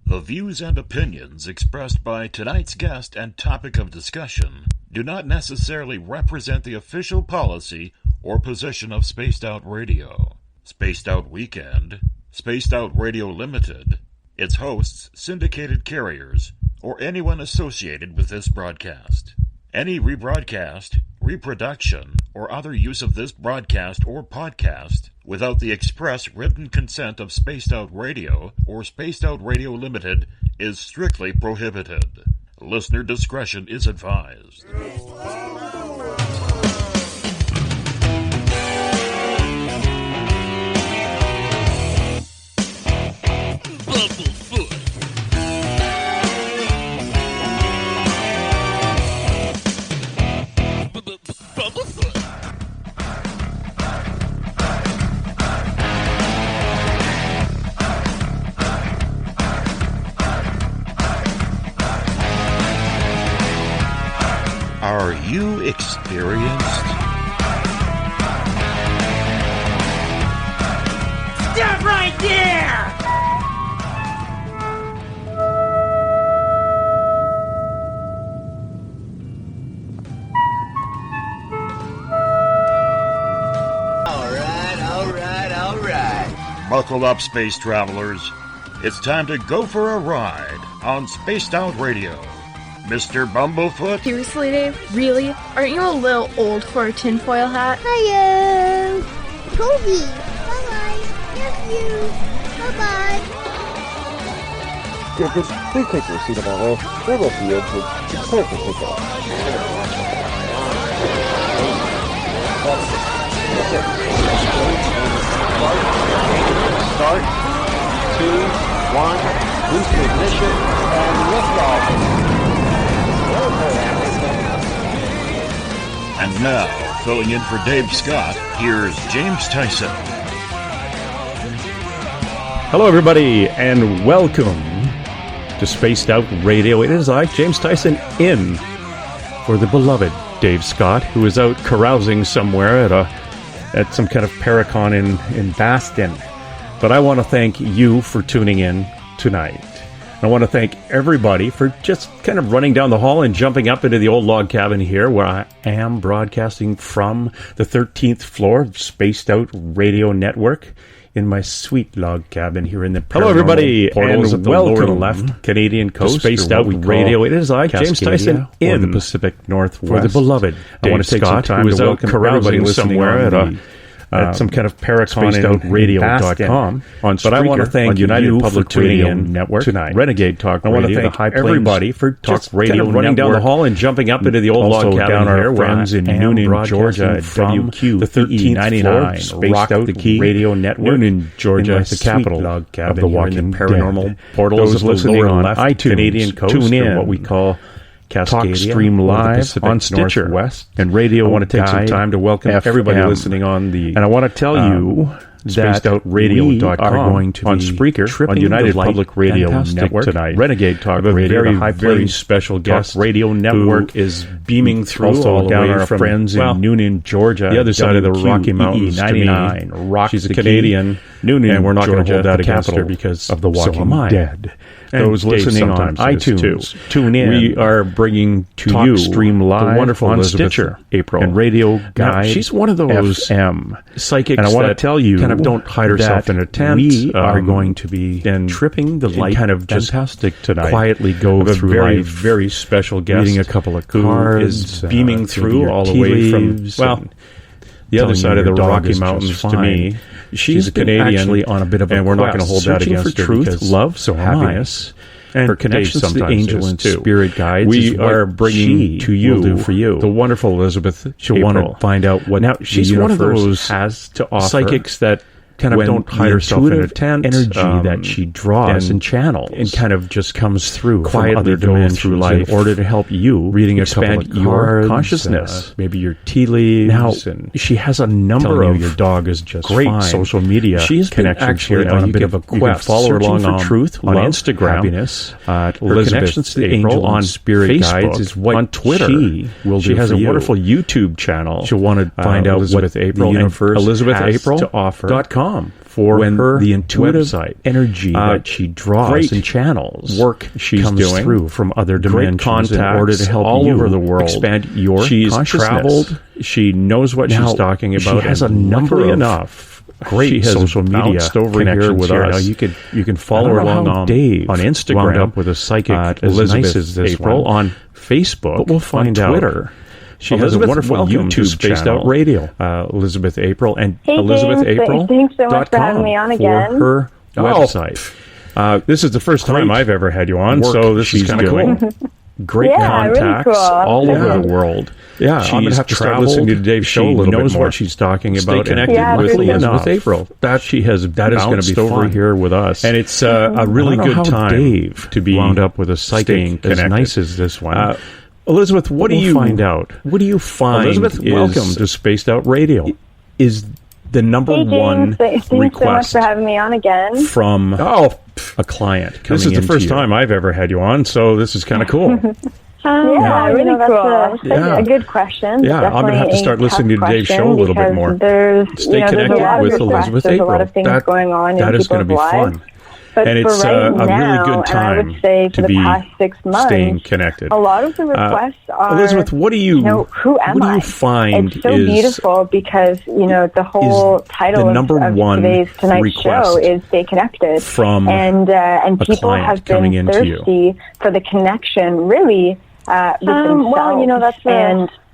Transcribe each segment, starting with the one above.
The views and opinions expressed by tonight's guest and topic of discussion do not necessarily represent the official policy or position of Spaced Out Radio, Spaced Out Weekend, Spaced Out Radio Limited, its hosts, syndicated carriers, or anyone associated with this broadcast. Any rebroadcast, reproduction, or other use of this broadcast or podcast without the express written consent of Spaced Out Radio or Spaced Out Radio Limited is strictly prohibited. Listener discretion is advised. Are you experienced? Stop right there! All right. Buckle up, space travelers. It's time to go for a ride on Spaced Out Radio. Mr. Bumblefoot? Seriously, Dave? Really? Aren't you a little old for a tinfoil hat? Hello. Toby. Bye-bye. Love you. Bye-bye. Griffiths, please take your seat above all. There will be it's time for takeoff. That's it. Start. 2, 1. Boost ignition and liftoff. And now, filling in for Dave Scott, here's James Tyson. Hello, everybody, and welcome to Spaced Out Radio. It is I, James Tyson, in for the beloved Dave Scott, who is out carousing somewhere at some kind of Paracon in Boston. But I want to thank you for tuning in tonight. I want to thank everybody for just kind of running down the hall and jumping up into the old log cabin here where I am broadcasting from the 13th floor of Spaced Out Radio Network in my sweet log cabin here in the Hello, everybody, portals and of the welcome lower left Canadian coast, Spaced Out Radio. It is I, James Tyson, in the Pacific Northwest for the beloved Dave I want to take Scott, some time who is to out welcome carousing somewhere at some kind of Paracon SpacedOutRadio.com on But I want to thank United Public Radio Network tonight. Renegade Talk I want to Radio, thank the High everybody for Talk just Radio kind of running down the hall and jumping up into the old log cabin down here our where friends I in am Noonan, Georgia, from WQ, the 13th floor of Spaced Out the Key Radio Network, Noonan, Georgia, in my the capital log cabin of the here in Walking the paranormal Dead. portals Those of the listening lower on left iTunes, Canadian coast, tune or in. what we call Cascadia, TalkStream or the Live Pacific on Stitcher Northwest and radio. I want to take some Guide time to welcome everybody FM. listening on the And I want to tell you that SpacedOutRadio.com we are going to on be Spreaker tripping on United the light Public Radio fantastic Network tonight. Renegade Talk A Radio, very, the High very Plains special Talk guest Radio Network who is beaming through also all down the way our from friends in Noonan, Georgia, the other side of the Rocky Mountains. 99 Rock She's a the Canadian, Key, Noonan, and we're not going to hold that against capital her because of the so Walking am I. Dead. And Those Dave listening on sometimes is iTunes, too. tune in. We are bringing to you TalkStream Live the wonderful on Elizabeth Stitcher, April and Radio Guide. Now, she's one of those FM psychics, and I want to that tell you, kind of don't hide herself in a tent. We are going to be tripping the light, kind of just fantastic tonight. quietly go of a through very, life, very special guest, reading a couple of who cards, is beaming through all the way from the other side of the Rocky Mountains to me. She's a Canadian, actually on a bit of a and we're not going to hold that searching against for her truth, because love, so happiness, and her connections Dave to the sometimes angel is and too. spirit guides. We is what are bringing she to you, will do for you, the wonderful Elizabeth. She'll want to find out what now she's the one of universe those has to offer. psychics that kind of when don't hide the herself in a intuitive tent. energy That she draws and channels and kind of just comes through quietly from other go dimensions through life in order to help you reading a expand couple of your cards, consciousness, maybe your tea leaves. Now and she has a number telling of you your dog is just great fine. social media She's been connections actually here. on Now, a you bit can- of a you can quest, follow her searching along for truth, on love, Instagram, happiness. her Elizabeth connections to April April on Spirit Facebook Guides is what on Twitter she will She do has for a you. wonderful YouTube channel. She'll want to find out Elizabeth what April the universe Elizabeth has April to offer. .com for her the intuitive website. Energy that she draws and channels, work she's comes doing through from other dimensions contacts in order to help all you over the world. expand your She's consciousness. traveled. She knows what Now, she's talking about. She has a and number luckily of enough, great she has social media bounced over here connections with here. us. Now, you can follow I her don't know how along Dave on Instagram. wound up with a psychic as Elizabeth nice as this April one. on Facebook. But we'll find on out. Twitter. She Elizabeth, has a wonderful welcome to YouTube Spaced channel, Out Radio. Elizabeth April, and Hey, Elizabeth James, April. thanks so much for having me on again. For her website. This is the first time I've ever had you on, so this is kind of cool. Great contacts really cool. all over the world. Yeah, I'm going to have to start listening to Dave's show a little bit more. She knows what she's talking about. Stay connected with Elizabeth April. That she has that is going to be over fun. here with us, and it's a really good time Dave to be wound up with a psychic as nice as this one. Elizabeth, what do you find out? What do you find? Elizabeth, welcome to Spaced Out Radio. Is the number one thanks request so much for having me on again. from a client? This is the first time I've ever had you on, so this is kind of cool. Really cool. Yeah. A good question. Yeah, I'm going to have to start listening to Dave's show a little bit more. Stay connected with Elizabeth There's April. a lot of things going on that in is going to be people's lives. fun. But And for it's right a really now, good and I time would say to for the be past 6 months, staying connected. a lot of the requests are, Elizabeth, what do you who am what do I? you find It's so is beautiful because, the whole title the of number one tonight's request show is Stay Connected. from and people client have coming been into you? thirsty for the connection, really, with themselves. Well, that's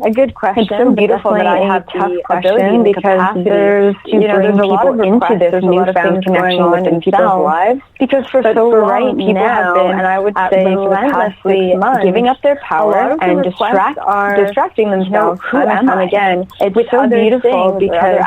a good question. It's so beautiful that I have tough the question ability, the because capacity there's to bring a lot of people into requests. this There's a lot of newfound things connection going on with in people's themselves. lives. Because for But so for long, right people have now, been, and I would say for the past 6 months, giving up their a lot power of the and requests are distracting themselves who am time and I? again. It's with so other beautiful things, because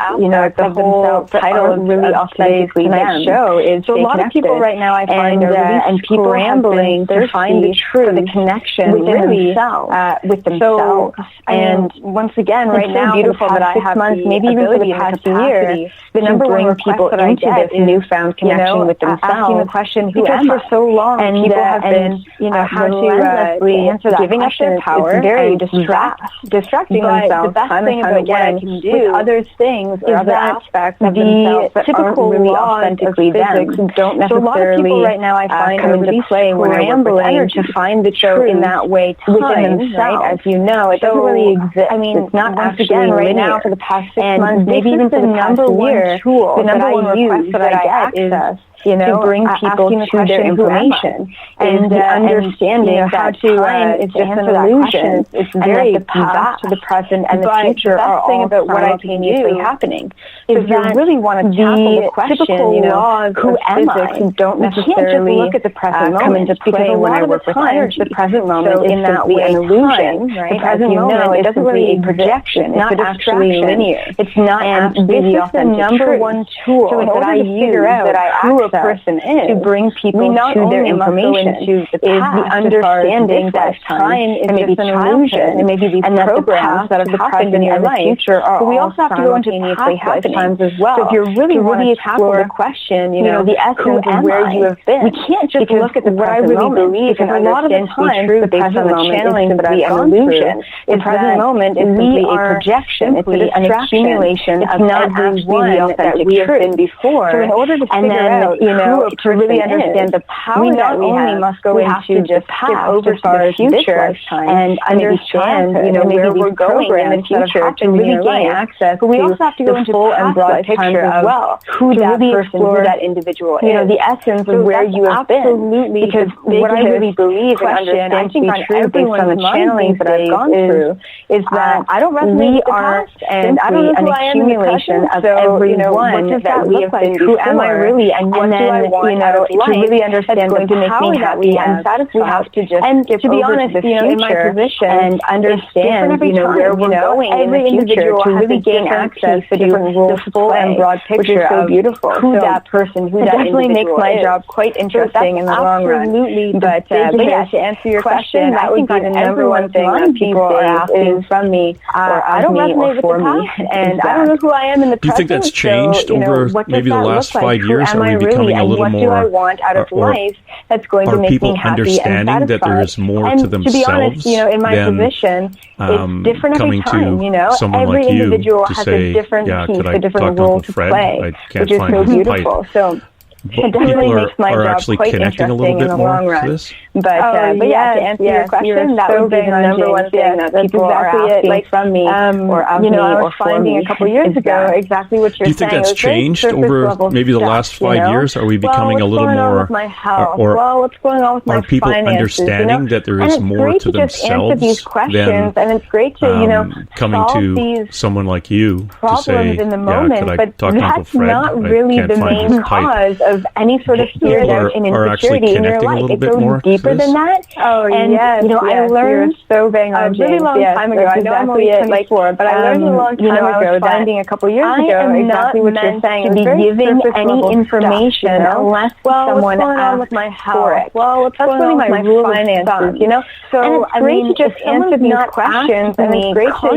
the whole title of really today's tonight's show is so a Stay lot of people Connected. right now I find are really and people scrambling have been to find the thirsty truth for the connection within really, themselves. with themselves. And once again, it's right so now, beautiful for the that I past 6 have months, the maybe even for the ability and past the year, capacity the number to one bring request people that I into get this is, newfound connection with themselves. asking the question, who Because am for I? so long, And people have been, how relentlessly to answer that giving up question. their power It's very and distracting But themselves. the best time thing and time about what I again can do with other things or is other that aspects of the themselves that typical aren't really laws of authentically physics them. don't So a lot of people necessarily, right now I find come are into really play when I work with scrambling energy. to find the So truth in that way, within time, themselves. right, as you know, it doesn't So, really exist. I mean, It's not once actually again, right linear. now for the past 6 And months, maybe this even is for the the past number one year, tool the number that I one use request that that I I get get is, is to bring people asking the to their question, who am I? information. And the understanding how that to time is to just answer an that illusion. question. It's And very that the past, vast. the present, and the But future the best are thing all about what I can simultaneously do happening. is So if you that really want to tackle the question, typical laws who of am I? physics Don't we can't just necessarily look at the present come moment, into because play a when lot I of work the with times energy. the present moment So is in that simply way, an illusion, time, right? The present As you moment know, it it doesn't doesn't really really a projection. It's It's not a actually distraction. linear. It's not And actually this the is the authentic number truth. one tool So in that order I to figure use, out that I who a access person is, to bring people we not to their only must go information into the is past the as far as understanding this that lifetime, time is and maybe just an childhood, illusion, and maybe these and that the programs past, that have the happened in present, your and the life. future are But we all also have to go into simultaneously past happening. lifetimes as well. So if you really to want really to tackle explore the question, the essence of where you have been. We can't just Because look at the what I present really moment, believe because and a lot of the understand to be times true the based on present the moment channeling is that I've simply an gone illusion. through. The present that moment is we simply a are projection. It's simply an accumulation It's of not every actually one the that authentic we have truth. been before. So in order to and figure then, out who a to really person understand is, the power we that not we only have, must go we have into to just the past skip over as far the as this future lifetime and understand, where we're going in the future to really gain access but we to also have to go the into full and past broad lifetimes picture as of well, who to that really person, explore, who that individual is. the essence So of where that's you have been. absolutely Because the what I really biggest believe and question, understand I think, to on be true based on the everyone's mind channelings these that I've days gone through is that I don't resonate we with the are past, and I don't know simply who an I am in the accumulation present, of so, every what one does that that we look have like? been Who am I before. really, and what And do I then, want out of to life really understand that's going the to make me power that happy we and have, satisfied? we have to just and skip to be over honest, to the in my future position, and understand, every where time, we're going in every the future individual to has really a gain different access piece, a to different role the to full play, and broad which is picture so of beautiful. who So that person, who it that definitely makes individual my is. job quite interesting in the long run. Absolutely, But yeah, to answer your question, that I would think be the the number one thing that people are asking from me, or I don't of me, resonate or with for the me, past, and I don't know who I am in the Do you present. think that's changed over what maybe does the that last look like? 5 years? Who am Are we I really? becoming a little what more? Do I want out of life that's going to make me happy and understanding that there is more to themselves? To be honest, in my position, it's different every time. Someone every like individual to has say, a different piece, a different to role Uncle to Fred? play, I can't which is find so his beautiful. pipe. So it definitely makes my job quite interesting in the long run. But yeah, to answer your question, that would be the number one thing that people are asking from me or of me I or was for finding me. a couple years ago exactly what you're Do you think saying. that's changed over maybe the last 5 years? Are we becoming a little more, with my health? or what's going on with my are people finances? understanding that there is more to themselves answer these questions, than and it's great to coming to someone like you to say, in the moment, could I but talk to Uncle that's Fred? not I really can't the find main his pipe. cause of any sort of fear and insecurity in your life. It goes deeper than that. And I learned so bang on, a really long time ago. I know I'm only 24, but I learned a long time ago that a couple years I ago am exactly not what you're meant saying. to be giving any information unless someone what's going on asks with my for health? it. Well, what's That's going really on with my my finances, So and it's great to just answer these questions, and it's great to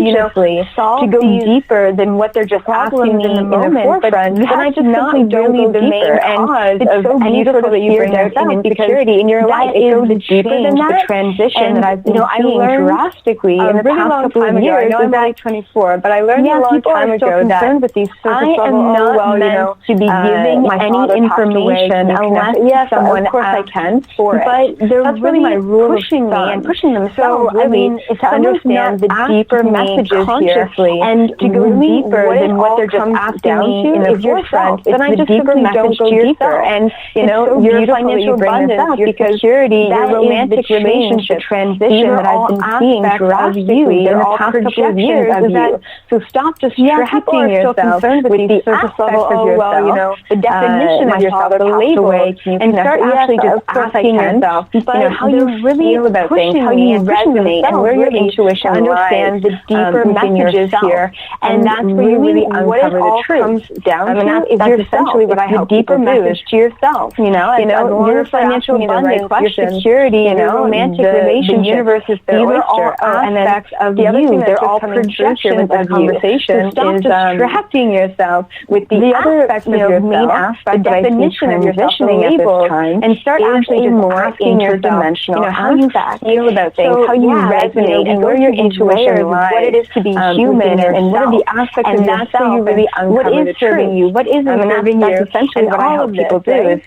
to go deeper than what they're just asking me in the moment. But then I just not really the main cause of any sort of fear, doubt, and insecurity in your life. It goes deeper than that. The transition that I've been seeing drastically in the past couple of years. I know I'm only 24, but I learned a long time ago that with these I am not meant to be giving any information unless someone asks for it. But they're really my rule pushing me and pushing themselves. So, I mean, to understand the deeper messages here and to go deeper than what they're just asking me in the forefront, then I just deeper message to yourself. And, your financial abundance, your security, your romantic relationship transition that I've been seeing drastically in the past couple of years of you. So stop distracting yourself with the surface level of yourself, the definition of yourself, the label, and start actually just asking yourself, how you really feel about things, how you resonate, and where your intuition understands the deeper messages here. And that's where you really uncover the truth. Comes down to is essentially what I help deeper message to yourself. Your financial abundance, your security, your romantic relationship, the universe is their oyster, and aspects of you. They're all projections of you. So stop distracting yourself with the other aspects of yourself, main aspect, the definition of yourself, the labels, and start actually just more asking yourself, how you feel about things, how you resonate, and where your intuition lies, what it is to be human, and what are the aspects of yourself, you really uncover the serving you, what isn't serving you. That's essentially what I help people do.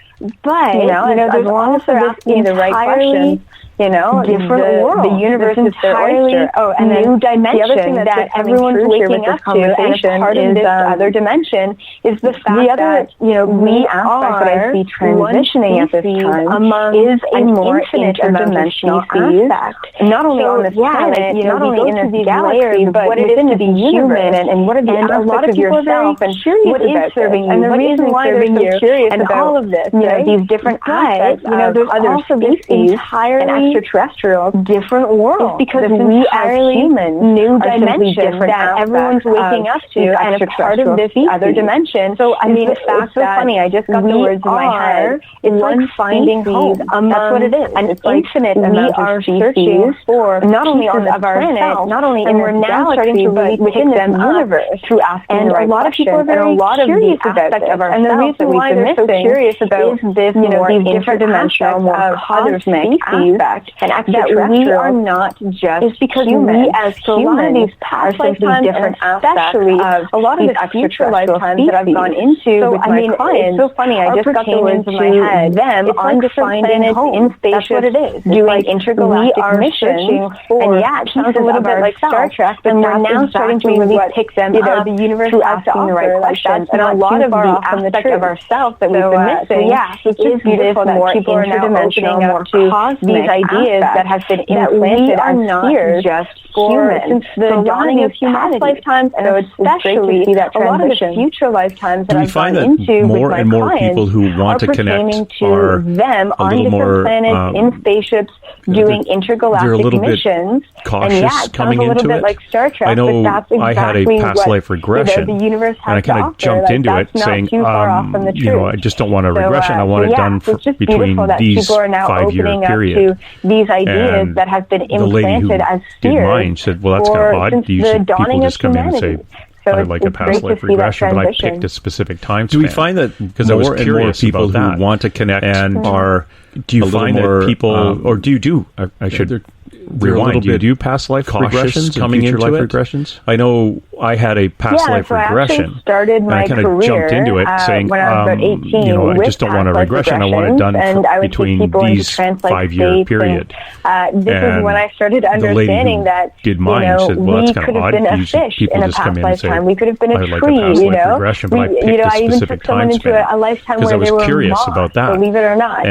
But, there's long as they're asking the right questions, different world. The universe is their oyster. And a new dimension that everyone's waking up to, and a part of this other dimension is the fact that, we aspect that I see transitioning at this time is a more interdimensional aspect. And not only on this planet, not only in this galaxy, but what it is to be human, and what are the aspects of yourself, and what is serving you, and the reason why they're so curious about all of this, these different aspects, there's other species entirely extraterrestrial, different world. It's because we as humans, new dimension that everyone's waking up to, and a part of this other dimension. So I mean, it's so funny. I just got the words in my head. It's like finding home. That's what it is. And it's infinite amount of searching for not only on this planet, not only in this galaxy, but within this universe through asking the right questions. And a lot of people are very curious about this. And the reason why they're so curious about this, these different dimensional, more cosmic aspect, and that we are not just is because humans. We as humans are simply different aspects of a lot of the future lifetimes that I've gone into with my clients. It's so funny. I just got the words in my head. Them on different planets in spaceships. That's what it is. Doing intergalactic missions. And it sounds a little bit like Star Trek, but we're now starting to really pick them up the universe through asking the right questions. And a lot of the aspect of ourselves that we've been missing is beautiful that people are now opening up to these ideas that have been implanted as fears since the dawning of humanity. Lifetimes, and especially a lot of the future lifetimes that I've gone into with my clients people who want to connect to them on different planets in spaceships doing intergalactic missions. Cautious coming into it. It sounds a little bit like Star Trek, I know but that's exactly I had a past life regression, the universe has and I kind of jumped into it saying, I just don't want a regression. I want it done between these 5-year period. These ideas that have been implanted as fears. Did mine said, well, that's kind of odd. These people just come in and say, So like a past life regression, but I picked a specific time span. Do we find that because I was curious people about who want to connect and are do you find that people or do you do I should rewind, do you do past life regressions coming into life it? Regressions? I know I had a past life regression. I started my I kind of jumped into it saying, when I was about 18, I just don't want a regression. I want it done between these 5-year period. This is when I started understanding that did mine said, well, that's kind of odd. Usually people just come in and say, we could have been a like tree, a past life regression, but I picked a specific time span a lifetime because I was curious about that. Believe it or not,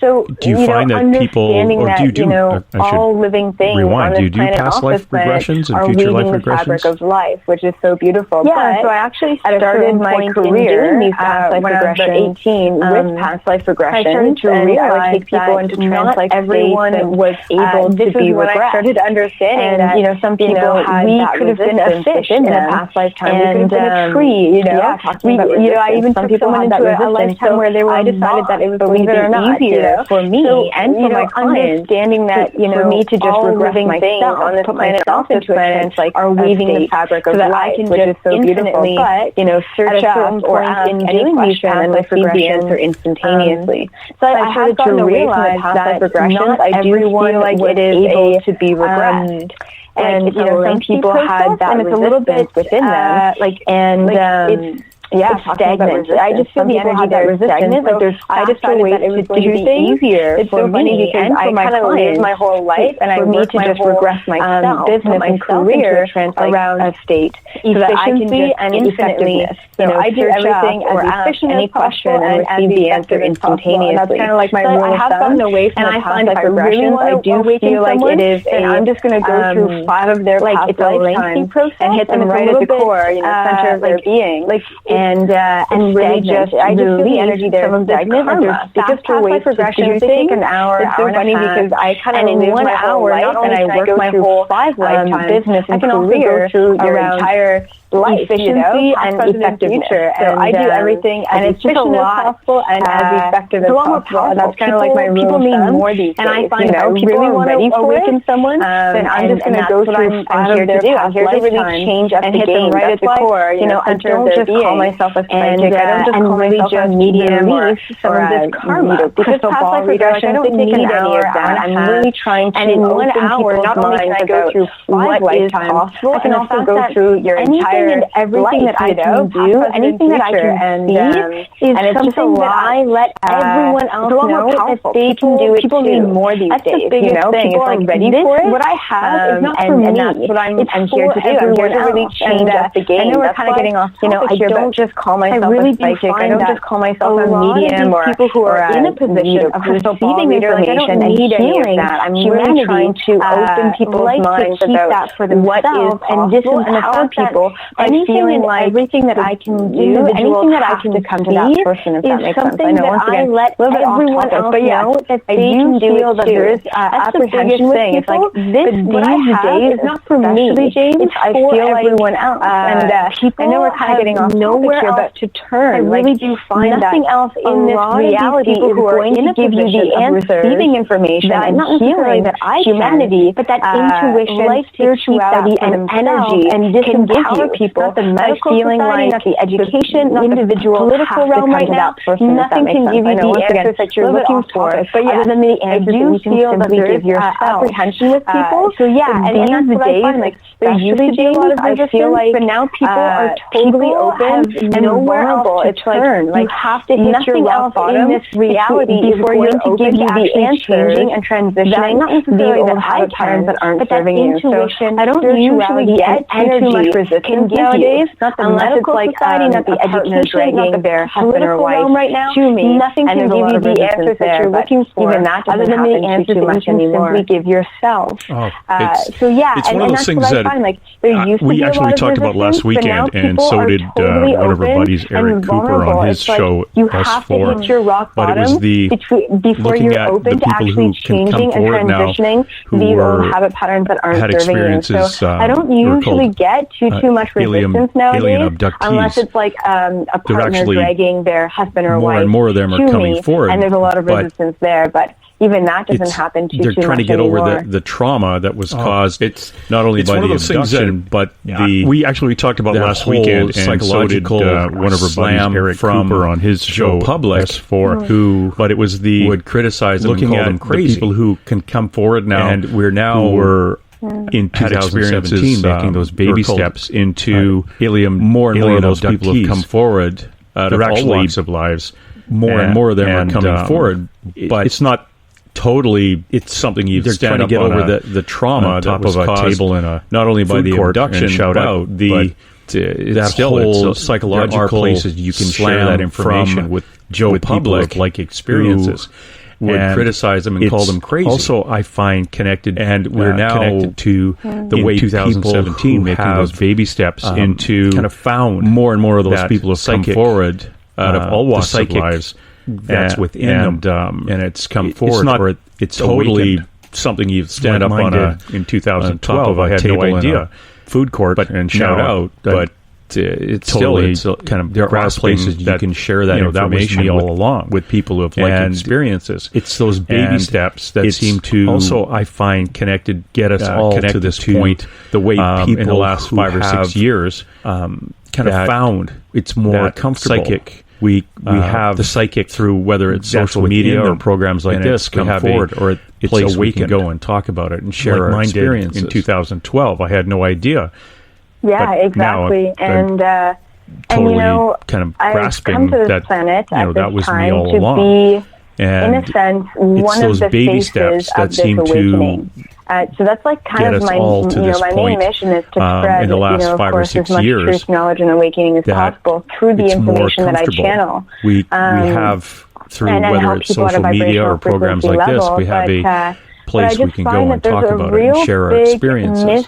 So do you find that people, or do you do? All living things rewind. Do you do past life regressions and future life regressions? The fabric of life, which is so beautiful. Yeah, so I actually started my career these past life regressions 18 with past life regressions. I started to realize I would take people into trance life everyone was able to be regressed. I started understanding that some people had we could have been a fish in a past lifetime. We could have been a tree. I even took someone into a lifetime where they were. I decided that it was going to be easier for me and for my clients. Understanding that for me to just regress myself on this planet also into a trance like are weaving the fabric of life, which is so beautiful. But search up or ask in doing these past life regressions or instantaneously. So I have gotten to realize that regressions, I do feel like it is able to be regressed. And some people had that, and it's a little bit within them, it's stagnant. I just feel the energy that is stagnant. Like there's faster ways to do things. It's so funny because I kind of lived my whole life, and I need to just regress myself, business and career around a state, efficiency and effectiveness. So I do everything as efficient as possible and receive the answer instantaneously. That's kind of like my rule of thumb. I have gotten away from the past life regressions. I do feel like it is, and I'm just going to go through 5 of their past lifetimes and hit them right at the core, center of their being, and really just I just feel the energy there. Some of stagnant, there's faster ways to do things. An hour, it's so funny because I kind of live my whole life, and I work my whole 5 lifetimes, business and career around entire life, efficiency and effectiveness. So I do everything as efficient as possible and as effective as possible. And that's kind of like my rule of thumb. People need more these days. And I find that people really want to awaken someone, then I'm just going to go through 5 of their past lifetimes change up and hit them right at the core. I don't just call myself a psychic. I don't just call myself a medium or some of this karma. Because past life regression, I don't take an hour, I'm really trying to open people's minds about what is possible. I can also go through your entire and everything that I can do, anything that I can see, is something that I let everyone else know that they can do it too. People need more these days. That's the biggest thing. People are ready for it. What I have is not for me. That's what I'm here to do. I'm here to really change up the game. I know we're kind of getting off topic here, but I don't just call myself a psychic. I don't just call myself a medium or people who are in a position of receiving information and healing. I'm really trying to open people's minds about what is and disempower people. Feeling like everything that I can do, anything that I can come to that person, if that makes sense. I know, once again, let everyone else know that they can feel that there is apprehension with people. It's like these days is not for me. It's I feel like everyone else. And people, I know we're kind of getting off nowhere here, but to turn. I really do find nothing else in this reality is going to give you the answer, receiving information and healing that humanity, but that intuition, life, spirituality, and energy can give people. The medical feeling society, not the education, not individual political realm right now. Nothing can give you the answers that you're looking for. But other than the answers that you can simply give yourself. Apprehension with people. So and that's what I find. Like there used to be a lot of resistance, but now people are totally open and vulnerable to turn. Like you have to hit your rock bottom. This reality before you're to give you the answers, changing and transitioning. Not necessarily the habit patterns that aren't serving you. So I don't usually get too much resistance nowadays. Not the medical society, not the education, not the husband or wife right now. To me, nothing can give you the answers that you're looking for. Even that other than the answers that you can simply give yourself. So yeah, it's one of those things that we actually talked about last weekend, and so did one of our buddies, Eric Cooper, on his show S4. But it was the looking at the people who can come forward now who had experiences. I don't usually get too much resistance nowadays, unless it's like a partner dragging their husband or wife. More and more of them are coming forward, and there's a lot of resistance there. But even that doesn't happen too much anymore. They're trying to get over the trauma that was caused. It's not only by the abduction, but we talked about last weekend, and psychological one of our buddies, Eric Cooper, on his show Public, but it was the would criticize them looking at the people who can come forward now, and we're in 2017 making those baby steps into more and more of those people have come forward out of all walks of lives. More and more of them are coming forward, but it's not totally. It's something they're trying to get over the trauma on top of a table in not only by the abduction, shout out that whole psychological. There are places you can share that information with Public people like experiences. Would criticize them and call them crazy. Also, I find connected, and we're now connected to the way 2017 making those baby steps into kind of found more and more of those people have come forward out of all walks of lives. That's within them, and it's come forward. It's totally something you stand up on in 2012. I had no idea. Food court, and shout out, but. It's totally kind of there are places you can share that information all along with people who have like experiences. It's those baby steps that seem to also I find get us all to this point. The way people in the last 5 or 6 years kind of found it's more comfortable. Psychic. We have the psychic through whether it's social media or programs like this come forward, or it's a we can go and talk about it and share our experiences. In 2012, I had no idea. Yeah, exactly. And kind of grasping I've come to this planet at this time to be, in a sense, one of the baby steps that seem awakening. So that's like kind of my main mission is to spread, of course, as much truth, knowledge, and awakening as possible through the information that I channel. We have, through whether it's social media or programs like this, we have a place we can go and talk about it and share our experiences.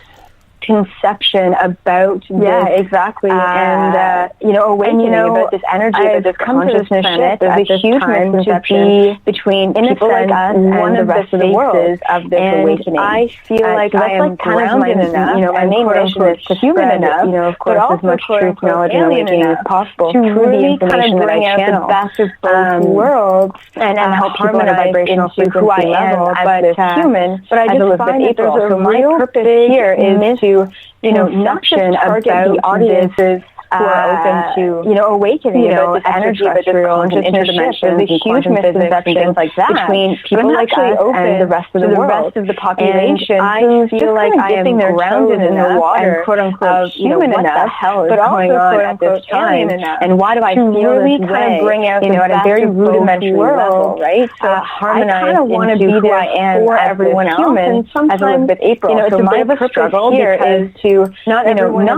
Conception about exactly and awakening about this energy, about this consciousness shift. There's a huge misconception between people like us and the rest of the world of this awakening. I feel like I am grounded enough. My main mission is to human enough, of course, as much truth, knowledge, and awakening as possible through the information that I channel. The best of both worlds and help people at a vibrational frequency level as this human. But I just find that there's a real purpose here is to not just target the audiences who are open to, awakening about this energy, but just conscious interdimensions and huge misconceptions like that between people like us and the rest of the world, the rest of the population. I feel like I am grounded in the water, quote unquote, human enough, but also quote unquote alien enough. And why do I feel really kind of bring out at a very rudimentary level, right? So harmonize I kind of want to be who I am for everyone else. And sometimes with April, it's a bit of a struggle here is to not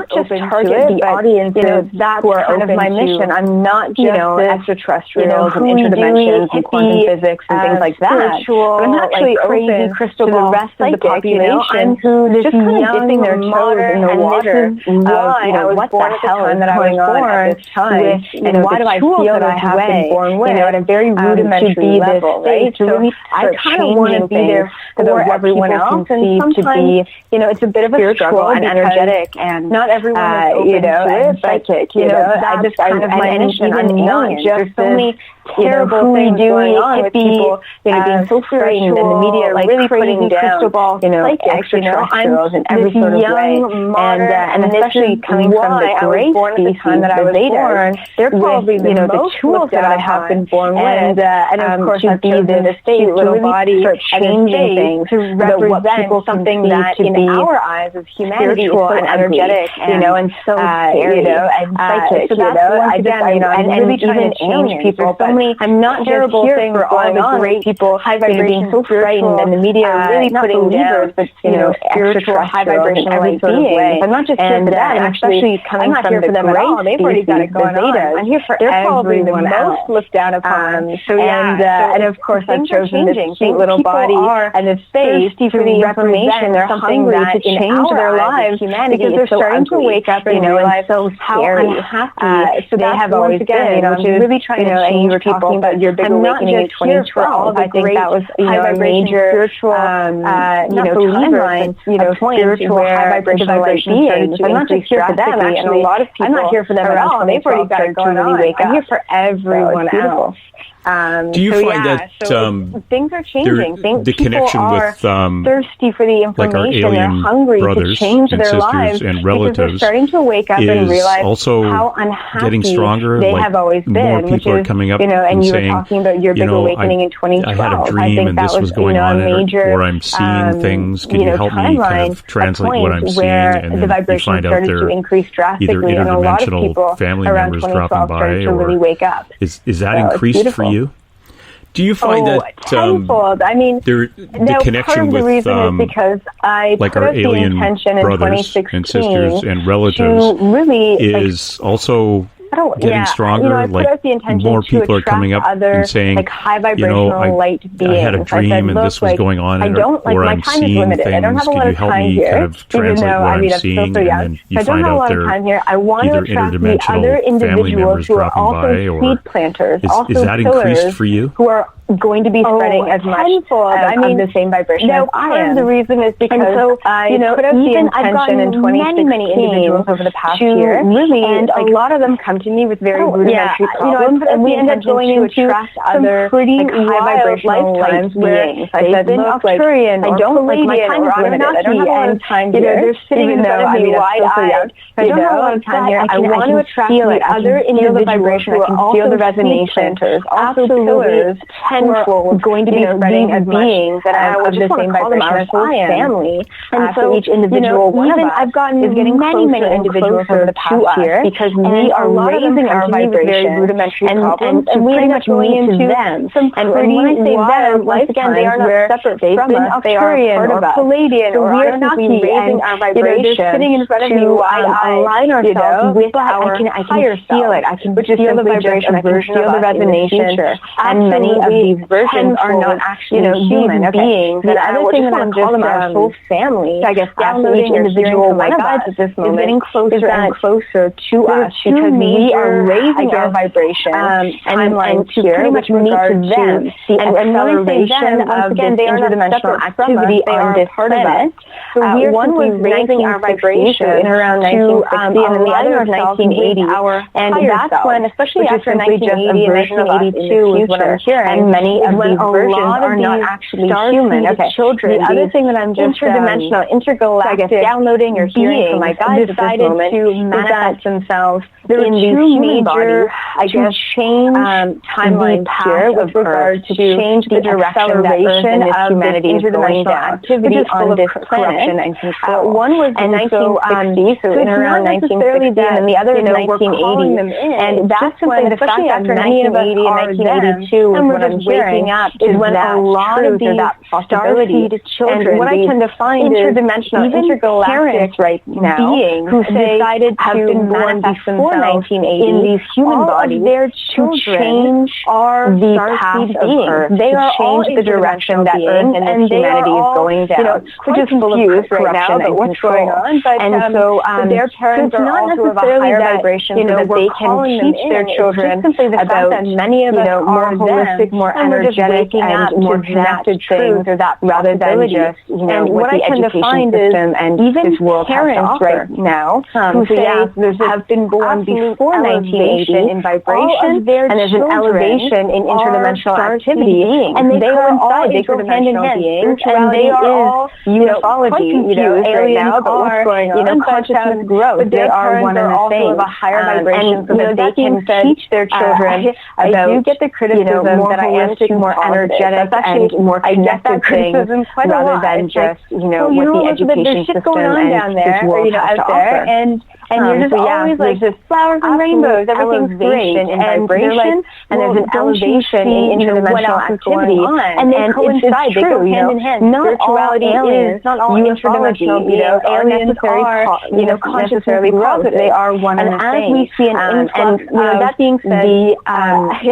just target the audience. That's kind of my mission. I'm not just extraterrestrials and interdimensions and quantum physics and things like that. But I'm actually crazy crystal ball the rest of the population who's just kind of dipping their toes in the water. Why I was born at the time that I was born at this time, and why do I feel that I have been born with at a very rudimentary level, right? So I kind of want to be there for everyone else, and sometimes it's a bit of a struggle and energetic, and not everyone is open to it, psychic. I just kind of my mission. I'm not just so many terrible things going on with people, being so frightened in the media, like really putting down, crystal ball, like extraterrestrials in every sort of way, and especially coming from the gray species, that I was born, they're probably the tools that I have been born with, and of course to be this cute little body start changing things to represent something that in our eyes is humanity is so energetic, and so scary, and psychic, so that's again, and really trying to change people. I'm not terrible things for all the great people, high vibration, so frightened, and the media are really putting down, but spiritual, high vibrational beings. I'm not just here for that. I'm especially coming from the great. They've already got it going on. I'm here for everyone. They're probably the most looked down upon. And of course, I've chosen this sweet little body and this face to represent something that in change their lives, because they're starting to wake up and realize how unhappy they have always been. Which is really trying to change people, but your big awakening in 2012, I think that was a major spiritual timeline, spiritual high vibrational beings. I'm not just here for them, actually. A lot of people, I'm not here for them at all. They've already got it going on. I'm here for everyone else. Do you find that things are changing? The connection are with thirsty for the information. like our alien they're hungry brothers to change and their sisters lives and relatives because they're starting to wake up and realize also how unhappy getting stronger. they like have always been. More people are coming up and you saying, were talking about your big awakening in 2012. I had a dream and this was going on, or I'm seeing things. Can you help me kind of translate what I'm seeing? And then the vibration you find out started they're to increase drastically, either and a lot of people interdimensional family around members 2012 dropping by, started to really or wake up. is that increased for you? Do you find that tenfold? I mean, the connection part of the with reason is because I like put our out the alien intention in brothers 2016 and sisters and relatives to really is also getting stronger. I put out the intention more people are coming up other, and saying, like high vibrational light beings. I had a dream and this was going on, or I'm seeing things. Could you help me kind of translate what I'm seeing? And then you find out they're either interdimensional family members dropping by, or seed planters. Is that increased for you? Who are going to be spreading as much of the same vibration as I am. The reason is because I put out the intention in 2016 many individuals over the past year, really, and a lot of them come to me with very rudimentary problems, and we end up going into other pretty high vibrational life beings. I've been Arcturian, I don't like my time is limited. I don't have a lot of time here. They're sitting in front of me wide-eyed. I don't have a lot of time here. I want to attract the other individuals who I can feel the resonation. Also pillars, tenfold, going to be spreading as beings that are of the same vibration as I am. Family, and so each individual one of us I've gotten is getting many individuals over the past year because we are raising our vibration, and we pretty much going into them. And when I say them, once again, they are not separate from us. They are part of us. Palladian, or we are not raising our vibration. They're sitting in front of me, align ourselves with our higher self. I can feel the vibration. I can feel the resonation. And many of these versions are not actually human beings. The other thing that I'm just our whole family, I guess, downloading individual one of us at this moment is getting closer and closer to us because we are raising our vibration timelines to pretty much meet them. And when I say them, once again, they are not separate activity on this planet. So one was raising our vibration in around 1960, and then the other was 1980. And that's when, especially after 1980 and 1982, is what I'm hearing. And many of these versions are not actually human. Okay. Children. The other thing that I'm just interdimensional, intergalactic, downloading or hearing from my guides decided to manifest themselves in these human bodies. I guess change timelines here with regard to change the acceleration of humanity's interdimensional activity on this corruption and control. One was in 1960, so in around 1960, and the other is 1980. And that's when, especially after 1980 and 1982, is when I'm waking up, is when a lot of these starseed children, and what I tend to find is interdimensional, intergalactic right now beings who decided to have been born before 1980 in these human bodies to change the path of Earth, they are change the direction that Earth and humanity is going down, which is full of corruption and what's going on. And so their parents are also of a higher vibration, so that they can teach their children about many of us more holistic, more energetic, and more connected things, or that rather than just what the education system and even this world parents right now who say have been born before 1980 in vibration, and there's an elevation in interdimensional activity, and they coincide, they go hand in hand, and they are all ufology, aliens are, consciousness growth, but they are one and the same, of a higher vibration, so that they can teach their children about, I do get the criticism that I am more energetic and more connected things, rather than just, what the education system and this world has to offer. And you're just always like this flowers and rainbows, everything's great, and vibration, and there's an elevation in interdimensional activity, and they coincide, they go hand in hand. Not all aliens, not all interdimensional beings are necessarily consciously growth, they are one and the same. And as we see an influx, that being said, the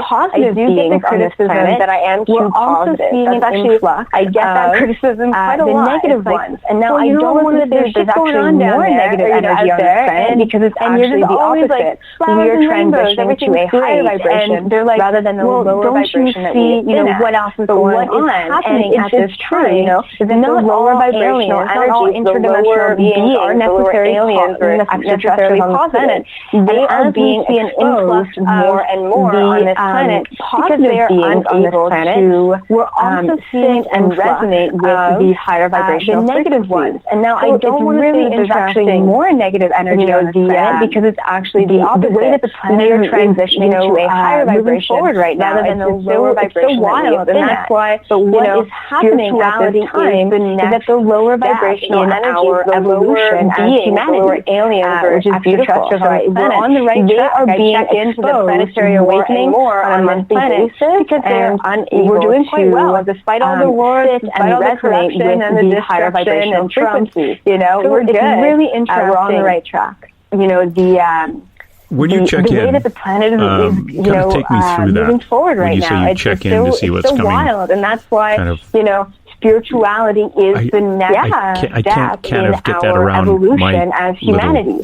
positive beings on this planet planet that I am too positive. That's actually, I get that criticism quite a lot. The negative ones. And now I don't want to say there's actually more negative energy on this planet because it's actually the opposite. We are transitioning to a higher vibration rather than the lower vibration that we what else is going on. Happening at this time, is that the lower vibrational energies, the lower beings are necessary aliens or necessarily positive. They are being exposed more and more on this planet because they are unable to. We're also seeing and resonate with the higher vibrational negative ones. And now I don't want to say there's actually more negative energy on this planet because it's actually the opposite. The way that the planet is transitioning to a higher vibration forward right now rather than the lower vibration. It's so wild, and that's why what is happening at this time is that the lower vibrational energies, the evolution as humanity, lower aliens, which is beautiful. We're on the right track. They are being exposed to the planetary awakening more on a monthly basis because they're unable. We're doing quite well, despite all the wars, despite all the corruption and the higher vibrational frequencies. We're good. It's really interesting. We're on the right track. When you check in, the way that the planet is, take me through moving forward right now. When you say you check in to see what's coming, it's so wild, and that's why spirituality is the next step in our evolution as humanity,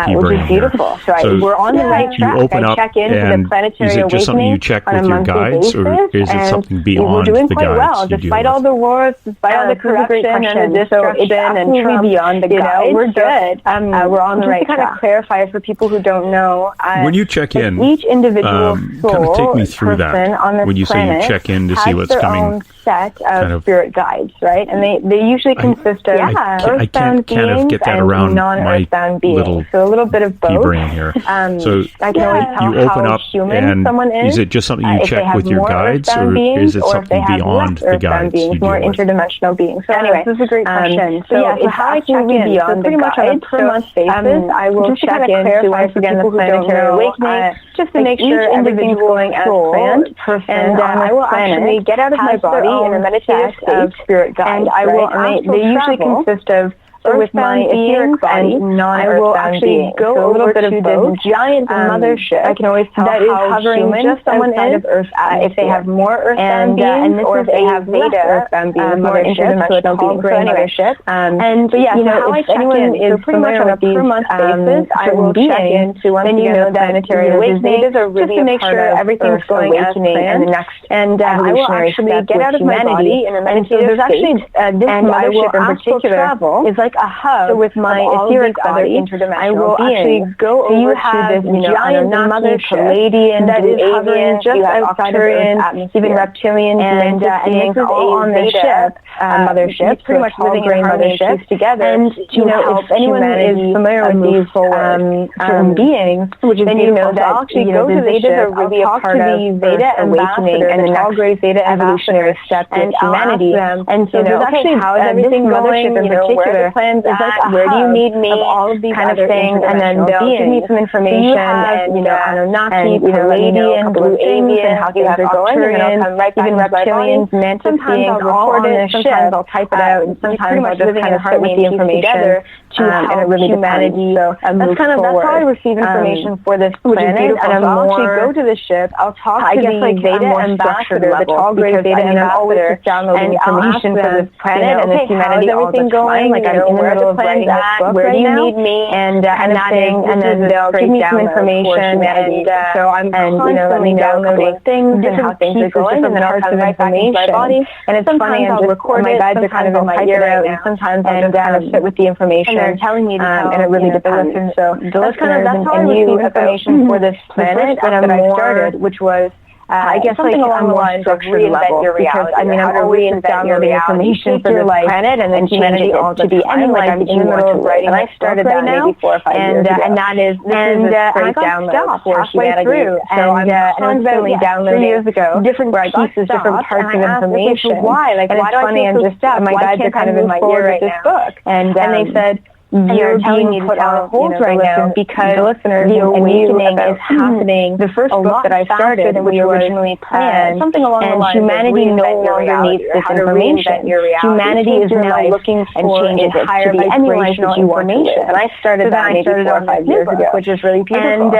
which is beautiful. So we're on the right track. You open up, I check into the planetary is it just something you check with your guides, or is it something beyond the guides? We're doing quite well, despite all the wars, despite all the corruption and the destruction and Trump, beyond the guides. We're good. We're on the right track. Just to kind of clarify for people who don't know, when you check in, each individual soul, kind of take me through that. On this when you say you check in to see what's coming. Set of spirit guides, right? And they usually consist of earthbound beings and non-earthbound beings. So a little bit of both. Brain here. So I can always tell you open how up human someone is it just something you check with your guides, or is it something beyond the guides? Beings, more interdimensional beings. So anyway, this is a great question. So how I check in, so pretty much on a per month basis, I will check in to once again the planetary awakening, just to make sure everything's going as planned. And I will actually get out of my body in a meditative state of spirit guides, and I will. They usually consist of. So with my etheric body, I will actually go a little bit of both. Giant mothership. I can always tell that how hovering just someone is. Of Earth if they have more earthbound beings, or if they have Veda earthbound beings, more interdimensional beings. So anyway, and so how I check in is pretty much on a per month basis. I will check in to once again the planetary awakening, just to make sure everything's going as planned. And the next evolutionary step get out of my body in a meditative state. And this mothership in particular is like a hub. So with my etheric body, I will actually go over to this giant mothership that is hovering just outside of Earth's atmosphere. Even reptilians and this is all on the ship, mothership, pretty much living in mothership together. And if anyone is familiar with these certain beings, which is then that I'll actually go to the Vedas are really a part of the Veda awakening and the next great Veda evolutionary step with humanity. And so there's actually how is everything going, in particular. Plans is like where do you need me of all of these kind of things, and then they'll give me some information and Anunnaki, Palladian, Blue Avian, how things are going, and then I'll come right back even reptilians, mantis beings, all on the ship. Sometimes I'll type it out, and sometimes I'll just kind of sit with the information to help humanity. So that's how I receive information for this planet, and I'll actually go to the ship. I'll talk to the Veda ambassador, the tall grade Veda ambassador, and information for this planet and this humanity all the time. Like I'm in the middle of writing this book. Where do you need me? And saying, and then they'll give me some information, and so I'm constantly downloading things and how things are going, and then I'll come right back into my body. And it's funny, I'll record my guides are kind of in my ear out, and sometimes I'll just kind of sit with the information. And they're telling me to tell, and it really depends. So the listeners and you information for this planet that I started, which was I guess something along the lines of reinvent your reality. Because, I'm always downloading information for the planet and then humanity all to be any life that you want to write. And I started that maybe 4 or 5 years ago. And that is, this is a great download for humanity. So I'm constantly downloading different pieces, different parts of information. Why? Like, why do I feel so stuck? My guides are kind of in my ear right now. And they said, you're being put on hold right now because the awakening is happening. The first book that I started, which was originally planned, something along the lines of humanity no longer needs this information. Humanity is now looking for changes to the vibrational information. And I started that maybe 4 or 5 years ago, which is really beautiful.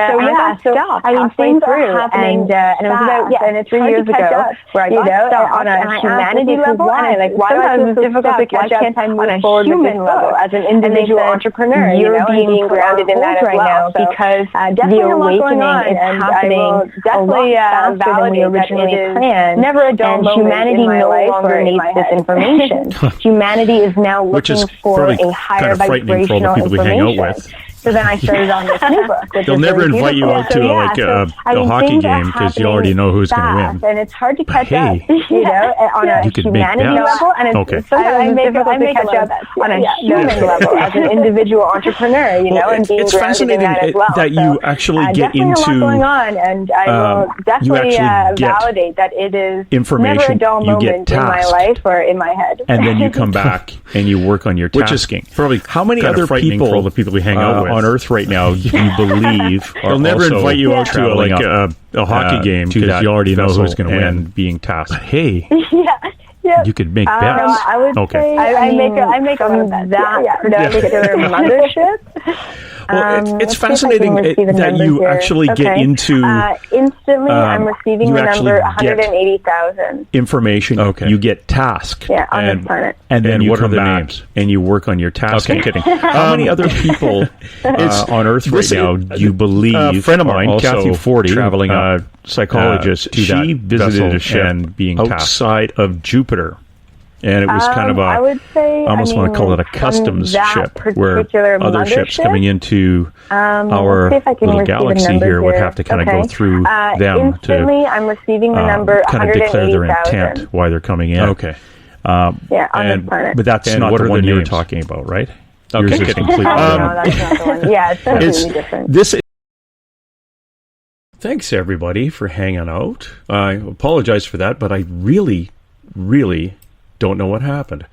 Things are happening, and it was about 3 years ago where I got on a humanity level, and sometimes it's difficult to catch up on a human level as an individual entrepreneur. You're being grounded in that right now because the awakening is happening a lot faster than we originally planned. Never a dull moment. Humanity no longer needs this information. Humanity is now looking for a higher vibrational information. So then I started on this new book. They'll never invite you out to a hockey game because you already know who's going to win. And it's hard to catch up, on a humanity level. And it's sometimes difficult to catch up on a human level as an individual entrepreneur, and being grounded in that as well. That you actually get into... Definitely a lot going on, and I will definitely validate that it is never a dull moment in my life or in my head. And then you come back and you work on your tasking. Which is probably how many other people, for all the people we hang out with, on Earth right now, you believe they'll never invite you out to a hockey game because you already know who's going to win being tasked. But hey, you could make bets. I would say I make a lot of bets. That particular mothership. Well, it's fascinating that you actually get into... instantly, I'm receiving the number 180,000. Information. Okay. You get tasked. Yeah, on this planet. And then you come back and you work on your task. Okay, kidding. How many other people on Earth right now do you believe... A friend of mine, Kathy 40, traveling psychologist, she visited a ship and being outside of Jupiter. And it was kind of I would say, almost want to call it a customs ship, where other ships coming into our little galaxy here would have to kind of go through them instantly, I'm receiving the number kind of declare their intent, why they're coming in. Okay. On this planet. But that's not the one you're talking about, right? Okay, yours is completely no, that's not the one. Yeah, it's completely different. Thanks, everybody, for hanging out. I apologize for that, but I really, really... don't know what happened.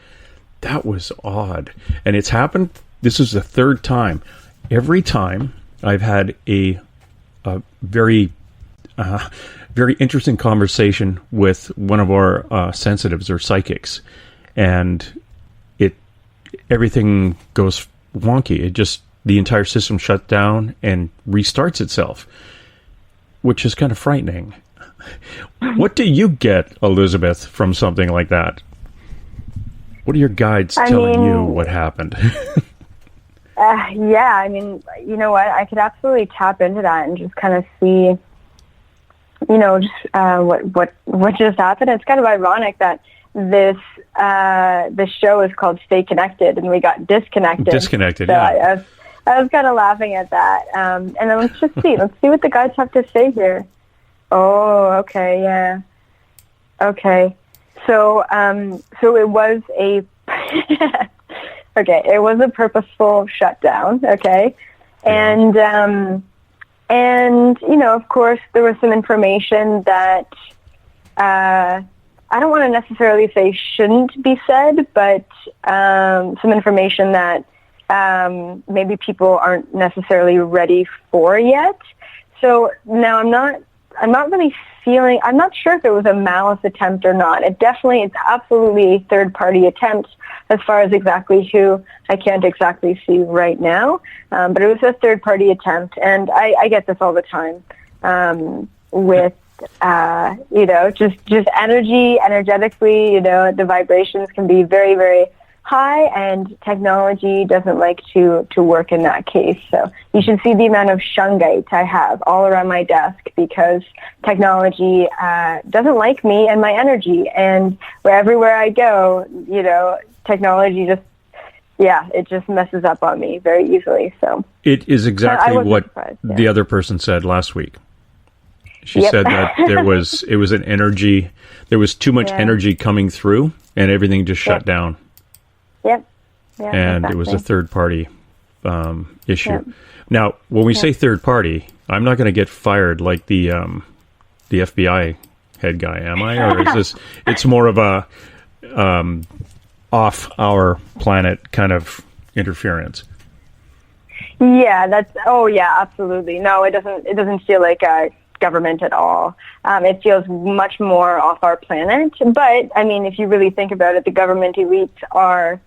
That was odd. And it's happened, this is the third time. Every time I've had a very very interesting conversation with one of our sensitives or psychics, and everything goes wonky. The entire system shuts down and restarts itself, which is kind of frightening. What do you get, Elizabeth, from something like that? What are your guides telling you what happened? You know what? I could absolutely tap into that and just kind of see, what just happened. It's kind of ironic that this show is called Stay Connected, and we got disconnected. Disconnected, so yeah. I was kind of laughing at that. And then let's see what the guides have to say here. Oh, okay, yeah. Okay. So it was it was a purposeful shutdown, okay? And of course there was some information that I don't want to necessarily say shouldn't be said, but some information that maybe people aren't necessarily ready for yet. So now I'm not I'm not sure if it was a malice attempt or not. It's absolutely a third-party attempt as far as exactly who I can't exactly see right now. But it was a third-party attempt, and I get this all the time with, just energetically, the vibrations can be very, very high, and technology doesn't like to work in that case. So you should see the amount of shungite I have all around my desk because technology doesn't like me and my energy. And everywhere I go, technology it just messes up on me very easily. So it is exactly what the other person said last week. She said that it was an energy, there was too much energy coming through and everything just shut down. Yep. Yeah, and it was a third-party issue. Now, when we say third-party, I'm not going to get fired like the FBI head guy, am I? Or is this? It's more of a off our planet kind of interference. Absolutely. No, it doesn't feel like government at all. It feels much more off our planet. But, I mean, if you really think about it, the government elites are,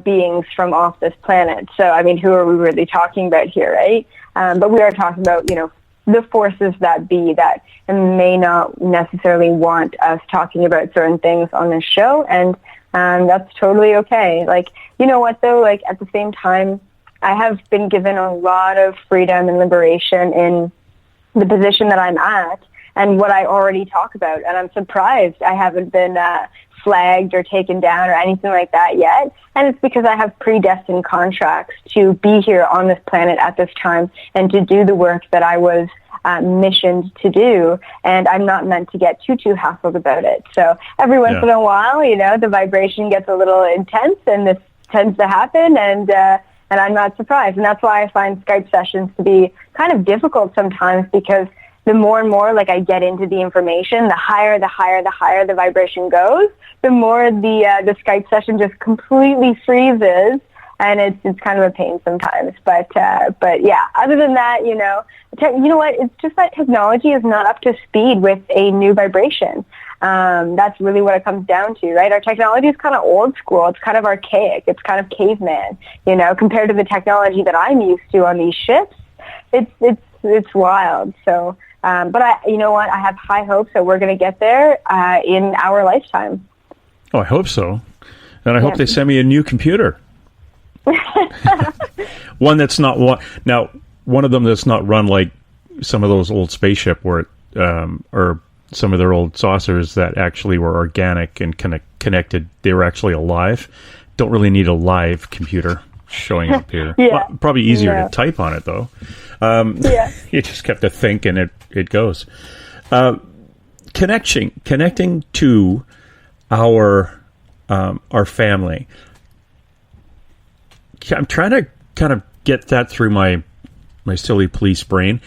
beings from off this planet. So, I mean, who are we really talking about here, right? But we are talking about, the forces that be that may not necessarily want us talking about certain things on this show. And that's totally okay. Like, you know what, though? Like, at the same time, I have been given a lot of freedom and liberation in the position that I'm at and what I already talk about. And I'm surprised I haven't been flagged or taken down or anything like that yet. And it's because I have predestined contracts to be here on this planet at this time and to do the work that I was missioned to do. And I'm not meant to get too hassled about it. So every once in a while, the vibration gets a little intense, and this tends to happen. And I'm not surprised. And that's why I find Skype sessions to be kind of difficult sometimes, because the more and more like I get into the information, the higher the vibration goes, the more the Skype session just completely freezes, and it's kind of a pain sometimes. But yeah, other than that, you know what? It's just that technology is not up to speed with a new vibration. That's really what it comes down to, right? Our technology is kind of old school. It's kind of archaic. It's kind of caveman, compared to the technology that I'm used to on these ships. It's wild. So, but I have high hopes that we're going to get there in our lifetime. Oh, I hope so. And I hope they send me a new computer. One that's not one of them that's not run like some of those old spaceship or some of their old saucers that actually were organic and connected. They were actually alive. Don't really need a live computer showing up here. Well, probably easier to type on it though. You just have to think and it goes. Connecting to our family. I'm trying to kind of get that through my silly police brain,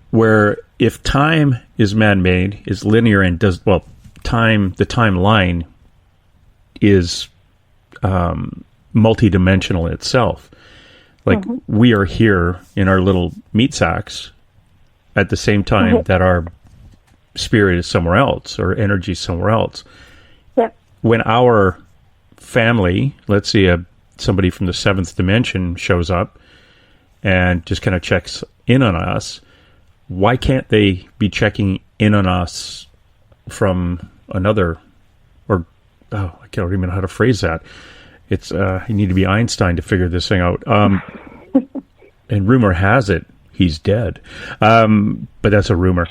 where if time is man-made, is linear, and the timeline is multidimensional itself. Like we are here in our little meat sacks at the same time that our spirit is somewhere else, or energy is somewhere else. Yep. When our family, let's say somebody from the seventh dimension shows up and just kind of checks in on us, why can't they be checking in on us from another, I can't even know how to phrase that. It's you need to be Einstein to figure this thing out. And rumor has it he's dead, but that's a rumor,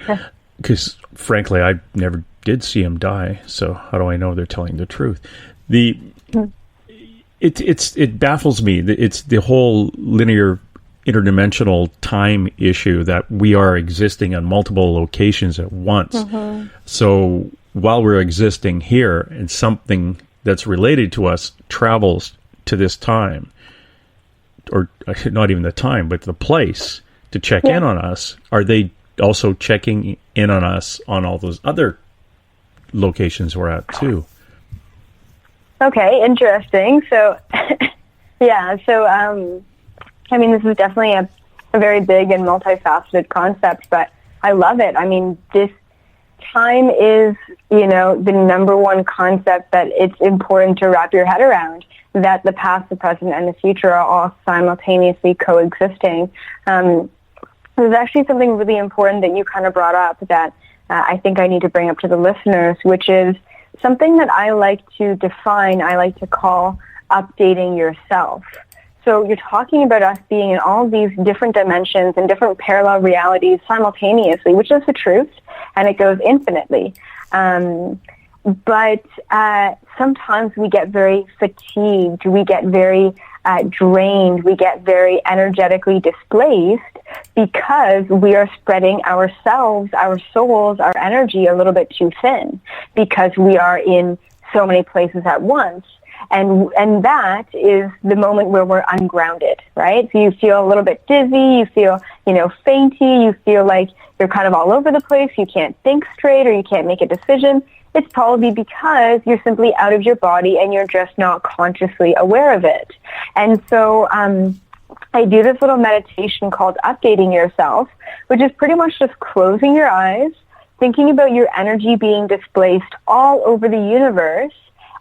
because frankly I never did see him die, so how do I know they're telling the truth? It baffles me. It's the whole linear interdimensional time issue, that we are existing on multiple locations at once. So while we're existing here and something that's related to us travels to this time, or not even the time, but the place to check in on us, are they also checking in on us on all those other locations we're at too? Okay, interesting. So, I mean, this is definitely a very big and multifaceted concept, but I love it. I mean, this time is, the number one concept that it's important to wrap your head around, that the past, the present, and the future are all simultaneously coexisting. There's actually something really important that you kind of brought up that I think I need to bring up to the listeners, which is something that I like to define, I like to call updating yourself. So you're talking about us being in all these different dimensions and different parallel realities simultaneously, which is the truth, and it goes infinitely. But sometimes we get very fatigued, we get very drained, we get very energetically displaced, because we are spreading ourselves, our souls, our energy a little bit too thin, because we are in so many places at once. And that is the moment where we're ungrounded, right? So you feel a little bit dizzy, you feel, fainty, you feel like you're kind of all over the place, you can't think straight, or you can't make a decision. It's probably because you're simply out of your body and you're just not consciously aware of it. And so I do this little meditation called Updating Yourself, which is pretty much just closing your eyes, thinking about your energy being displaced all over the universe,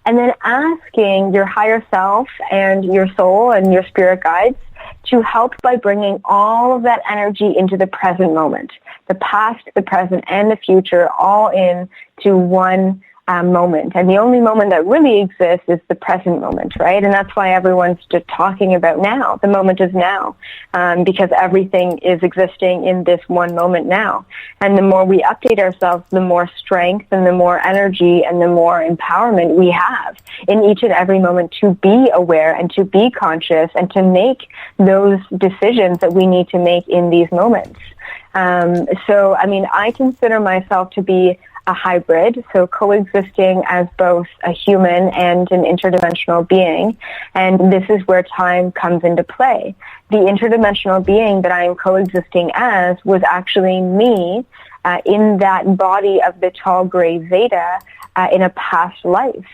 and then asking your higher self and your soul and your spirit guides to help by bringing all of that energy into the present moment, the past, the present, and the future, all into one moment. And the only moment that really exists is the present moment, right? And that's why everyone's just talking about now. The moment is now, because everything is existing in this one moment now. And the more we update ourselves, the more strength and the more energy and the more empowerment we have in each and every moment to be aware and to be conscious and to make those decisions that we need to make in these moments. So, I mean, I consider myself to be a hybrid, so coexisting as both a human and an interdimensional being. And this is where time comes into play. The interdimensional being that I am coexisting as was actually me in that body of the tall gray Zeta in a past life.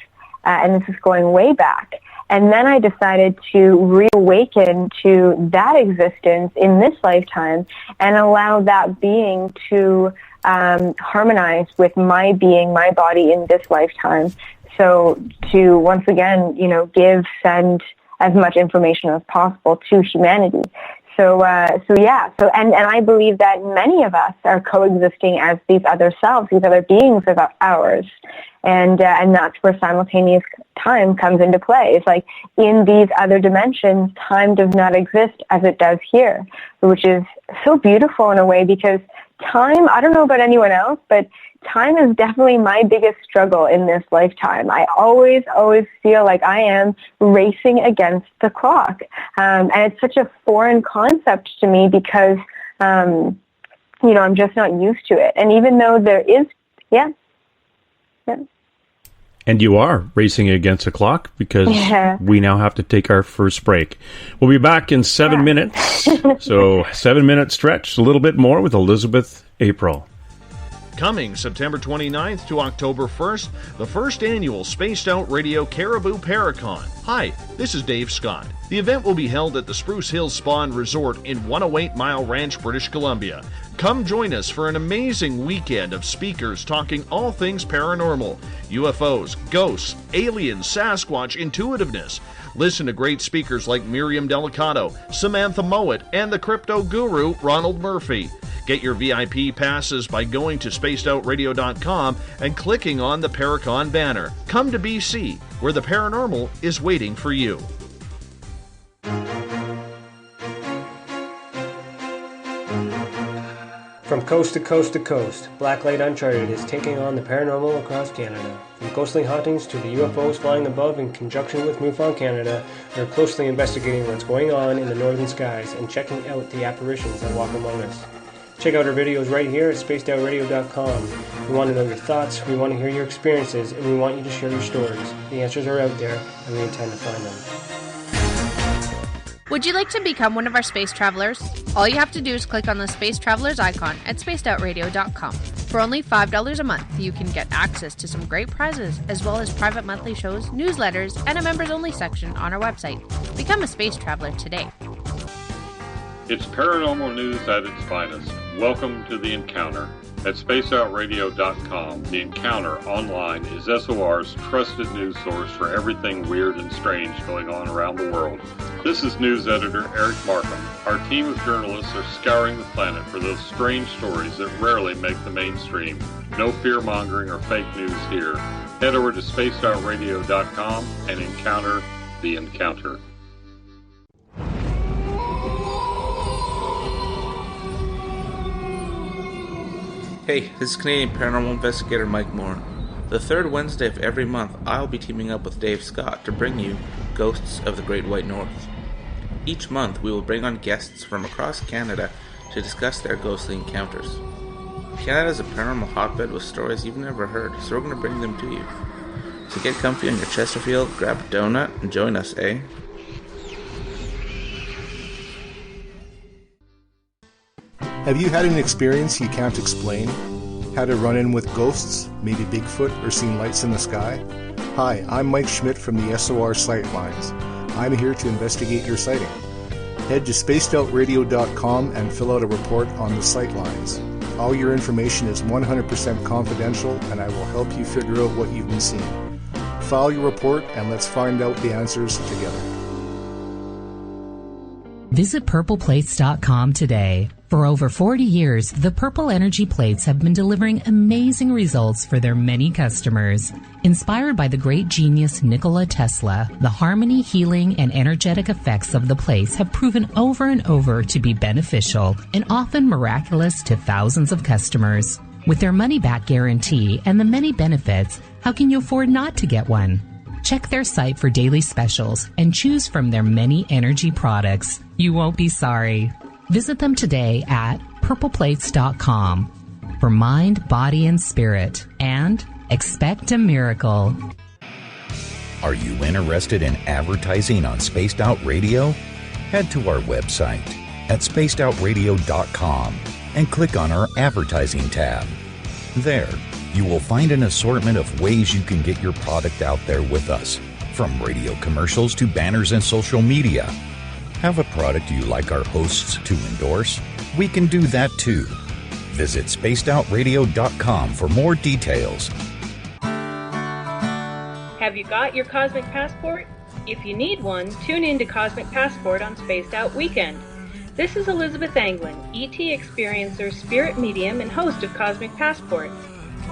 And this is going way back. And then I decided to reawaken to that existence in this lifetime and allow that being to harmonize with my being, my body in this lifetime. So to once again, send as much information as possible to humanity. So I believe that many of us are coexisting as these other selves, these other beings of ours. And that's where simultaneous time comes into play. It's like in these other dimensions, time does not exist as it does here, which is so beautiful in a way because time, I don't know about anyone else, but time is definitely my biggest struggle in this lifetime. I always feel like I am racing against the clock. And it's such a foreign concept to me because, I'm just not used to it. And even though there is, yeah. And you are racing against the clock because we now have to take our first break. We'll be back in 7 minutes. So 7-minute stretch, a little bit more with Elizabeth April. Coming September 29th to October 1st, the first annual Spaced Out Radio Caribou Paracon. Hi, this is Dave Scott. The event will be held at the Spruce Hills Spa and Resort in 108 Mile Ranch, British Columbia. Come join us for an amazing weekend of speakers talking all things paranormal, UFOs, ghosts, aliens, Sasquatch, intuitiveness. Listen to great speakers like Miriam Delicato, Samantha Mowat, and the crypto guru Ronald Murphy. Get your VIP passes by going to spacedoutradio.com and clicking on the Paracon banner. Come to BC, where the paranormal is waiting for you. From coast to coast to coast, Blacklight Uncharted is taking on the paranormal across Canada. From ghostly hauntings to the UFOs flying above in conjunction with MUFON Canada, we're closely investigating what's going on in the northern skies and checking out the apparitions that walk among us. Check out our videos right here at spacedoutradio.com. We want to know your thoughts, we want to hear your experiences, and we want you to share your stories. The answers are out there, and we intend to find them. Would you like to become one of our space travelers? All you have to do is click on the Space Travelers icon at spacedoutradio.com. For only $5 a month, you can get access to some great prizes, as well as private monthly shows, newsletters, and a members-only section on our website. Become a space traveler today. It's paranormal news at its finest. Welcome to The Encounter. At spacedoutradio.com, The Encounter online is SOR's trusted news source for everything weird and strange going on around the world. This is news editor Eric Markham. Our team of journalists are scouring the planet for those strange stories that rarely make the mainstream. No fear-mongering or fake news here. Head over to spacedoutradio.com and encounter The Encounter. Hey, this is Canadian paranormal investigator Mike Moore. The third Wednesday of every month, I'll be teaming up with Dave Scott to bring you Ghosts of the Great White North. Each month, we will bring on guests from across Canada to discuss their ghostly encounters. Canada is a paranormal hotbed with stories you've never heard, so we're going to bring them to you. So get comfy on your Chesterfield, grab a donut, and join us, eh? Have you had an experience you can't explain? Had a run-in with ghosts, maybe Bigfoot, or seen lights in the sky? Hi, I'm Mike Schmidt from the SOR Sightlines. I'm here to investigate your sighting. Head to spacedoutradio.com and fill out a report on the sightlines. All your information is 100% confidential, and I will help you figure out what you've been seeing. File your report, and let's find out the answers together. Visit purpleplates.com today. For over 40 years, the Purple Energy Plates have been delivering amazing results for their many customers. Inspired by the great genius Nikola Tesla, the harmony, healing, and energetic effects of the plates have proven over and over to be beneficial and often miraculous to thousands of customers. With their money-back guarantee and the many benefits, how can you afford not to get one? Check their site for daily specials and choose from their many energy products. You won't be sorry. Visit them today at purpleplates.com for mind, body, and spirit, and expect a miracle. Are you interested in advertising on Spaced Out Radio? Head to our website at spacedoutradio.com and click on our advertising tab. There, you will find an assortment of ways you can get your product out there with us, from radio commercials to banners and social media. Have a product you like our hosts to endorse? We can do that too. Visit spacedoutradio.com for more details. Have you got your Cosmic Passport? If you need one, tune in to Cosmic Passport on Spaced Out Weekend. This is Elizabeth Anglin, ET Experiencer, spirit medium, and host of Cosmic Passport.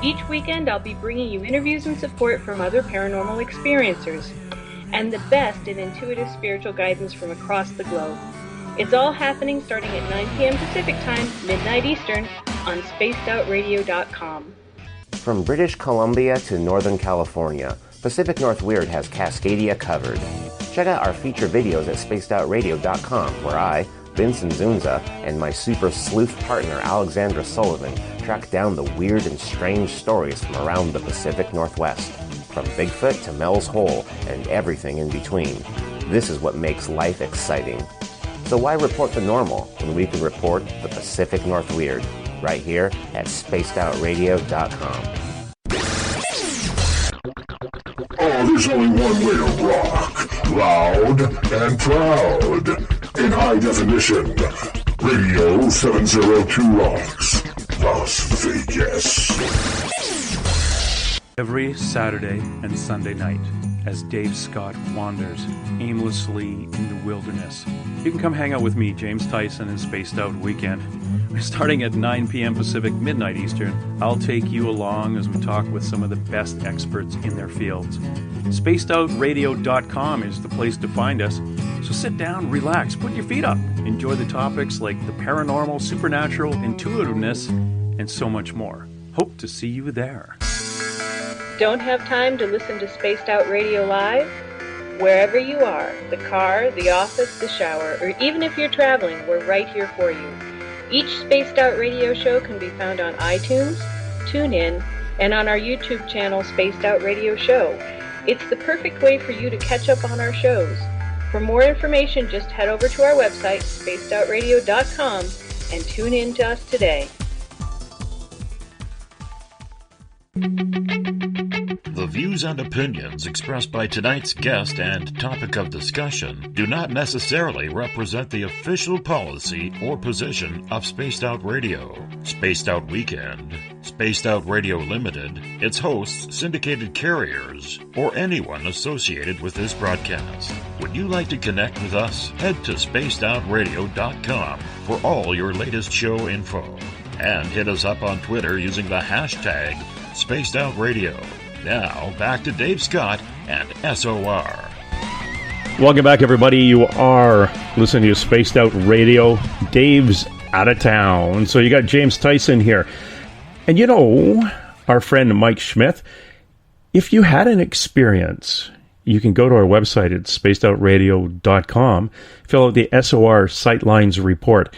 Each weekend I'll be bringing you interviews and support from other paranormal experiencers, and the best in intuitive spiritual guidance from across the globe. It's all happening starting at 9 p.m. Pacific Time, midnight Eastern, on spacedoutradio.com. From British Columbia to Northern California, Pacific North Weird has Cascadia covered. Check out our feature videos at spacedoutradio.com, where I, Vincent Zunza, and my super sleuth partner Alexandra Sullivan track down the weird and strange stories from around the Pacific Northwest, from Bigfoot to Mel's Hole and everything in between. This is what makes life exciting. So why report the normal when we can report the Pacific North Weird right here at spacedoutradio.com. Oh, there's only one way to rock. Loud and proud. In high definition. Radio 702 rocks. Las Vegas. Every Saturday and Sunday night, as Dave Scott wanders aimlessly in the wilderness, you can come hang out with me, James Tyson, in Spaced Out Weekend. Starting at 9 p.m. Pacific, midnight Eastern, I'll take you along as we talk with some of the best experts in their fields. SpacedOutRadio.com is the place to find us. So sit down, relax, put your feet up. Enjoy the topics like the paranormal, supernatural, intuitiveness, and so much more. Hope to see you there. Don't have time to listen to Spaced Out Radio live? Wherever you are, the car, the office, the shower, or even if you're traveling, we're right here for you. Each Spaced Out Radio show can be found on iTunes, TuneIn, and on our YouTube channel, Spaced Out Radio Show. It's the perfect way for you to catch up on our shows. For more information, just head over to our website, spacedoutradio.com, and tune in to us today. The views and opinions expressed by tonight's guest and topic of discussion do not necessarily represent the official policy or position of Spaced Out Radio, Spaced Out Weekend, Spaced Out Radio Limited, its hosts, syndicated carriers, or anyone associated with this broadcast. Would you like to connect with us? Head to spacedoutradio.com for all your latest show info. And hit us up on Twitter using the hashtag Spaced Out Radio. Now, back to Dave Scott and SOR. Welcome back, everybody. You are listening to Spaced Out Radio. Dave's out of town, so you got James Tyson here. And you know, our friend Mike Schmidt, if you had an experience, you can go to our website at spacedoutradio.com, fill out the SOR Sightlines report.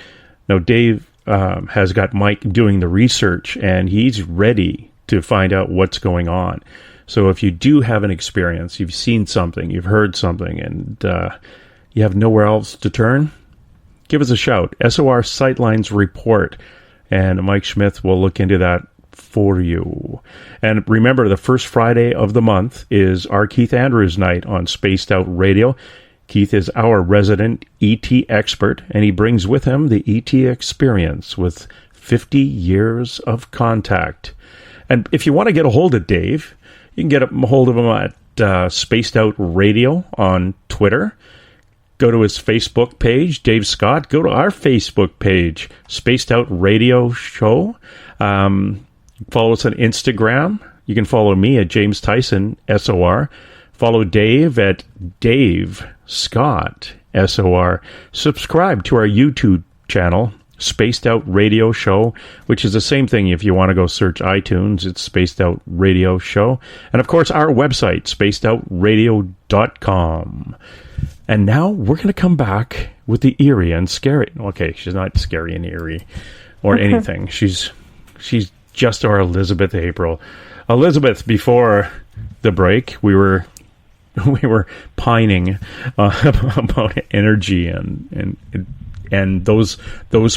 Now, Dave has got Mike doing the research, and he's ready to find out what's going on. So if you do have an experience, you've seen something, you've heard something, and you have nowhere else to turn, give us a shout. SOR Sightlines Report, and Mike Schmidt will look into that for you. And remember, the first Friday of the month is our Keith Andrews night on Spaced Out Radio. Keith is our resident ET expert, and he brings with him the ET experience with 50 years of contact. And if you want to get a hold of Dave, you can get a hold of him at Spaced Out Radio on Twitter. Go to his Facebook page, Dave Scott. Go to our Facebook page, Spaced Out Radio Show. Follow us on Instagram. You can follow me at James Tyson, SOR. Follow Dave at Dave Scott, SOR. Subscribe to our YouTube channel, Spaced Out Radio Show, which is the same thing if you want to go search iTunes. It's Spaced Out Radio Show. And, of course, our website, spacedoutradio.com. And now we're going to come back with the eerie and scary. Okay, she's not scary and eerie or anything. She's just our Elizabeth April. Elizabeth, before the break, we were pining about energy and those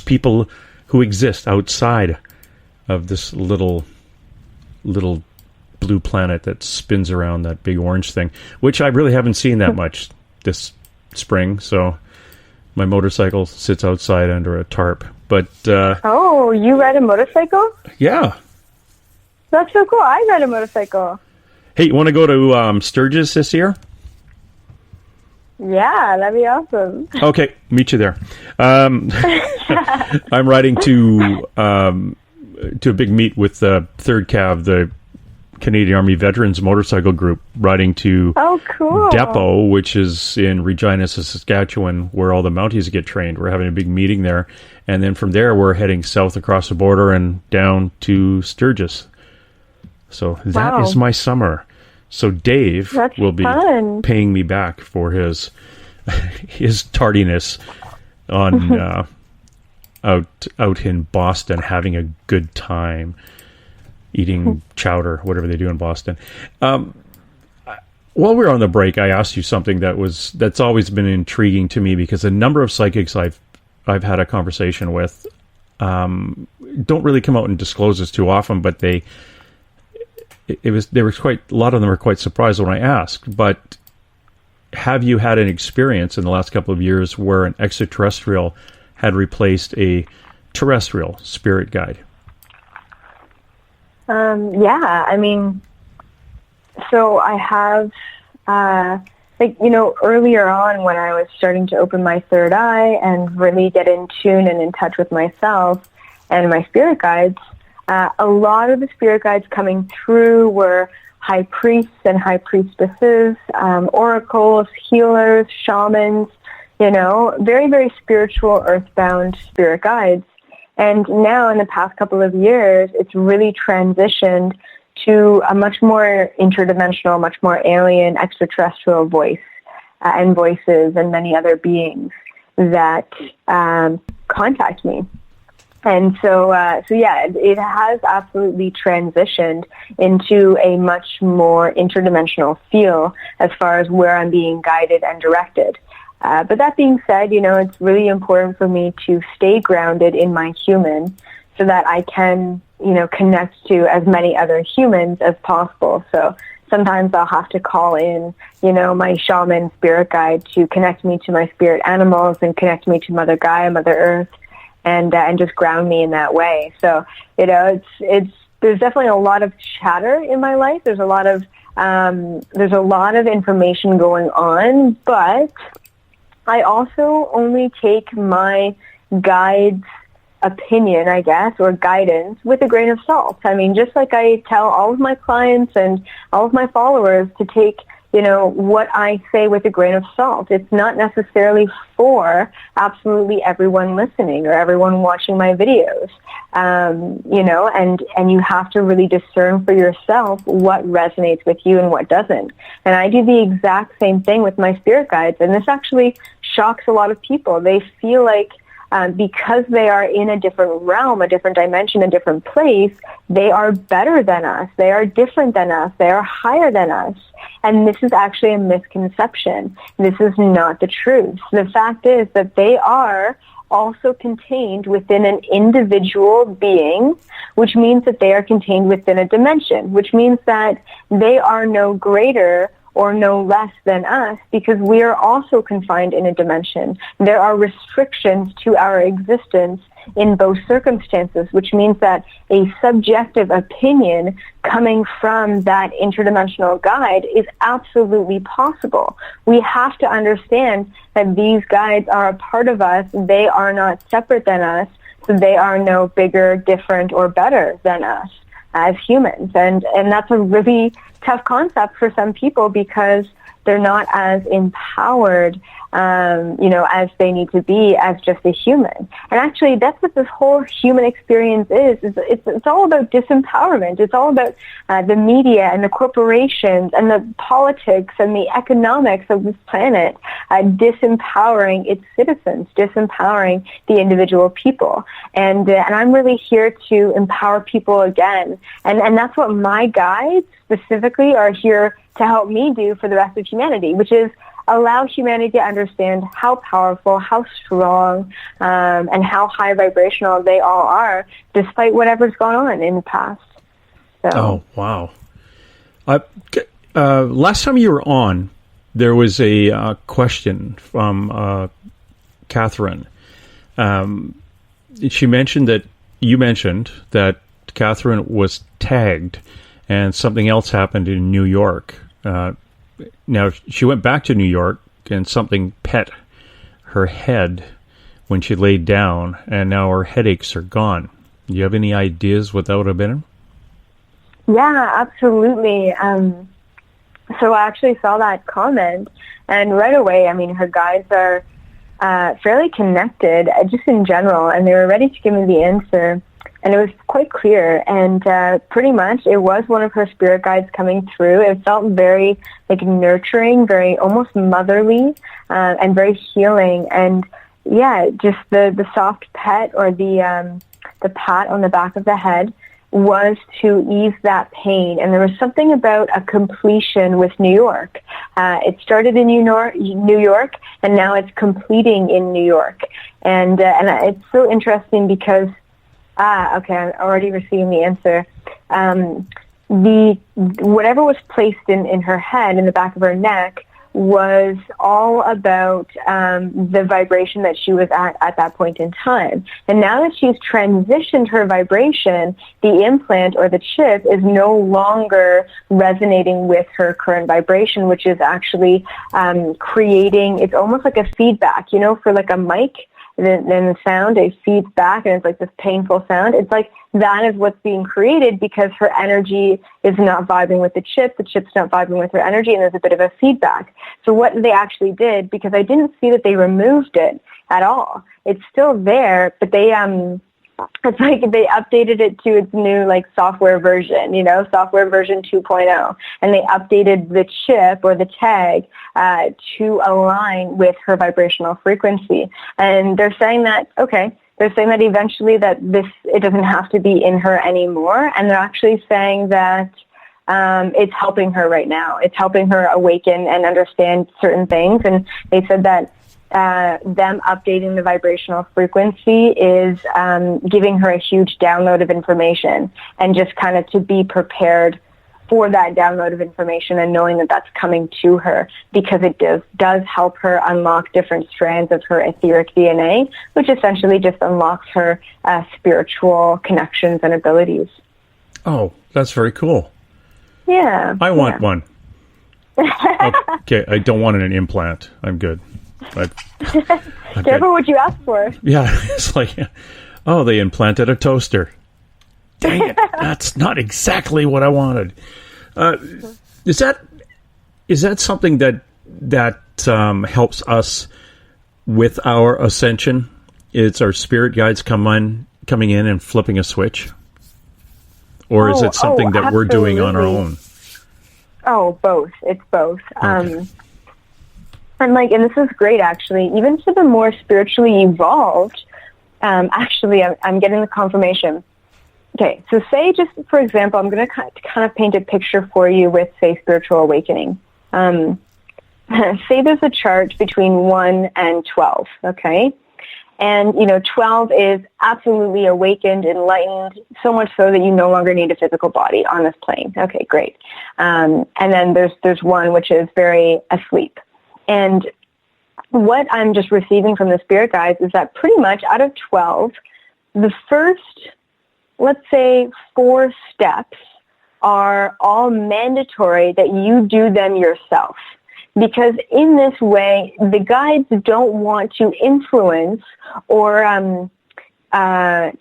people who exist outside of this little blue planet that spins around that big orange thing, which I really haven't seen that much this spring. So my motorcycle sits outside under a tarp. But oh, you ride a motorcycle? Yeah. That's so cool. I ride a motorcycle. Hey, you want to go to Sturgis this year? Yeah, that'd be awesome. Okay, meet you there. I'm riding to a big meet with the 3rd Cav, the Canadian Army Veterans Motorcycle Group, riding to Depot, which is in Regina, Saskatchewan, where all the Mounties get trained. We're having a big meeting there. And then from there, we're heading south across the border and down to Sturgis. So that is my summer. So Dave will be paying me back for his tardiness on out in Boston, having a good time, eating chowder, whatever they do in Boston. While we were on the break, I asked you something that's always been intriguing to me, because a number of psychics I've had a conversation with don't really come out and disclose this too often, but a lot of them were quite surprised when I asked. But have you had an experience in the last couple of years where an extraterrestrial had replaced a terrestrial spirit guide? Yeah, I mean, so I have, earlier on when I was starting to open my third eye and really get in tune and in touch with myself and my spirit guides, a lot of the spirit guides coming through were high priests and high priestesses, oracles, healers, shamans, very, very spiritual, earthbound spirit guides. And now in the past couple of years, it's really transitioned to a much more interdimensional, much more alien, extraterrestrial voice and voices and many other beings that contact me. And so it has absolutely transitioned into a much more interdimensional feel as far as where I'm being guided and directed. But that being said, it's really important for me to stay grounded in my human so that I can, connect to as many other humans as possible. So sometimes I'll have to call in, my shaman spirit guide to connect me to my spirit animals and connect me to Mother Gaia, Mother Earth, and just ground me in that way. So, there's definitely a lot of chatter in my life. There's a lot of information going on, but I also only take my guide's opinion, I guess, or guidance with a grain of salt. I mean, just like I tell all of my clients and all of my followers to take, what I say with a grain of salt. It's not necessarily for absolutely everyone listening or everyone watching my videos, and you have to really discern for yourself what resonates with you and what doesn't. And I do the exact same thing with my spirit guides, and this actually shocks a lot of people. They feel like because they are in a different realm, a different dimension, a different place, they are better than us. They are different than us. They are higher than us. And this is actually a misconception. This is not the truth. The fact is that they are also contained within an individual being, which means that they are contained within a dimension, which means that they are no greater or no less than us, because we are also confined in a dimension. There are restrictions to our existence in both circumstances, which means that a subjective opinion coming from that interdimensional guide is absolutely possible. We have to understand that these guides are a part of us. They are not separate than us, so they are no bigger, different, or better than us as humans. And that's a really tough concept for some people because they're not as empowered, as they need to be as just a human. And actually, that's what this whole human experience is. It's all about disempowerment. It's all about the media and the corporations and the politics and the economics of this planet disempowering its citizens, disempowering the individual people. And I'm really here to empower people again. And that's what my guides specifically are here to help me do for the rest of humanity, which is allow humanity to understand how powerful, how strong, and how high vibrational they all are, despite whatever's gone on in the past. So. Oh, wow. Last time you were on, there was a question from Catherine. You mentioned that Catherine was tagged and something else happened in New York. Now, she went back to New York and something pet her head when she laid down, and now her headaches are gone. Do you have any ideas what that would have been? Yeah, absolutely. So I actually saw that comment, and right away, her guides are fairly connected, just in general, and they were ready to give me the answer. And it was quite clear, and pretty much it was one of her spirit guides coming through. It felt very nurturing, very almost motherly, and very healing. And yeah, just the soft pet or the pat on the back of the head was to ease that pain. And there was something about a completion with New York. It started in New York, and now it's completing in New York. And it's so interesting because okay, I'm already receiving the answer. Whatever was placed in her head, in the back of her neck, was all about the vibration that she was at that point in time. And now that she's transitioned her vibration, the implant or the chip is no longer resonating with her current vibration, which is actually creating, it's almost like a feedback, for like a mic. Then the sound, it feeds back, and it's like this painful sound. It's like that is what's being created because her energy is not vibing with the chip's not vibing with her energy, and there's a bit of a feedback. So what they actually did, because I didn't see that they removed it at all, it's still there, but it's like they updated it to its new software version, software version 2.0, and they updated the chip or the tag to align with her vibrational frequency. And they're saying that, eventually that it doesn't have to be in her anymore, and they're actually saying that it's helping her right now. It's helping her awaken and understand certain things, and they said that them updating the vibrational frequency is giving her a huge download of information, and just kind of to be prepared for that download of information and knowing that that's coming to her, because it does help her unlock different strands of her etheric DNA, which essentially just unlocks her spiritual connections and abilities. Oh, that's very cool. Yeah. I want one. Okay, I don't want an implant. I'm good. Careful what you ask for. Yeah, it's like, oh, they implanted a toaster. Dang it, that's not exactly what I wanted. Is that something that helps us with our ascension? It's our spirit guides coming in and flipping a switch? Or is it something that we're doing on our own? Oh, both. It's both. Okay. And this is great, actually. Even for the more spiritually evolved, actually, I'm getting the confirmation. Okay, so say, just for example, I'm going to kind of paint a picture for you with, say, spiritual awakening. Say there's a chart between 1 and 12, okay? And, 12 is absolutely awakened, enlightened, so much so that you no longer need a physical body on this plane. Okay, great. And then there's 1, which is very asleep. And what I'm just receiving from the spirit guides is that pretty much out of 12, the first, let's say, 4 steps are all mandatory that you do them yourself. Because in this way, the guides don't want to influence or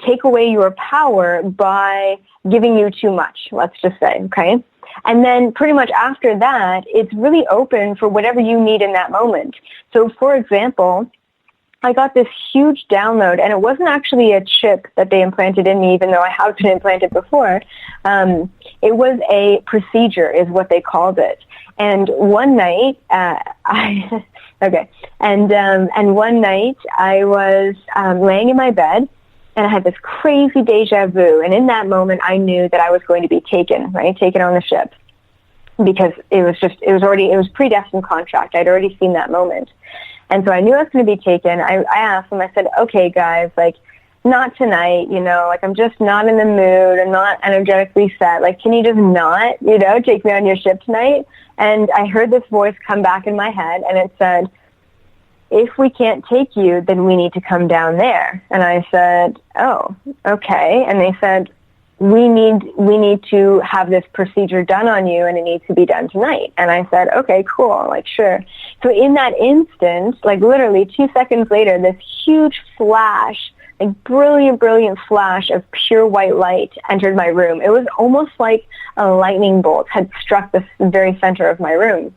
take away your power by giving you too much, let's just say, okay? And then pretty much after that, it's really open for whatever you need in that moment. So, for example, I got this huge download, and it wasn't actually a chip that they implanted in me, even though I have been implanted before. It was a procedure, is what they called it. And one night, and one night I was laying in my bed, and I had this crazy deja vu. And in that moment, I knew that I was going to be taken on the ship, because it was predestined contract. I'd already seen that moment. And so I knew I was going to be taken. I asked them, I said, okay, guys, not tonight, I'm just not in the mood. I'm not energetically set. Can you just not, take me on your ship tonight? And I heard this voice come back in my head, and it said, if we can't take you, then we need to come down there. And I said, oh, okay. And they said, we need to have this procedure done on you, and it needs to be done tonight. And I said, okay, cool, sure. So in that instant, literally 2 seconds later, this huge flash, brilliant flash of pure white light entered my room. It was almost like a lightning bolt had struck the very center of my room.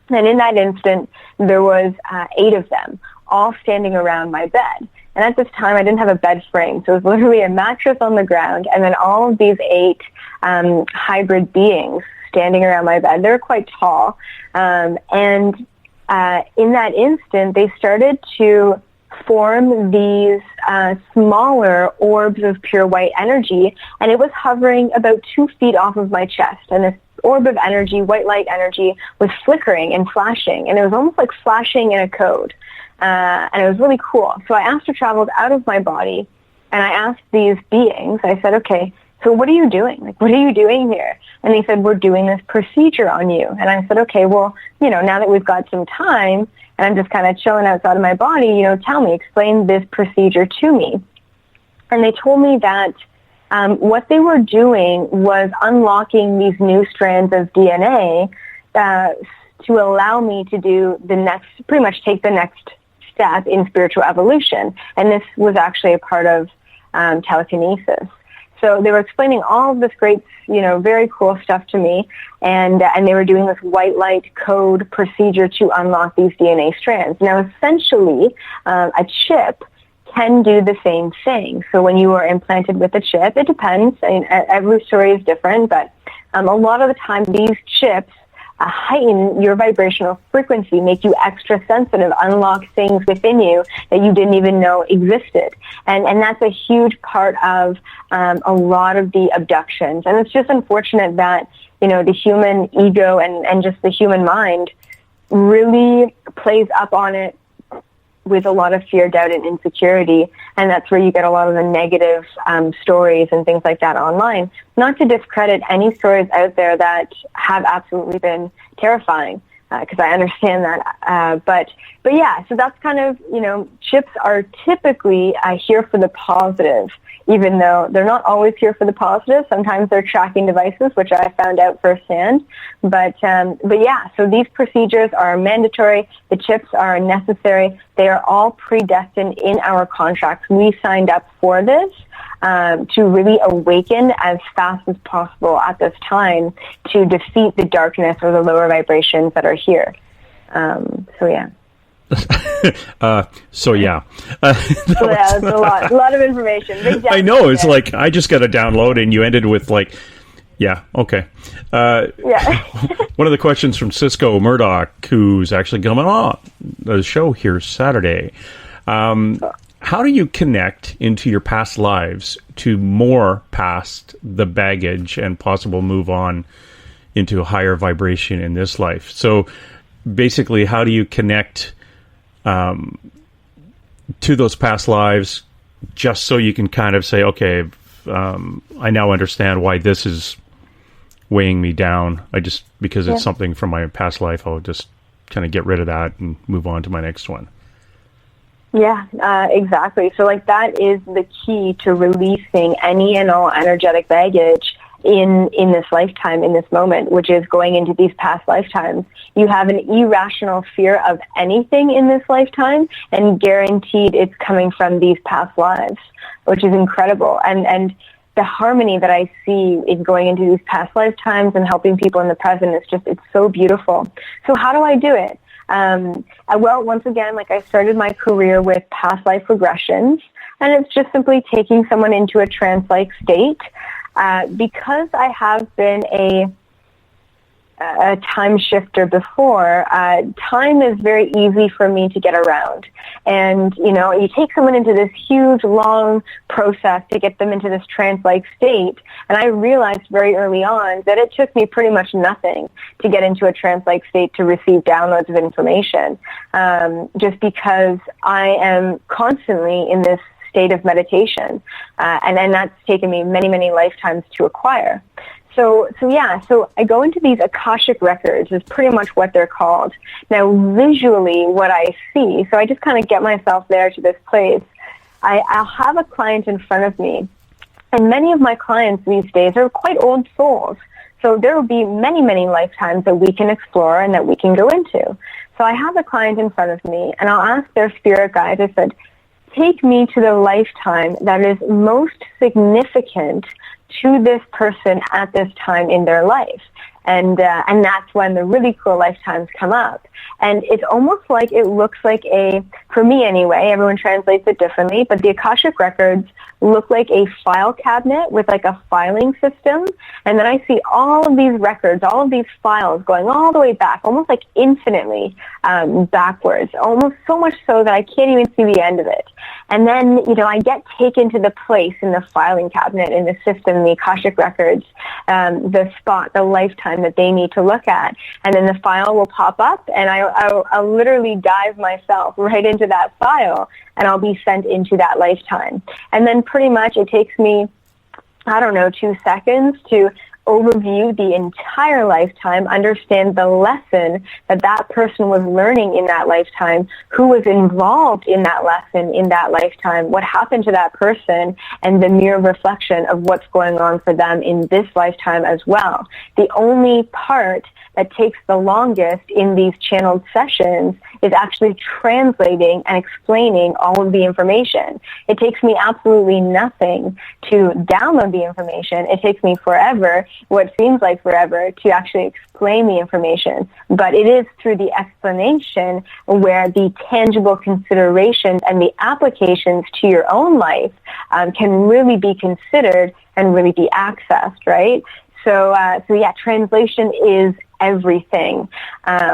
And in that instant, there was 8 of them, all standing around my bed. And at this time, I didn't have a bed frame, so it was literally a mattress on the ground, and then all of these 8 hybrid beings standing around my bed. They were quite tall. And in that instant, they started to form these smaller orbs of pure white energy, and it was hovering about 2 feet off of my chest. And this orb of energy, white light energy, was flickering and flashing, and it was almost like flashing in a code. And it was really cool. So I astral traveled out of my body, and I asked these beings, I said, okay, so what are you doing? What are you doing here? And they said, we're doing this procedure on you. And I said, okay, well, now that we've got some time, and I'm just kind of chilling outside of my body, tell me, explain this procedure to me. And they told me that what they were doing was unlocking these new strands of DNA to allow me to do pretty much take the next step in spiritual evolution. And this was actually a part of telekinesis. So they were explaining all of this great, very cool stuff to me, and they were doing this white light code procedure to unlock these DNA strands. Now, essentially, a chip can do the same thing. So when you are implanted with a chip, it depends. Every story is different, but a lot of the time, these chips heighten your vibrational frequency, make you extra sensitive, unlock things within you that you didn't even know existed. And that's a huge part of a lot of the abductions. And it's just unfortunate that, the human ego and just the human mind really plays up on it with a lot of fear, doubt, and insecurity. And that's where you get a lot of the negative stories and things like that online. Not to discredit any stories out there that have absolutely been terrifying, because I understand that. But yeah, so that's kind of, chips are typically here for the positive, even though they're not always here for the positive. Sometimes they're tracking devices, which I found out firsthand. But yeah, so these procedures are mandatory. The chips are necessary. They are all predestined in our contracts. We signed up for this to really awaken as fast as possible at this time to defeat the darkness or the lower vibrations that are here. So yeah. So yeah, it's a lot of information. I know, it's like I just got a download, and you ended with yeah, okay. Yeah. One of the questions from Cisco Murdoch, who's actually coming on the show here Saturday. How do you connect into your past lives to more past the baggage and possible move on into a higher vibration in this life? So basically, how do you connect to those past lives, just so you can kind of say, okay, I now understand why this is weighing me down. Because it's something from my past life, I'll just kind of get rid of that and move on to my next one. Yeah, exactly. So like that is the key to releasing any and all energetic baggage in this lifetime, in this moment, which is going into these past lifetimes. You have an irrational fear of anything in this lifetime, and guaranteed it's coming from these past lives, which is incredible. And the harmony that I see in going into these past lifetimes and helping people in the present is just, it's so beautiful. So how do I do it? Well, once again, like I started my career with past life regressions, and it's just simply taking someone into a trance-like state. Because I have been a time shifter before, time is very easy for me to get around. And, you take someone into this huge, long process to get them into this trance-like state. And I realized very early on that it took me pretty much nothing to get into a trance-like state to receive downloads of information, just because I am constantly in this state of meditation, and that's taken me many, many lifetimes to acquire. So I go into these Akashic records is pretty much what they're called. Now, visually, what I see, so I just kind of get myself there to this place. I'll have a client in front of me, and many of my clients these days are quite old souls. So there will be many, many lifetimes that we can explore and that we can go into. So I have a client in front of me, and I'll ask their spirit guides, I said, take me to the lifetime that is most significant to this person at this time in their life. And that's when the really cool lifetimes come up. And it's almost like it looks like for me anyway, everyone translates it differently, but the Akashic records look like a file cabinet with like a filing system. And then I see all of these records, all of these files going all the way back, almost like infinitely backwards, almost so much so that I can't even see the end of it. And then, I get taken to the place in the filing cabinet, in the system, the Akashic records, the spot, the lifetime that they need to look at. And then the file will pop up, and I'll literally dive myself right into that file, and I'll be sent into that lifetime. And then pretty much it takes me, 2 seconds to overview the entire lifetime, understand the lesson that person was learning in that lifetime, who was involved in that lesson in that lifetime, what happened to that person, and the mirror reflection of what's going on for them in this lifetime as well. The only part that takes the longest in these channeled sessions is actually translating and explaining all of the information. It takes me absolutely nothing to download the information. It takes me forever, what seems like forever, to actually explain the information. But it is through the explanation where the tangible considerations and the applications to your own life can really be considered and really be accessed, right? So translation is everything,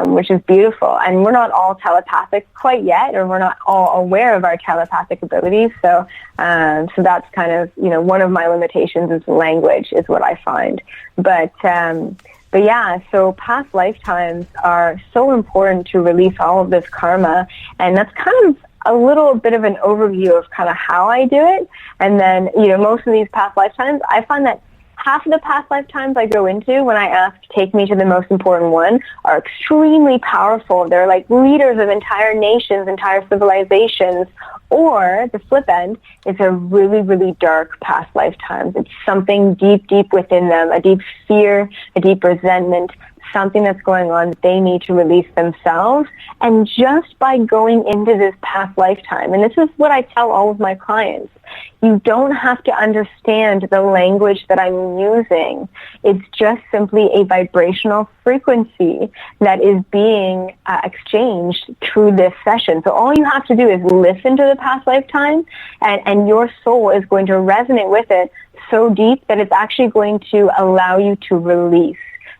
which is beautiful. And we're not all telepathic quite yet, or we're not all aware of our telepathic abilities. So that's kind of, one of my limitations is language, is what I find. But so past lifetimes are so important to release all of this karma. And that's kind of a little bit of an overview of kind of how I do it. And then, most of these past lifetimes, I find that half of the past lifetimes I go into when I ask, take me to the most important one, are extremely powerful. They're like leaders of entire nations, entire civilizations. Or the flip end is a really, really dark past lifetimes. It's something deep, deep within them, a deep fear, a deep resentment, something that's going on that they need to release themselves. And just by going into this past lifetime, and this is what I tell all of my clients, you don't have to understand the language that I'm using. It's just simply a vibrational frequency that is being exchanged through this session. So all you have to do is listen to the past lifetime, and your soul is going to resonate with it so deep that it's actually going to allow you to release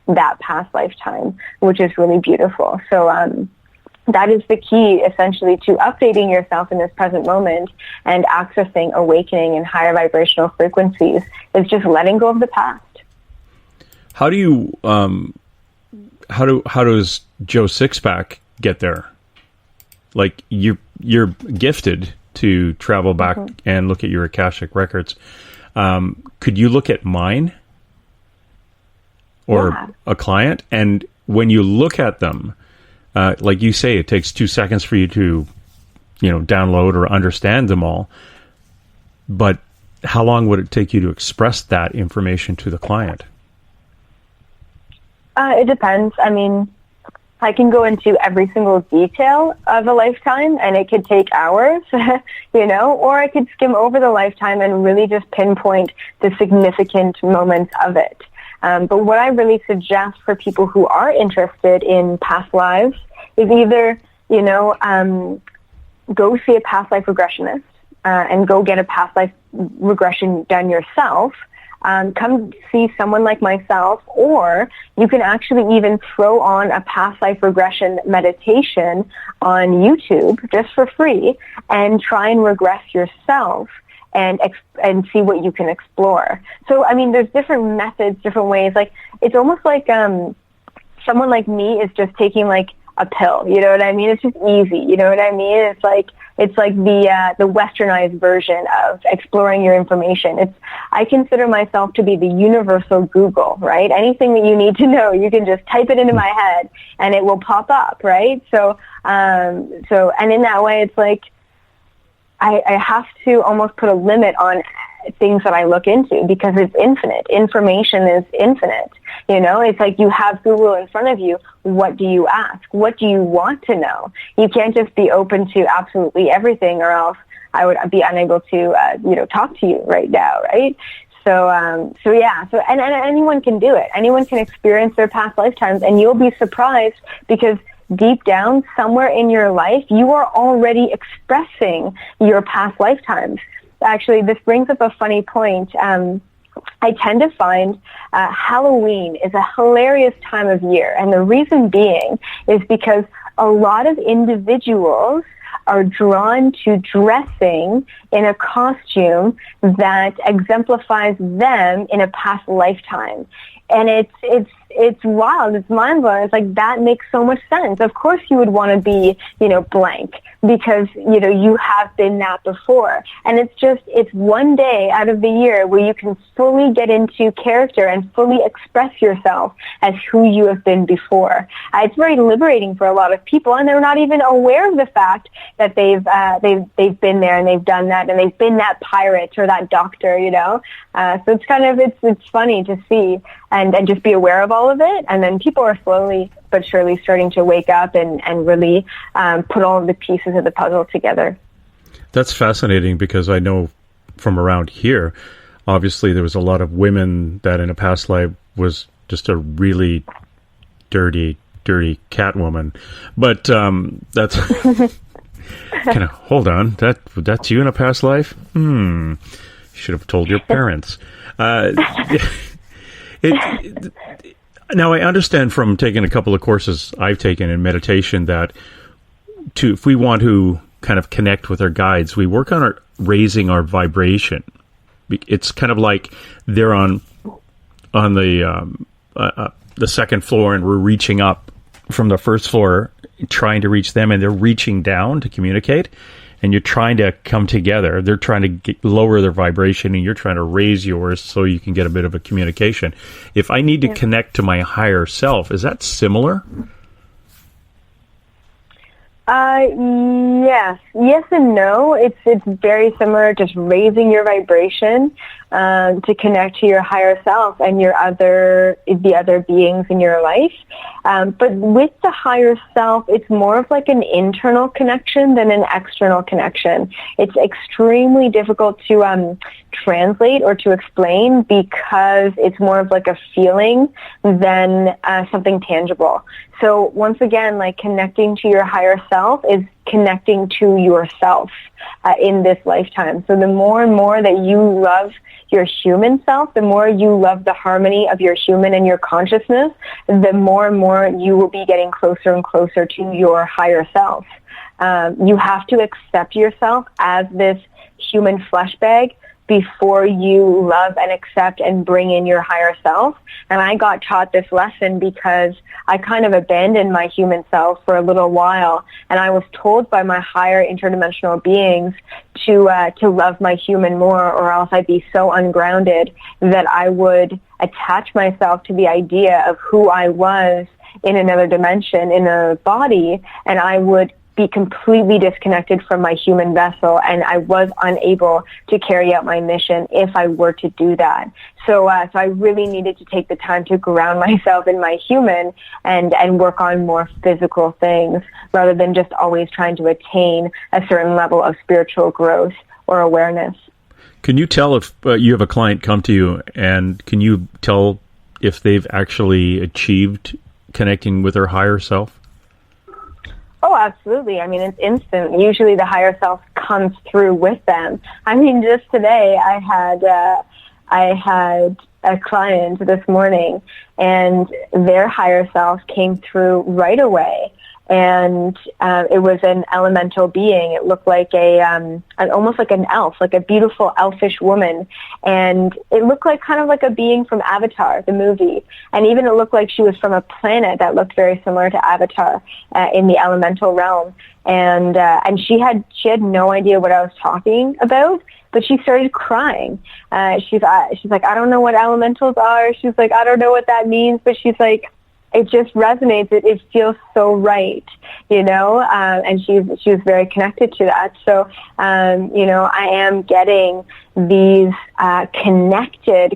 that past lifetime, which is really beautiful. So that is the key, essentially, to updating yourself in this present moment and accessing awakening in higher vibrational frequencies, is just letting go of the past. How do you how does Joe Sixpack get there? Like, you're gifted to travel back and look at your Akashic records. Could you look at mine or a client? And when you look at them, like you say, it takes 2 seconds for you to, download or understand them all. But how long would it take you to express that information to the client? It depends. I mean, I can go into every single detail of a lifetime, and it could take hours, or I could skim over the lifetime and really just pinpoint the significant moments of it. But what I really suggest for people who are interested in past lives is either, go see a past life regressionist and go get a past life regression done yourself. Come see someone like myself, or you can actually even throw on a past life regression meditation on YouTube just for free and try and regress yourself and see what you can explore. So, I mean, there's different methods, different ways. Like, it's almost like someone like me is just taking like a pill. You know what I mean? It's just easy. You know what I mean? It's like the westernized version of exploring your information. I consider myself to be the universal Google, right? Anything that you need to know, you can just type it into my head and it will pop up, right? So and in that way, it's like I have to almost put a limit on things that I look into because it's infinite. Information is infinite. It's like you have Google in front of you. What do you ask? What do you want to know? You can't just be open to absolutely everything, or else I would be unable to, talk to you right now, right? So anyone can do it. Anyone can experience their past lifetimes, and you'll be surprised because deep down, somewhere in your life, you are already expressing your past lifetimes. Actually, this brings up a funny point. I tend to find Halloween is a hilarious time of year. And the reason being is because a lot of individuals are drawn to dressing in a costume that exemplifies them in a past lifetime. And it's wild. It's mind-blowing. It's like, that makes so much sense. Of course you would want to be, blank because, you have been that before. And it's one day out of the year where you can fully get into character and fully express yourself as who you have been before. It's very liberating for a lot of people, and they're not even aware of the fact that they've been there and they've done that and they've been that pirate or that doctor, So it's kind of, it's funny to see and just be aware of all of it. And then people are slowly but surely starting to wake up and really put all of the pieces of the puzzle together. That's fascinating because I know from around here, obviously there was a lot of women that in a past life was just a really dirty cat woman. But that's kind of, hold on, that's you in a past life? Should have told your parents. Now, I understand from taking a couple of courses I've taken in meditation that if we want to kind of connect with our guides, we work on raising our vibration. It's kind of like they're on the second floor and we're reaching up from the first floor trying to reach them, and they're reaching down to communicate. And you're trying to come together. They're trying to lower their vibration, and you're trying to raise yours so you can get a bit of a communication. If I need to connect to my higher self, is that similar? Yes and no. It's very similar, just raising your vibration to connect to your higher self and the other beings in your life. But with the higher self, it's more of like an internal connection than an external connection. It's extremely difficult to translate or to explain because it's more of like a feeling than something tangible. So once again, like connecting to your higher self is connecting to yourself in this lifetime. So the more and more that you love your human self, the more you love the harmony of your human and your consciousness, the more and more you will be getting closer and closer to your higher self. You have to accept yourself as this human flesh bag before you love and accept and bring in your higher self. And I got taught this lesson because I kind of abandoned my human self for a little while, and I was told by my higher interdimensional beings to love my human more, or else I'd be so ungrounded that I would attach myself to the idea of who I was in another dimension, in a body, and I would be completely disconnected from my human vessel, and I was unable to carry out my mission if I were to do that. So I really needed to take the time to ground myself in my human and work on more physical things rather than just always trying to attain a certain level of spiritual growth or awareness. Can you tell if you have a client come to you, and can you tell if they've actually achieved connecting with their higher self? Oh, absolutely. I mean, it's instant. Usually the higher self comes through with them. I mean, just today I had a client this morning, and their higher self came through right away. And it was an elemental being. It looked like almost like an elf, like a beautiful elfish woman. And it looked like kind of like a being from Avatar, the movie. And even it looked like she was from a planet that looked very similar to Avatar in the elemental realm. And she had no idea what I was talking about, but she started crying. She's like, I don't know what elementals are. She's like, I don't know what that means, but she's like, it just resonates. It feels so right, and she was very connected to that. So, I am getting these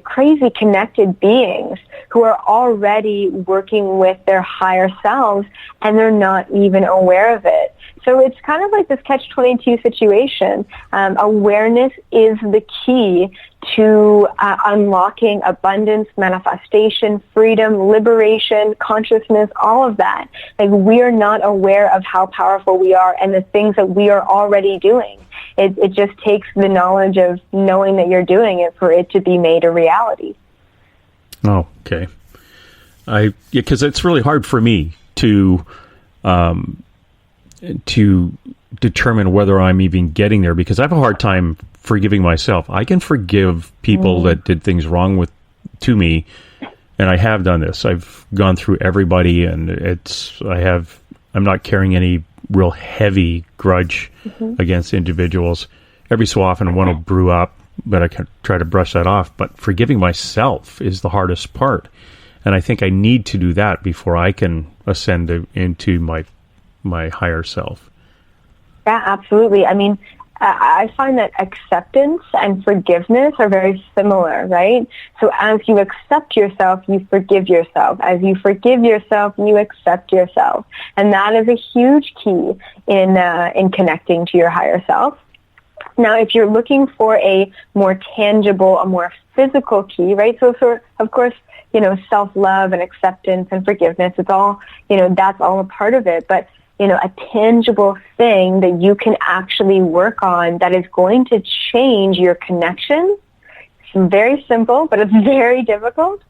crazy connected beings who are already working with their higher selves, and they're not even aware of it. So it's kind of like this catch-22 situation. Awareness is the key to unlocking abundance, manifestation, freedom, liberation, consciousness, all of that. Like, we are not aware of how powerful we are and the things that we are already doing. It just takes the knowledge of knowing that you're doing it for it to be made a reality. Oh, okay. Because it's really hard for me to determine whether I'm even getting there, because I have a hard time forgiving myself. I can forgive people that did things wrong to me, and I have done this. I've gone through everybody, and I'm not carrying any real heavy grudge against individuals. Every so often one will brew up, but I can try to brush that off. But forgiving myself is the hardest part, and I think I need to do that before I can ascend into my higher self. Yeah, absolutely. I mean, I find that acceptance and forgiveness are very similar, right? So as you accept yourself, you forgive yourself. As you forgive yourself, you accept yourself. And that is a huge key in connecting to your higher self. Now, if you're looking for a more tangible, a more physical key, right? So of course, self-love and acceptance and forgiveness, it's all, that's all a part of it. But a tangible thing that you can actually work on that is going to change your connection. It's very simple, but it's very difficult.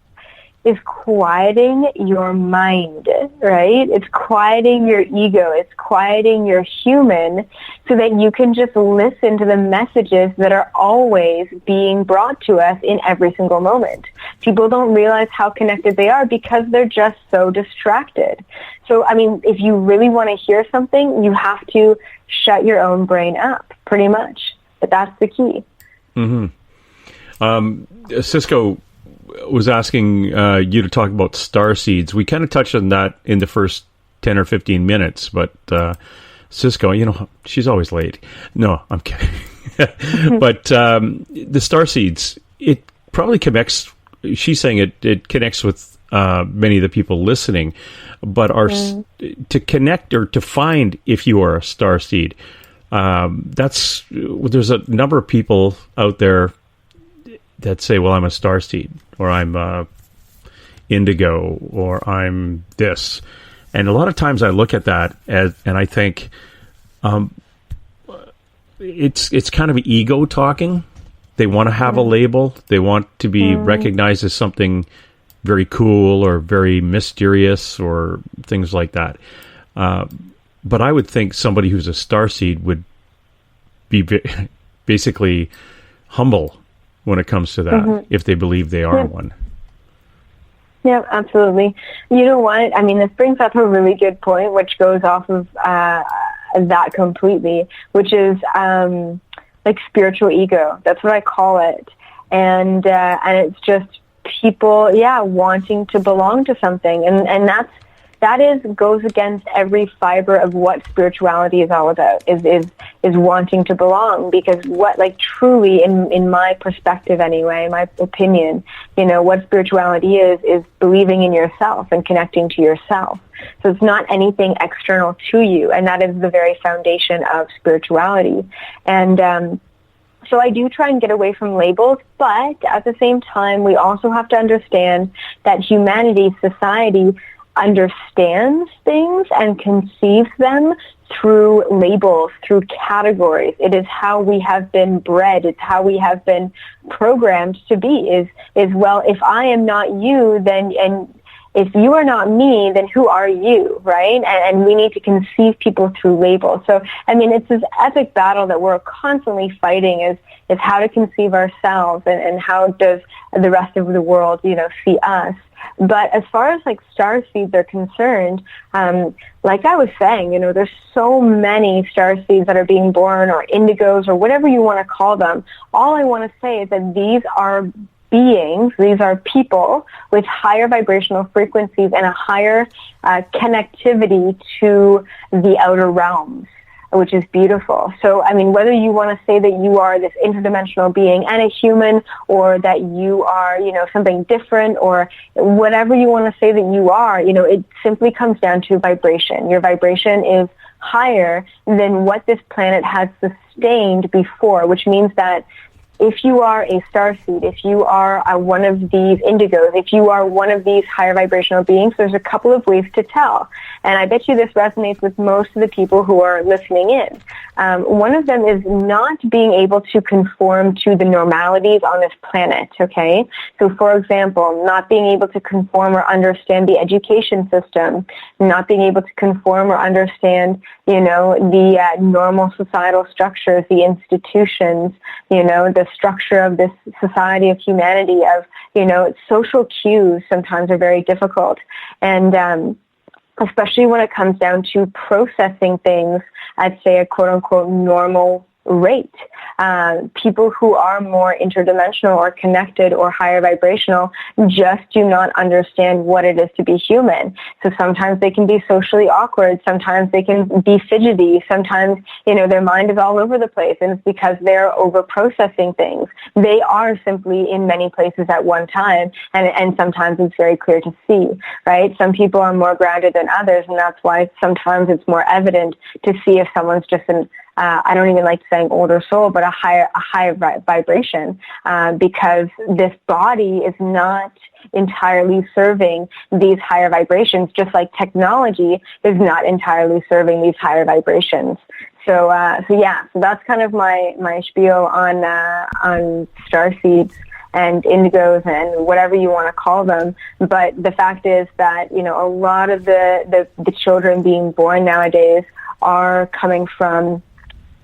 Is quieting your mind, right? It's quieting your ego. It's quieting your human so that you can just listen to the messages that are always being brought to us in every single moment. People don't realize how connected they are because they're just so distracted. So, I mean, if you really want to hear something, you have to shut your own brain up, pretty much. But that's the key. Cisco was asking you to talk about star seeds. We kind of touched on that in the first 10 or 15 minutes, but Cisco, she's always late. No, I'm kidding. But the star seeds, it probably connects, she's saying it connects with many of the people listening, but to connect or to find if you are a star seed, there's a number of people out there that say, well, I'm a starseed, or I'm indigo, or I'm this. And a lot of times I look at that and I think it's kind of ego talking. They want to have a label. They want to be recognized as something very cool or very mysterious or things like that. But I would think somebody who's a starseed would be basically humble when it comes to that, if they believe they are one. Yeah, absolutely. You know what? I mean, this brings up a really good point, which goes off of that completely, which is like spiritual ego. That's what I call it. And it's just people, wanting to belong to something. And that goes against every fiber of what spirituality is all about, is wanting to belong. Because what, like, truly, in my perspective anyway, my opinion, what spirituality is believing in yourself and connecting to yourself. So it's not anything external to you, and that is the very foundation of spirituality. And so I do try and get away from labels, but at the same time, we also have to understand that humanity, society, understands things and conceives them through labels, through categories. It is how we have been bred. It's how we have been programmed to be, is well, if I am not you, then, and if you are not me, then who are you, right? And we need to conceive people through labels. So, I mean, it's this epic battle that we're constantly fighting, is how to conceive ourselves, and how does the rest of the world, see us. But as far as like star seeds are concerned, like I was saying, there's so many star seeds that are being born, or indigos, or whatever you want to call them. All I want to say is that these are beings, these are people with higher vibrational frequencies and a higher connectivity to the outer realms, which is beautiful. So, I mean, whether you want to say that you are this interdimensional being and a human, or that you are, something different, or whatever you want to say that you are, it simply comes down to vibration. Your vibration is higher than what this planet has sustained before, which means that if you are a starseed, if you are one of these indigos, if you are one of these higher vibrational beings, there's a couple of ways to tell. And I bet you this resonates with most of the people who are listening in. One of them is not being able to conform to the normalities on this planet, okay? So, for example, not being able to conform or understand the education system, not being able to conform or understand, the normal societal structures, the institutions, the structure of this society of humanity, of, social cues sometimes are very difficult. And especially when it comes down to processing things at, say, a quote-unquote normal rate. People who are more interdimensional or connected or higher vibrational just do not understand what it is to be human. So sometimes they can be socially awkward. Sometimes they can be fidgety. Sometimes, their mind is all over the place, and it's because they're over-processing things. They are simply in many places at one time, and sometimes it's very clear to see, right? Some people are more grounded than others, and that's why sometimes it's more evident to see if someone's just I don't even like saying older soul, but a higher vibration, because this body is not entirely serving these higher vibrations, just like technology is not entirely serving these higher vibrations. So that's kind of my spiel on starseeds and indigos and whatever you want to call them. But the fact is that, a lot of the children being born nowadays are coming from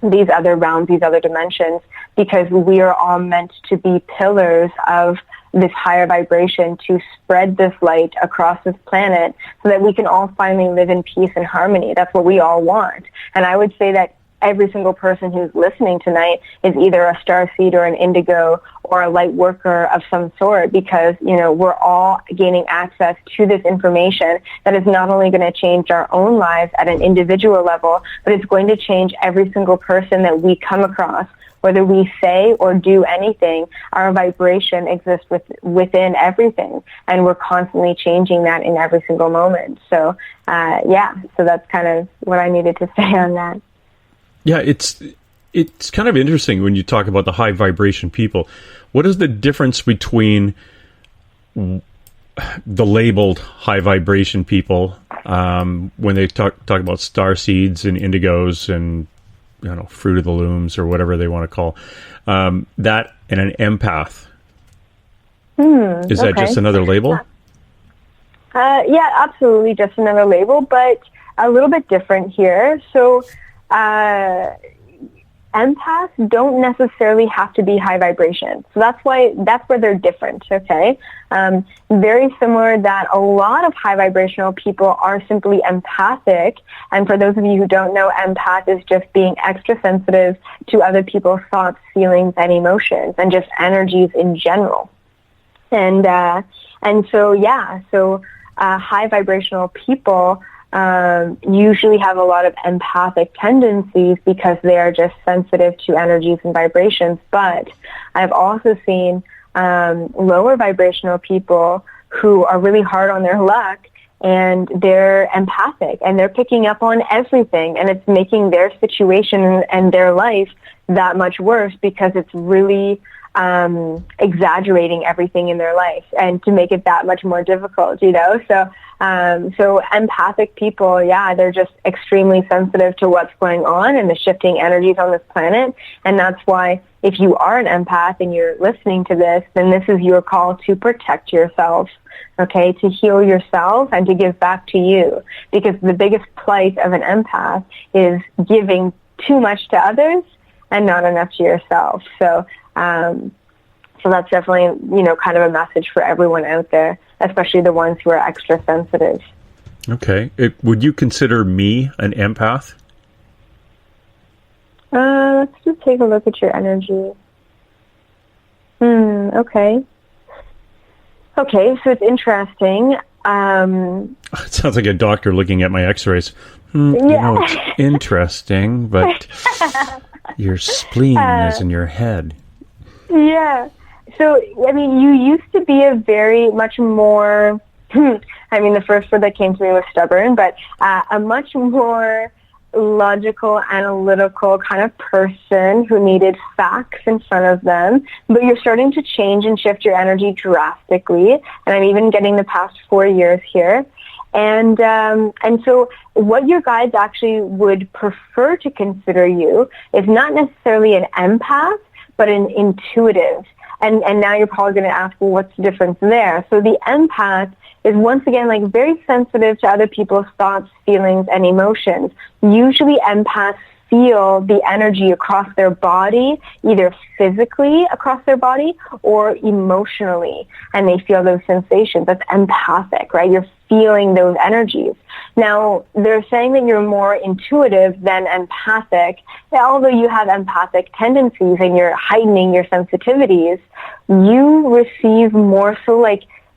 these other realms, these other dimensions, because we are all meant to be pillars of this higher vibration to spread this light across this planet so that we can all finally live in peace and harmony. That's what we all want. And I would say that every single person who's listening tonight is either a starseed or an indigo or a light worker of some sort, because, we're all gaining access to this information that is not only going to change our own lives at an individual level, but it's going to change every single person that we come across. Whether we say or do anything, our vibration exists within everything, and we're constantly changing that in every single moment. So, so that's kind of what I needed to say on that. Yeah, it's kind of interesting when you talk about the high vibration people. What is the difference between the labeled high vibration people when they talk about star seeds and indigos and fruit of the looms or whatever they want to call that, and an empath? Is that just another label? Yeah, absolutely, just another label, but a little bit different here. So empaths don't necessarily have to be high vibration. So that's where they're different, okay? Very similar that a lot of high vibrational people are simply empathic. And for those of you who don't know, empath is just being extra sensitive to other people's thoughts, feelings, and emotions, and just energies in general. And so high vibrational people usually have a lot of empathic tendencies because they are just sensitive to energies and vibrations. But I've also seen lower vibrational people who are really hard on their luck, and they're empathic and they're picking up on everything, and it's making their situation and their life that much worse because it's really exaggerating everything in their life and to make it that much more difficult, So empathic people, they're just extremely sensitive to what's going on and the shifting energies on this planet. And that's why if you are an empath and you're listening to this, then this is your call to protect yourself, okay, to heal yourself and to give back to you. Because the biggest plight of an empath is giving too much to others and not enough to yourself. So that's definitely, kind of a message for everyone out there, especially the ones who are extra sensitive. Okay. Would you consider me an empath? Let's just take a look at your energy. Okay. Okay, so it's interesting. It sounds like a doctor looking at my x-rays. It's interesting, but your spleen is in your head. Yeah. So, you used to be a very much more, the first word that came to me was stubborn, but a much more logical, analytical kind of person who needed facts in front of them. But you're starting to change and shift your energy drastically. And I'm even getting the past 4 years here. And so what your guides actually would prefer to consider you is not necessarily an empath, but an intuitive. And now you're probably going to ask, well, what's the difference there? So the empath is once again very sensitive to other people's thoughts, feelings, and emotions. Usually empaths feel the energy across their body, either physically across their body or emotionally, and they feel those sensations. That's empathic, right? You're feeling those energies. Now, they're saying that you're more intuitive than empathic. Although you have empathic tendencies and you're heightening your sensitivities, you receive more so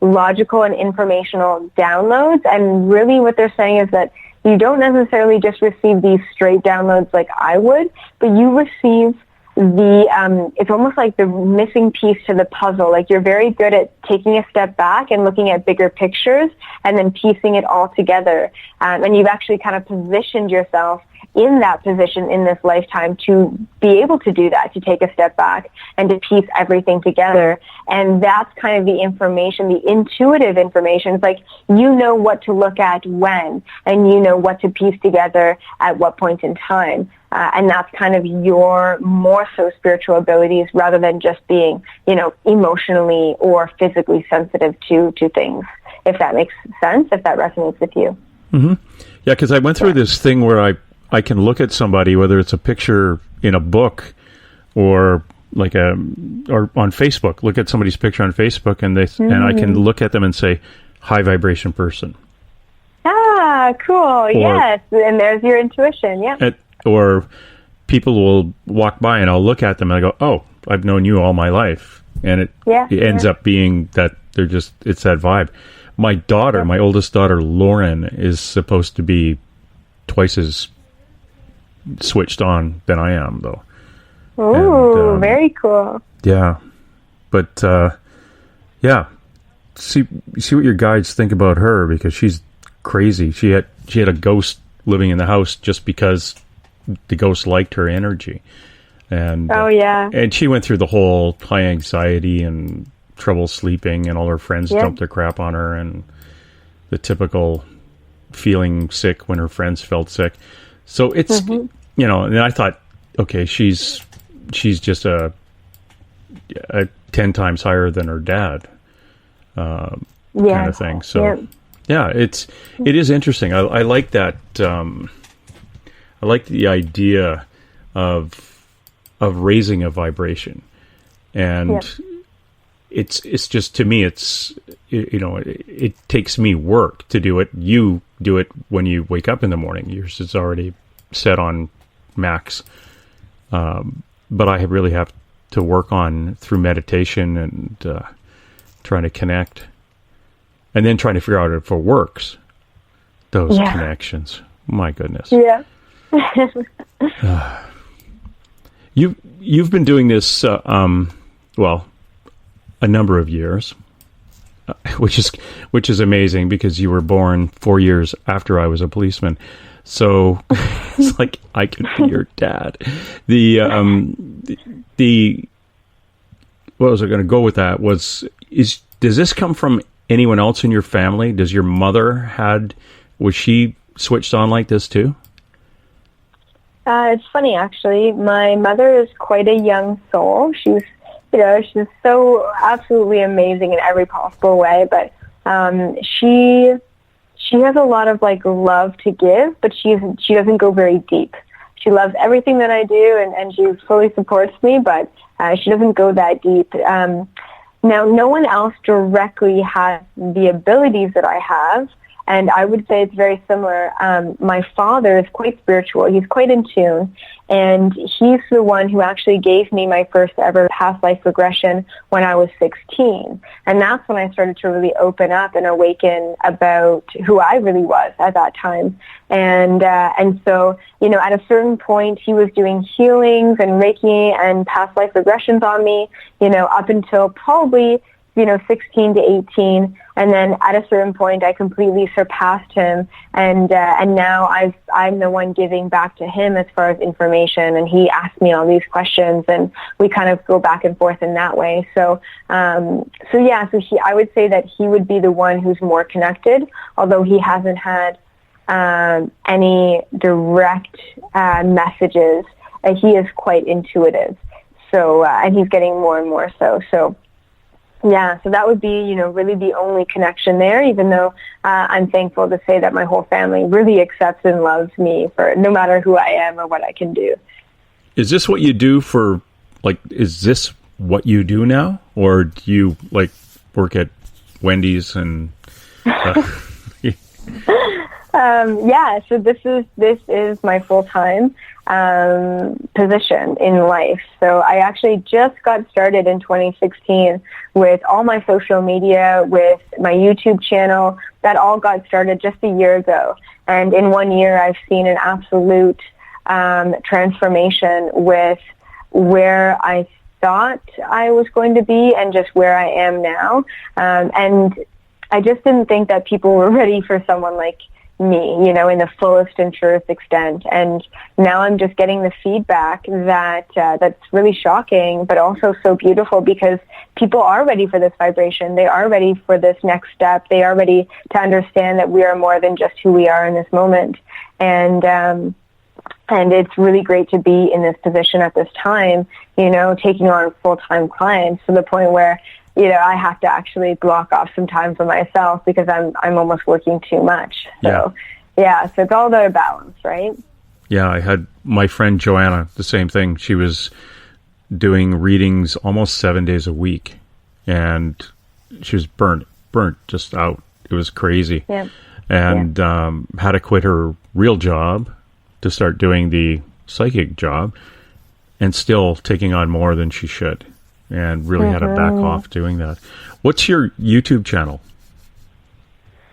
logical and informational downloads. And really what they're saying is that you don't necessarily just receive these straight downloads like I would, but you receive it's almost like the missing piece to the puzzle. You're very good at taking a step back and looking at bigger pictures and then piecing it all together. And you've actually kind of positioned yourself in that position in this lifetime to be able to do that, to take a step back and to piece everything together. And that's kind of the information, the intuitive information. It's you know what to look at when, and you know what to piece together at what point in time. And that's kind of your more so spiritual abilities rather than just being, emotionally or physically sensitive to things, if that makes sense, if that resonates with you. Mm-hmm. Yeah, because I went through this thing where I can look at somebody, whether it's a picture in a book or or on Facebook, look at somebody's picture on Facebook and and I can look at them and say, high vibration person. Ah, cool. Yes. And there's your intuition. Yeah. Or people will walk by and I'll look at them and I go, oh, I've known you all my life. And it ends up being that it's that vibe. My daughter, my oldest daughter, Lauren, is supposed to be twice as switched on than I am, though. Oh, very cool. Yeah. But, see what your guides think about her, because she's crazy. She had a ghost living in the house just because the ghost liked her energy. And and she went through the whole high anxiety and trouble sleeping, and all her friends dumped their crap on her, and the typical feeling sick when her friends felt sick. So it's and I thought, okay, she's just a 10 times higher than her dad kind of thing. So it is interesting. I like that. I like the idea of of raising a vibration. And it's just, to me, it's, it takes me work to do it. You do it when you wake up in the morning. Yours is already set on max. But I really have to work on through meditation and trying to connect, and then trying to figure out if it works. Those connections. My goodness. Yeah. You've been doing this, well, a number of years, which is amazing, because you were born 4 years after I was a policeman. So it's like I could be your dad. What was I going to go with that? Does this come from anyone else in your family? Does your mother was she switched on like this too? It's funny, actually. My mother is quite a young soul. She's so absolutely amazing in every possible way, but she has a lot of love to give, but she doesn't go very deep. She loves everything that I do, and she fully supports me, but she doesn't go that deep. Now, no one else directly has the abilities that I have, and I would say it's very similar. My father is quite spiritual. He's quite in tune, and he's the one who actually gave me my first ever past life regression when I was 16. And that's when I started to really open up and awaken about who I really was at that time. And so, at a certain point, he was doing healings and Reiki and past life regressions on me, up until probably 16 to 18, and then at a certain point, I completely surpassed him, and now I'm the one giving back to him as far as information, and he asks me all these questions, and we kind of go back and forth in that way. So I would say that he would be the one who's more connected, although he hasn't had any direct messages. He is quite intuitive, so and he's getting more and more so. So. Yeah, so that would be, really the only connection there, even though I'm thankful to say that my whole family really accepts and loves me for no matter who I am or what I can do. Is this what you do is this what you do now? Or do you, work at Wendy's and... so this is my full-time position in life. So I actually just got started in 2016 with all my social media, with my YouTube channel. That all got started just a year ago. And in 1 year, I've seen an absolute transformation with where I thought I was going to be and just where I am now. And I just didn't think that people were ready for someone like me, in the fullest and truest extent. And now I'm just getting the feedback that's really shocking, but also so beautiful, because people are ready for this vibration. They are ready for this next step. They are ready to understand that we are more than just who we are in this moment. And it's really great to be in this position at this time, taking on full-time clients to the point where I have to actually block off some time for myself because I'm almost working too much. So, so it's all about a balance, right? Yeah, I had my friend Joanna, the same thing. She was doing readings almost 7 days a week, and she was burnt just out. It was crazy. Yeah. And had to quit her real job to start doing the psychic job, and still taking on more than she should. And really had to back off doing that. What's your YouTube channel?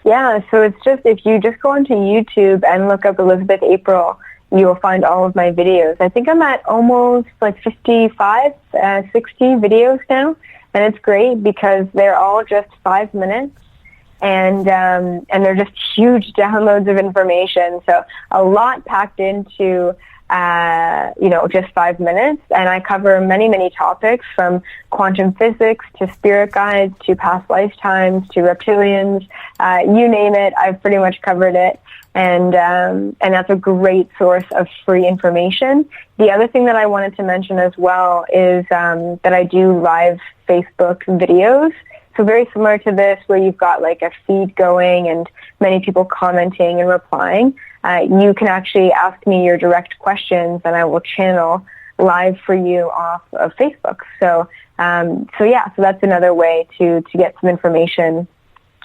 Yeah, so it's just, if you just go onto YouTube and look up Elizabeth April, you'll find all of my videos. I think I'm at almost 55, 60 videos now. And it's great because they're all just 5 minutes. And they're just huge downloads of information. So a lot packed into just 5 minutes, and I cover many, many topics, from quantum physics to spirit guides to past lifetimes to reptilians, you name it, I've pretty much covered it, and that's a great source of free information. The other thing that I wanted to mention as well is that I do live Facebook videos. So very similar to this, where you've got a feed going and many people commenting and replying. You can actually ask me your direct questions, and I will channel live for you off of Facebook. So that's another way to get some information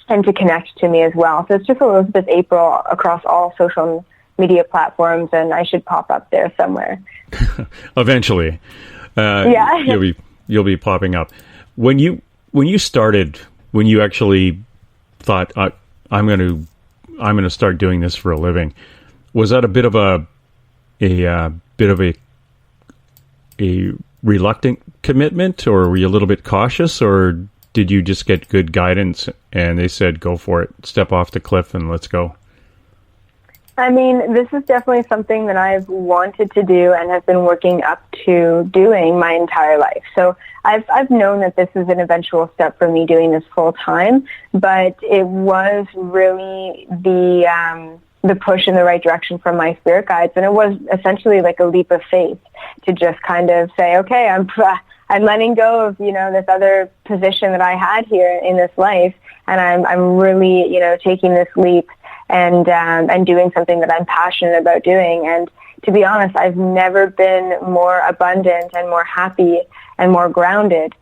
and to connect to me as well. So it's just Elizabeth April across all social media platforms, and I should pop up there somewhere. Eventually. You'll be popping up. When you started, when you actually thought, I'm going to start doing this for a living, was that a bit of a reluctant commitment, or were you a little bit cautious, or did you just get good guidance and they said, go for it, step off the cliff and let's go? I mean, this is definitely something that I've wanted to do and have been working up to doing my entire life. So I've known that this is an eventual step for me doing this full time, but it was really the push in the right direction from my spirit guides, and it was essentially like a leap of faith to just kind of say, okay, I'm letting go of, this other position that I had here in this life, and I'm really, taking this leap and doing something that I'm passionate about doing. And to be honest, I've never been more abundant and more happy and more grounded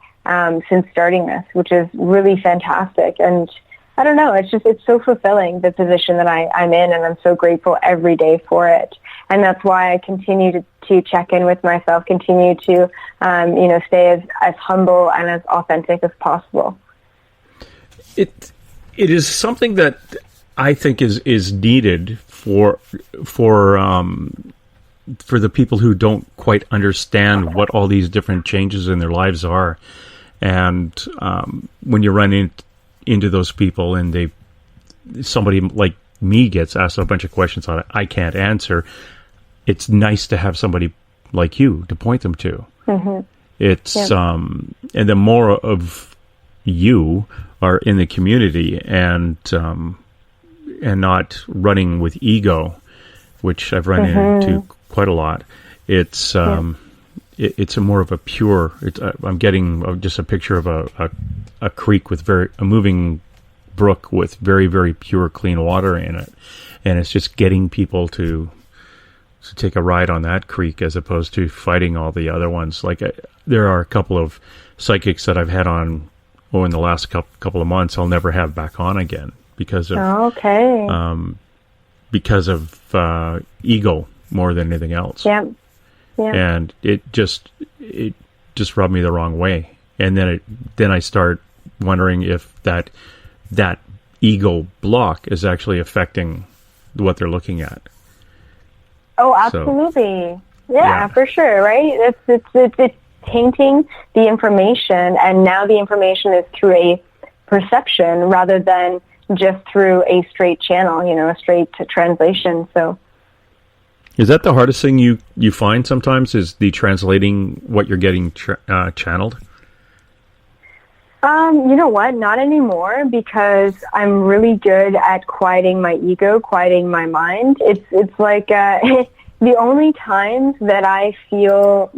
since starting this, which is really fantastic. And I don't know, it's so fulfilling, the position that I'm in, and I'm so grateful every day for it. And that's why I continue to check in with myself, continue to, stay as humble and as authentic as possible. It is something that I think is needed for the people who don't quite understand what all these different changes in their lives are. And when you run into those people and somebody like me gets asked a bunch of questions on it I can't answer, it's nice to have somebody like you to point them to. Mm-hmm. And the more of you are in the community and not running with ego, which I've run into quite a lot. It's it's a more of a pure. I'm getting just a picture of a creek with a moving brook with very, very pure, clean water in it, and it's just getting people to take a ride on that creek as opposed to fighting all the other ones. Like there are a couple of psychics that I've had on in the last couple of months. I'll never have back on again because of ego more than anything else. Yeah. And it just rubbed me the wrong way. And then I start wondering if that ego block is actually affecting what they're looking at. Oh, absolutely. Yeah, for sure. Right. It's tainting the information, and now the information is through a perception rather than just through a straight channel, a straight translation. So is that the hardest thing you find sometimes, is the translating what you're getting channeled? You know what? Not anymore, because I'm really good at quieting my ego, quieting my mind. It's like the only times that I feel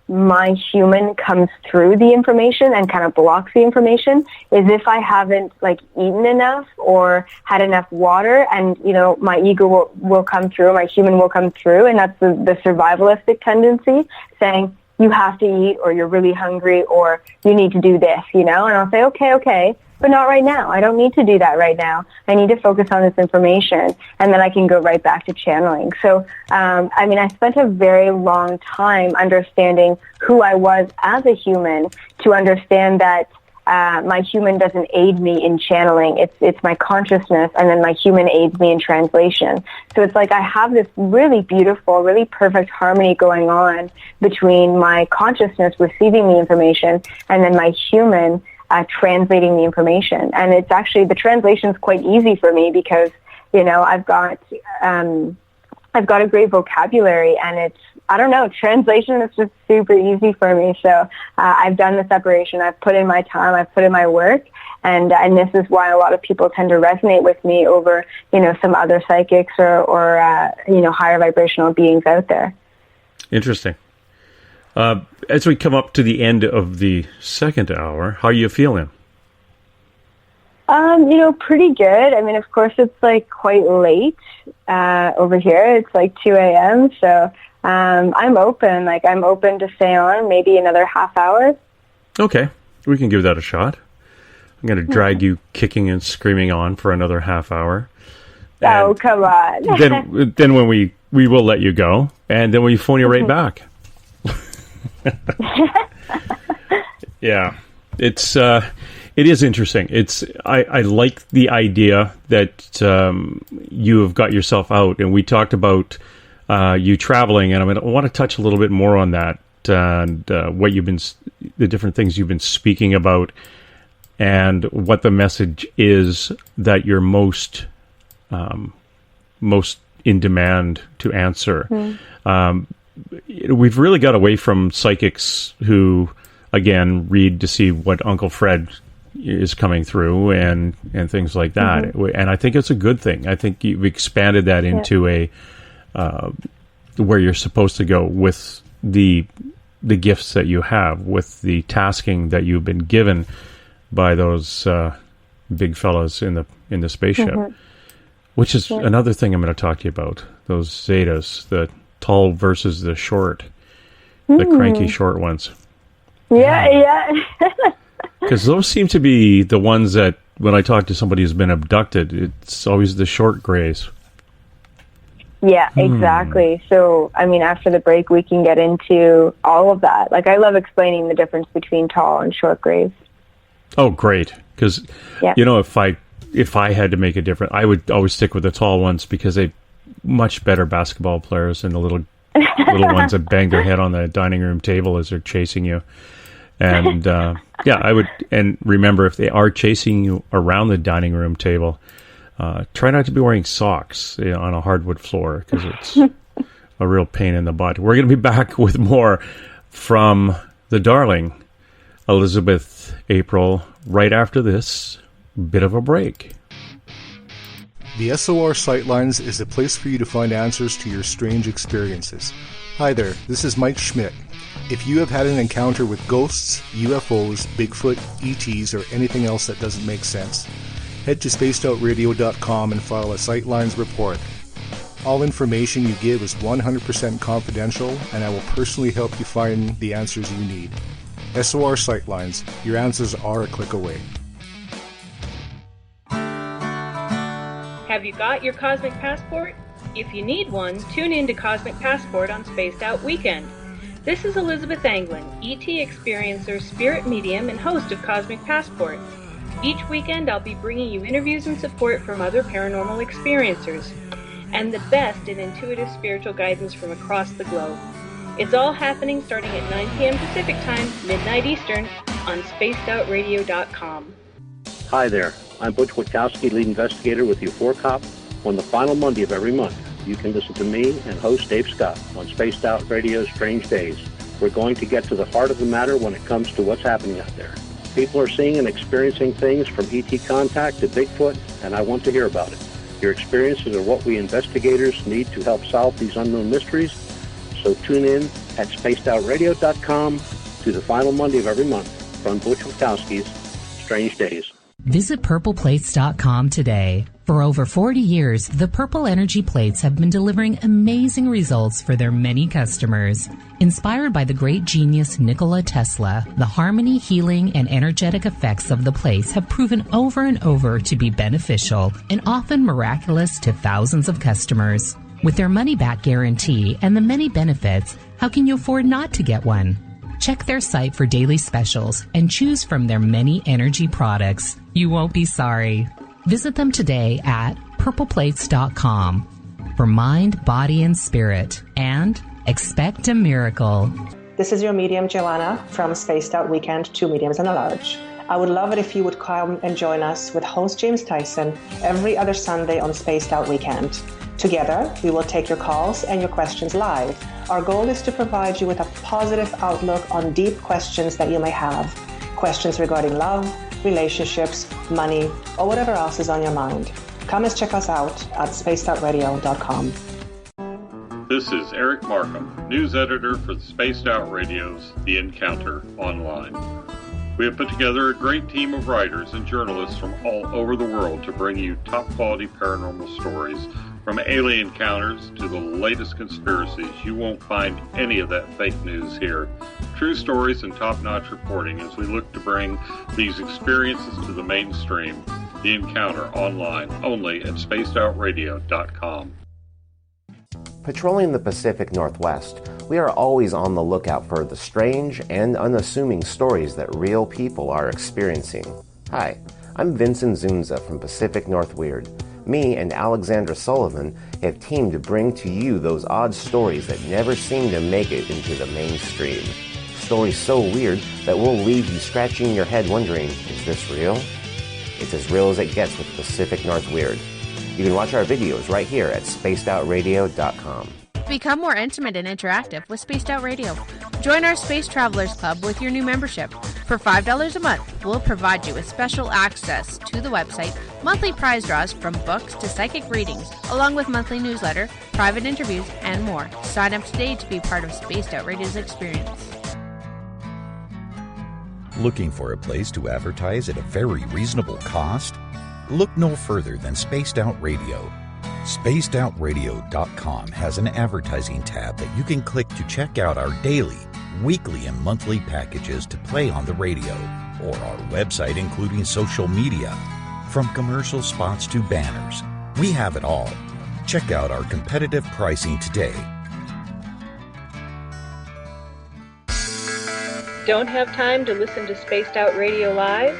my human comes through the information and kind of blocks the information is if I haven't eaten enough or had enough water, and my ego will come through, my human will come through, and that's the survivalistic tendency saying you have to eat, or you're really hungry, or you need to do this, and I'll say okay, but not right now. I don't need to do that right now. I need to focus on this information, and then I can go right back to channeling. So, I spent a very long time understanding who I was as a human to understand that my human doesn't aid me in channeling. It's my consciousness, and then my human aids me in translation. So it's like I have this really beautiful, really perfect harmony going on between my consciousness receiving the information and then my human translating the information. And it's actually, the translation is quite easy for me because, I've got a great vocabulary, and translation is just super easy for me. So I've done the separation. I've put in my time. I've put in my work. And this is why a lot of people tend to resonate with me over, some other psychics or higher vibrational beings out there. Interesting. As we come up to the end of the second hour, how are you feeling? Pretty good. Of course, it's quite late over here. It's 2 a.m. So I'm open. I'm open to stay on maybe another half hour. Okay. We can give that a shot. I'm going to drag you kicking and screaming on for another half hour. Oh, come on. then when we will let you go, and then we phone you right back. Yeah. It is interesting. I like the idea that you have got yourself out, and we talked about you traveling, and I want to touch a little bit more on that and the different things you've been speaking about, and what the message is that you're most in demand to answer. We've really got away from psychics who, again, read to see what Uncle Fred is coming through and things like that. And I think it's a good thing. I think you've expanded that into where you're supposed to go with the gifts that you have, with the tasking that you've been given by those big fellas in the spaceship, which is another thing I'm going to talk to you about. Those Zetas, the tall versus the short, the cranky short ones. Yeah. Because those seem to be the ones that, when I talk to somebody who's been abducted, it's always the short grays. Yeah, exactly. So, after the break, we can get into all of that. I love explaining the difference between tall and short grays. Oh, great. Because, if I had to make a difference, I would always stick with the tall ones because they're much better basketball players than the little ones that bang their head on the dining room table as they're chasing you. And, I would, and remember, if they are chasing you around the dining room table, try not to be wearing socks on a hardwood floor, because it's a real pain in the butt. We're going to be back with more from the darling Elizabeth April right after this bit of a break. The SOR Sightlines is a place for you to find answers to your strange experiences. Hi there, this is Mike Schmidt. If you have had an encounter with ghosts, UFOs, Bigfoot, ETs, or anything else that doesn't make sense, head to spacedoutradio.com and file a Sightlines report. All information you give is 100% confidential, and I will personally help you find the answers you need. SOR Sightlines, your answers are a click away. Have you got your Cosmic Passport? If you need one, tune in to Cosmic Passport on Spaced Out Weekend. This is Elizabeth Anglin, ET experiencer, spirit medium, and host of Cosmic Passport. Each weekend I'll be bringing you interviews and support from other paranormal experiencers, and the best in intuitive spiritual guidance from across the globe. It's all happening starting at 9 p.m. Pacific Time, midnight Eastern, on spacedoutradio.com. Hi there, I'm Butch Witkowski, lead investigator with U4COP. On the final Monday of every month, you can listen to me and host Dave Scott on Spaced Out Radio's Strange Days. We're going to get to the heart of the matter when it comes to what's happening out there. People are seeing and experiencing things from ET contact to Bigfoot, and I want to hear about it. Your experiences are what we investigators need to help solve these unknown mysteries. So tune in at spacedoutradio.com to the final Monday of every month from Butch Witkowski's Strange Days. Visit purpleplates.com today. For over 40 years, the Purple Energy Plates have been delivering amazing results for their many customers. Inspired by the great genius Nikola Tesla, the harmony, healing, and energetic effects of the plates have proven over and over to be beneficial and often miraculous to thousands of customers. With their money-back guarantee and the many benefits, how can you afford not to get one? Check their site for daily specials and choose from their many energy products. You won't be sorry. Visit them today at purpleplates.com for mind, body, and spirit, and expect a miracle. This is your medium, Joanna, from Spaced Out Weekend, 2 mediums and a large. I would love it if you would come and join us with host James Tyson every other Sunday on Spaced Out Weekend. Together, we will take your calls and your questions live. Our goal is to provide you with a positive outlook on deep questions that you may have. Questions regarding love, relationships, money, or whatever else is on your mind. Come and check us out at spacedoutradio.com. This is Eric Markham, news editor for Spaced Out Radio's The Encounter Online. We have put together a great team of writers and journalists from all over the world to bring you top-quality paranormal stories From alien encounters to the latest conspiracies, you won't find any of that fake news here. True stories and top-notch reporting as we look to bring these experiences to the mainstream. The Encounter online, only at spacedoutradio.com. Patrolling the Pacific Northwest, we are always on the lookout for the strange and unassuming stories that real people are experiencing. Hi, I'm Vincent Zunza from Pacific North Weird. Me and Alexandra Sullivan have teamed to bring to you those odd stories that never seem to make it into the mainstream. Stories so weird that will leave you scratching your head wondering, is this real? It's as real as it gets with Pacific North Weird. You can watch our videos right here at spacedoutradio.com. Become more intimate and interactive with Spaced Out Radio. Join our Space Travelers Club with your new membership. For $5 a month, we'll provide you with special access to the website, monthly prize draws from books to psychic readings, along with monthly newsletter, private interviews, and more. Sign up today to be part of Spaced Out Radio's experience. Looking for a place to advertise at a very reasonable cost? Look no further than Spaced Out Radio. SpacedOutRadio.com has an advertising tab that you can click to check out our daily, weekly, and monthly packages to play on the radio, or our website including social media. From commercial spots to banners, we have it all. Check out our competitive pricing today. Don't have time to listen to Spaced Out Radio live?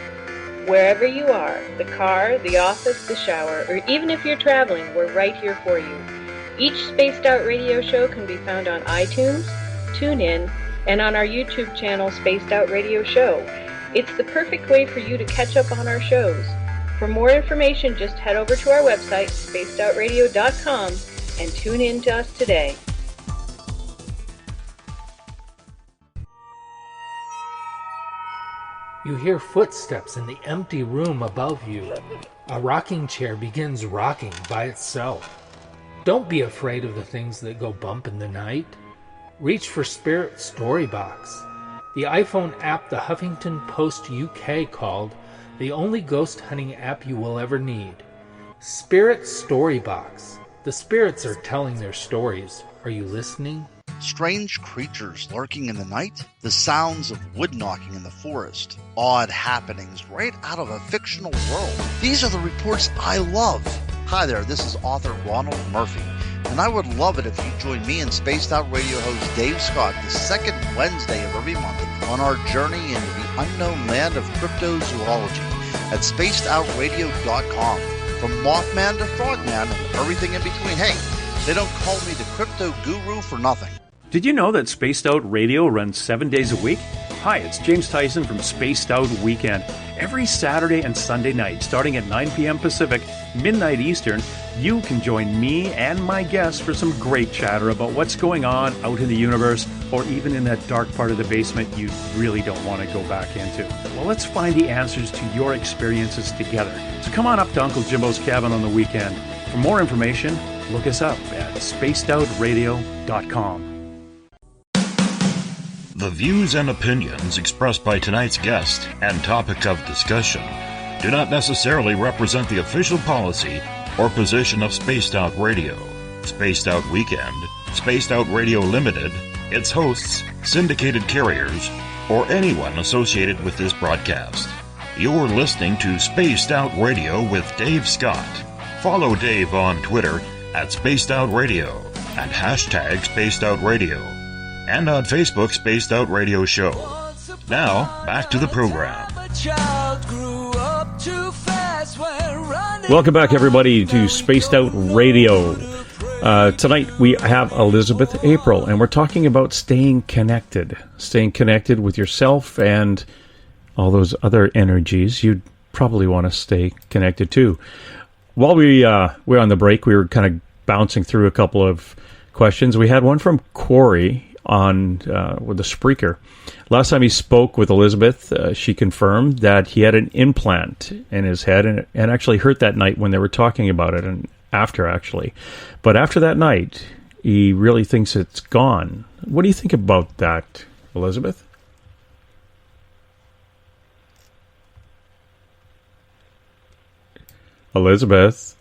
Wherever you are, the car, the office, the shower, or even if you're traveling, we're right here for you. Each Spaced Out Radio show can be found on iTunes, TuneIn, and on our YouTube channel, Spaced Out Radio Show. It's the perfect way for you to catch up on our shows. For more information, just head over to our website, spacedoutradio.com, and tune in to us today. You hear footsteps in the empty room above you. A rocking chair begins rocking by itself. Don't be afraid of the things that go bump in the night. Reach for Spirit Storybox, the iPhone app the Huffington Post UK called the only ghost hunting app you will ever need. Spirit Storybox. The spirits are telling their stories. Are you listening? Strange creatures lurking in the night, the sounds of wood knocking in the forest, odd happenings right out of a fictional world. These are the reports I love. Hi there, this is author Ronald Murphy, and I would love it if you join me and Spaced Out Radio host Dave Scott the second Wednesday of every month on our journey into the unknown land of cryptozoology at spacedoutradio.com. From Mothman to Frogman and everything in between. Hey, they don't call me the crypto guru for nothing. Did you know that Spaced Out Radio runs 7 days a week? Hi, it's James Tyson from Spaced Out Weekend. Every Saturday and Sunday night, starting at 9 p.m. Pacific, midnight Eastern, you can join me and my guests for some great chatter about what's going on out in the universe, or even in that dark part of the basement you really don't want to go back into. Well, let's find the answers to your experiences together. So come on up to Uncle Jimbo's cabin on the weekend. For more information, look us up at spacedoutradio.com. The views and opinions expressed by tonight's guest and topic of discussion do not necessarily represent the official policy or position of Spaced Out Radio, Spaced Out Weekend, Spaced Out Radio Limited, its hosts, syndicated carriers, or anyone associated with this broadcast. You're listening to Spaced Out Radio with Dave Scott. Follow Dave on Twitter at Spaced Out Radio and hashtag Spaced Out Radio, and on Facebook, Spaced Out Radio Show. Now, back to the program. Welcome back, everybody, to Spaced Out Radio. Tonight we have Elizabeth April, and we're talking about staying connected with yourself and all those other energies you'd probably want to stay connected to. While we were on the break, we were kind of bouncing through a couple of questions. We had one from Corey on with the Spreaker. Last time he spoke with Elizabeth, she confirmed that he had an implant in his head, and actually hurt that night when they were talking about it, and after actually. But after that night, he really thinks it's gone. What do you think about that, Elizabeth? Elizabeth?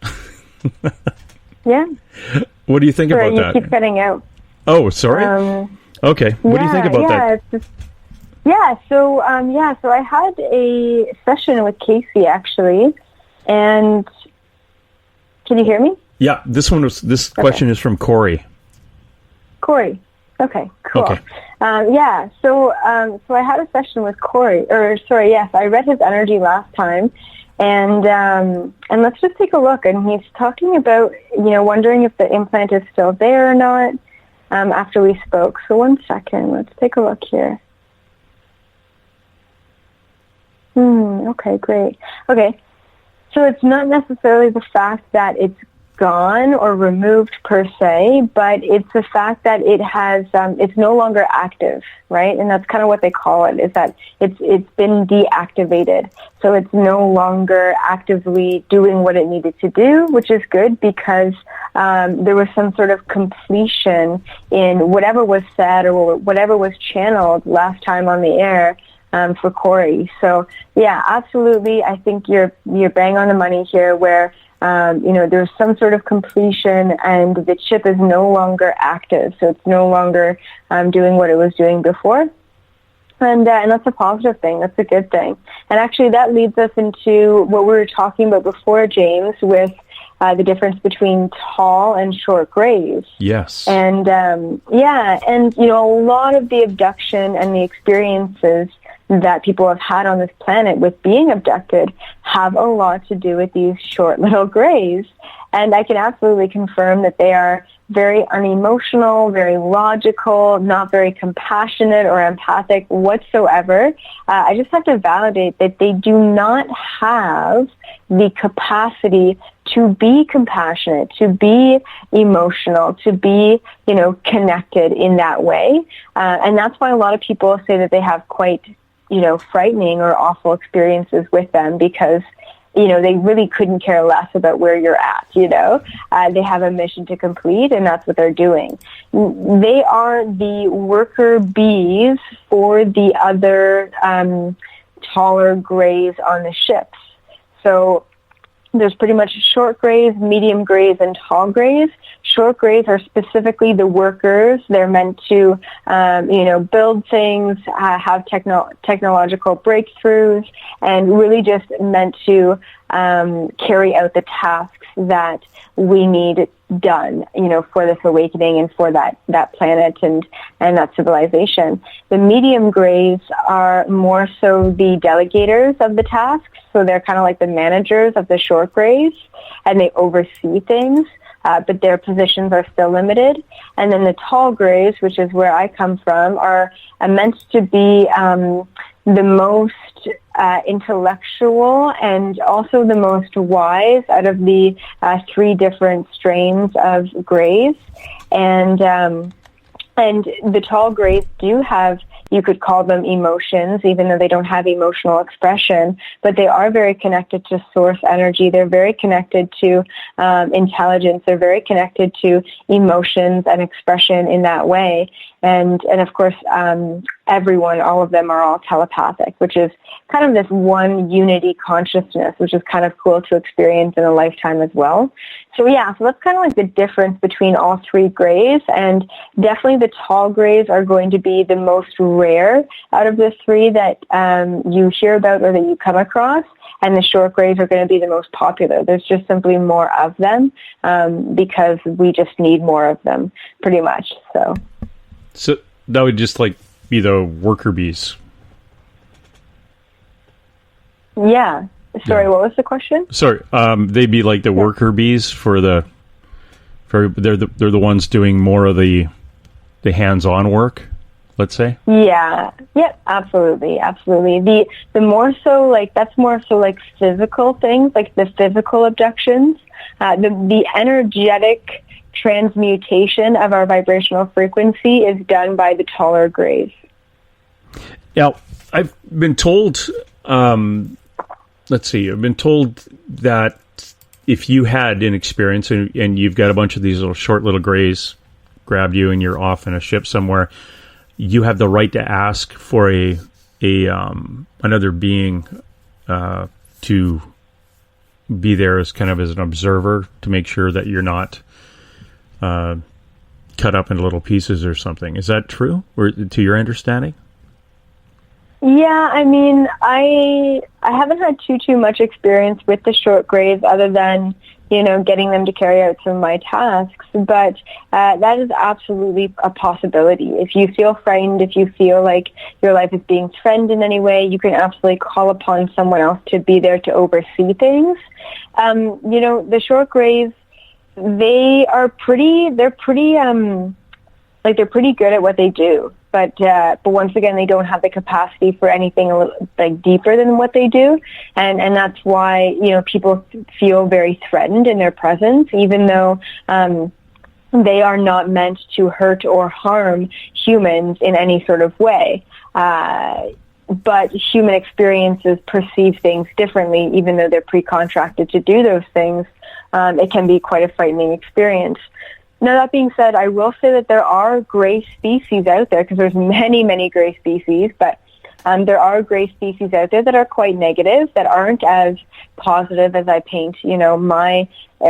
Yeah. What do you think about that? You keep cutting out. Oh, sorry. Okay. What do you think about that? So I had a session with Casey actually, and can you hear me? Yeah, this question is from Corey. Corey. Okay, cool. Okay. So I had a session with Corey, I read his energy last time, and let's just take a look. And he's talking about, wondering if the implant is still there or not, after we spoke. So 1 second, let's take a look here. Okay, great. Okay, so it's not necessarily the fact that it's gone or removed per se, but it's the fact that it has it's no longer active, right? And that's kind of what they call it, is that it's been deactivated. So it's no longer actively doing what it needed to do, which is good because there was some sort of completion in whatever was said or whatever was channeled last time on the air for Corey. So yeah, absolutely. I think you're bang on the money here where there's some sort of completion and the chip is no longer active. So it's no longer doing what it was doing before. And that's a positive thing. That's a good thing. And actually that leads us into what we were talking about before, James, with the difference between tall and short grays. Yes. And a lot of the abduction and the experiences that people have had on this planet with being abducted have a lot to do with these short little grays. And I can absolutely confirm that they are very unemotional, very logical, not very compassionate or empathic whatsoever. I just have to validate that they do not have the capacity to be compassionate, to be emotional, to be, connected in that way. And that's why a lot of people say that they have quite, frightening or awful experiences with them because, they really couldn't care less about where you're at, They have a mission to complete, and that's what they're doing. They are the worker bees for the other taller grays on the ships. So there's pretty much short grays, medium grays, and tall grays. Short grays are specifically the workers. They're meant to, build things, have technological breakthroughs, and really just meant to carry out the tasks that we need done, for this awakening and for that planet and that civilization. The medium grays are more so the delegators of the tasks. So they're kind of like the managers of the short grays, and they oversee things, but their positions are still limited. And then the tall grays, which is where I come from, are meant to be the most intellectual and also the most wise out of the three different strains of grays. And the tall grays do have, you could call them emotions, even though they don't have emotional expression, but they are very connected to source energy. They're very connected to intelligence. They're very connected to emotions and expression in that way. And of course, everyone, all of them are all telepathic, which is kind of this one unity consciousness, which is kind of cool to experience in a lifetime as well. So yeah, so that's kind of like the difference between all three grays, and definitely the tall grays are going to be the most rare out of the three that you hear about or that you come across, and the short grays are going to be the most popular. There's just simply more of them because we just need more of them, pretty much. So that would just be the worker bees. Yeah. Sorry, what was the question? Sorry, they'd be like the worker bees they're the ones doing more of the hands-on work, let's say. Yeah. Yep. Absolutely. The more so that's more so physical things, like the physical abductions, the energetic transmutation of our vibrational frequency is done by the taller grays. Now, I've been told. I've been told that if you had an experience and you've got a bunch of these short little grays grab you and you're off in a ship somewhere, you have the right to ask for another being to be there as kind of as an observer to make sure that you're not cut up into little pieces or something. Is that true, or to your understanding? Yeah, I mean, I haven't had too much experience with the short graves other than, getting them to carry out some of my tasks. But that is absolutely a possibility. If you feel frightened, if you feel like your life is being threatened in any way, you can absolutely call upon someone else to be there to oversee things. The short graves, they're pretty good at what they do. But once again, they don't have the capacity for anything a little, deeper than what they do, and that's why people feel very threatened in their presence, even though they are not meant to hurt or harm humans in any sort of way. But human experiences perceive things differently, even though they're pre-contracted to do those things. It can be quite a frightening experience. Now, that being said, I will say that there are gray species out there, because there's many gray species, but there are gray species out there that are quite negative, that aren't as positive as I paint, my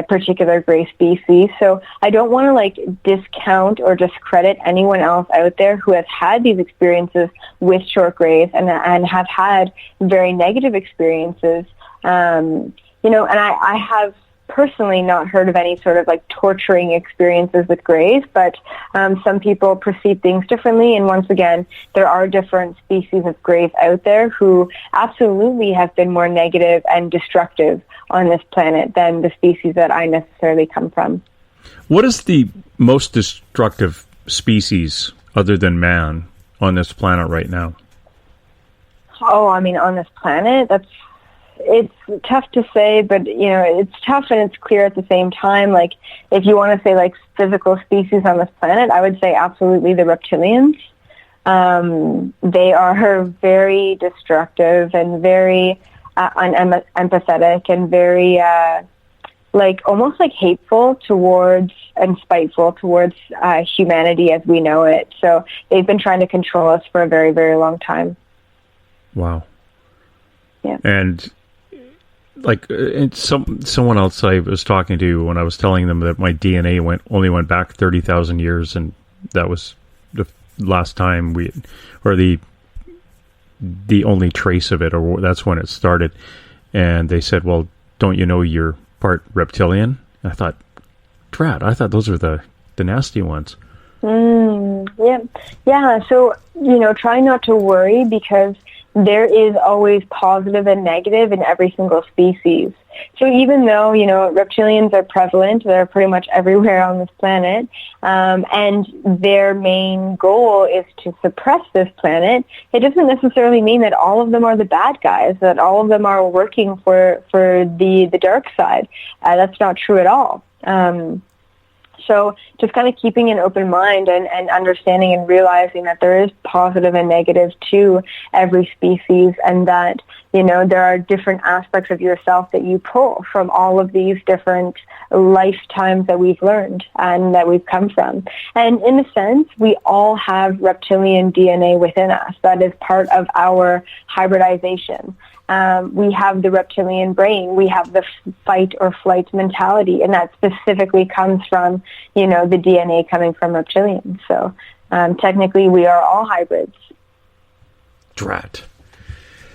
particular gray species. So I don't want to discount or discredit anyone else out there who has had these experiences with short grays and have had very negative experiences. And I have personally not heard of any sort of torturing experiences with grays, but some people perceive things differently. And once again, there are different species of grays out there who absolutely have been more negative and destructive on this planet than the species that I necessarily come from. What is the most destructive species other than man on this planet right now? Oh, I mean, on this planet, it's tough to say, but it's tough and it's clear at the same time. If you want to say physical species on this planet, I would say absolutely the reptilians. They are very destructive and very unempathetic and very almost hateful towards and spiteful towards humanity as we know it. So they've been trying to control us for a very, very long time. Wow. Yeah. And someone else I was talking to when I was telling them that my DNA only went back 30,000 years, and that was the last time the only trace of it, or that's when it started. And they said, "Well, don't you know you're part reptilian?" I thought, "Drat! I thought those were the nasty ones." Yeah. So try not to worry, because there is always positive and negative in every single species. So even though, reptilians are prevalent, they're pretty much everywhere on this planet, and their main goal is to suppress this planet, it doesn't necessarily mean that all of them are the bad guys, that all of them are working for the dark side. That's not true at all. So just kind of keeping an open mind and understanding and realizing that there is positive and negative to every species, and that, there are different aspects of yourself that you pull from all of these different lifetimes that we've learned and that we've come from. And in a sense, we all have reptilian DNA within us. That is part of our hybridization. We have the reptilian brain. We have the fight or flight mentality, and that specifically comes from, the DNA coming from reptilians. So technically, we are all hybrids. Drat.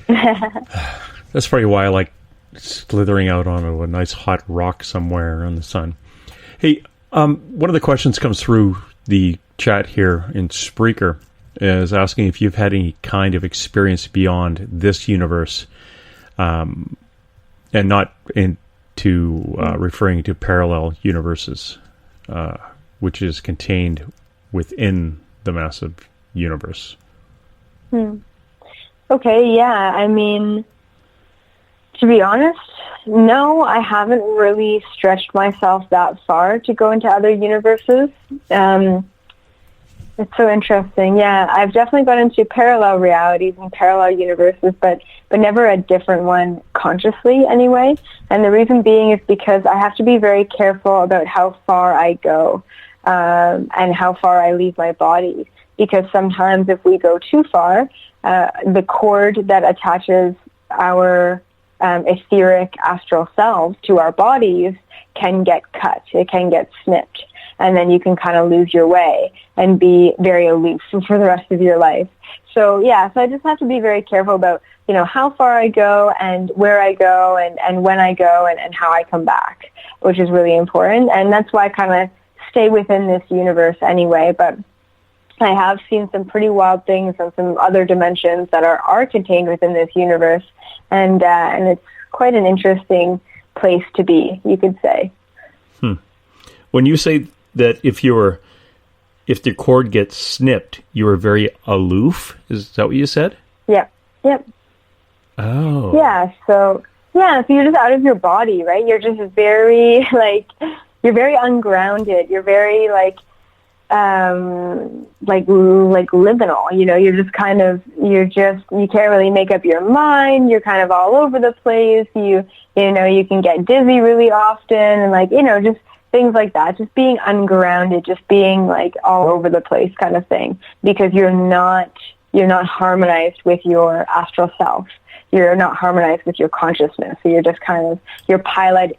That's probably why I like slithering out onto a nice hot rock somewhere in the sun. Hey, one of the questions comes through the chat here in Spreaker is asking if you've had any kind of experience beyond this universe, and not into referring to parallel universes, which is contained within the massive universe. Okay, yeah. I mean, to be honest, no, I haven't really stretched myself that far to go into other universes. It's so interesting. Yeah, I've definitely gone into parallel realities and parallel universes, but never a different one consciously anyway. And the reason being is because I have to be very careful about how far I go and how far I leave my body. Because sometimes if we go too far, the cord that attaches our etheric astral selves to our bodies can get cut. It can get snipped. and then you can kind of lose your way and be very aloof for the rest of your life. So so I just have to be very careful about, how far I go and where I go and when I go and how I come back, which is really important. And that's why I kind of stay within this universe anyway. But I have seen some pretty wild things and some other dimensions that are contained within this universe. And it's quite an interesting place to be, you could say. When you say that if the cord gets snipped, you are very aloof, is that what you said? Yep. Oh. Yeah, so you're just out of your body, right? You're just very, you're very ungrounded. You're very, liminal, you're just kind of, you can't really make up your mind. You're kind of all over the place. You can get dizzy really often and just things like that, just being ungrounded, just being all over the place kind of thing, because you're not harmonized with your astral self. You're not harmonized with your consciousness. So you're just kind of, you're piloting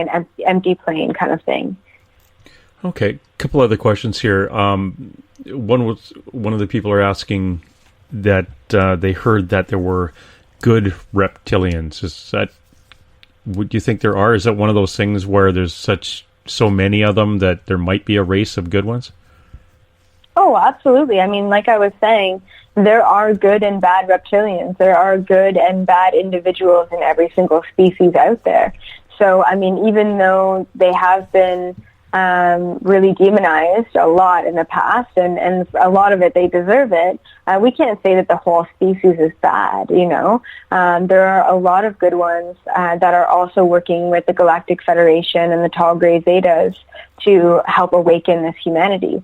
an empty plane kind of thing. Okay, a couple other questions here. One of the people are asking that they heard that there were good reptilians. Is that, would you think there are? Is that one of those things where there's so many of them that there might be a race of good ones? Oh, absolutely. I mean, like I was saying, there are good and bad reptilians. There are good and bad individuals in every single species out there. So, I mean, even though they have been really demonized a lot in the past, and a lot of it, they deserve it, we can't say that the whole species is bad, There are a lot of good ones that are also working with the Galactic Federation and the Tall Grey Zetas to help awaken this humanity.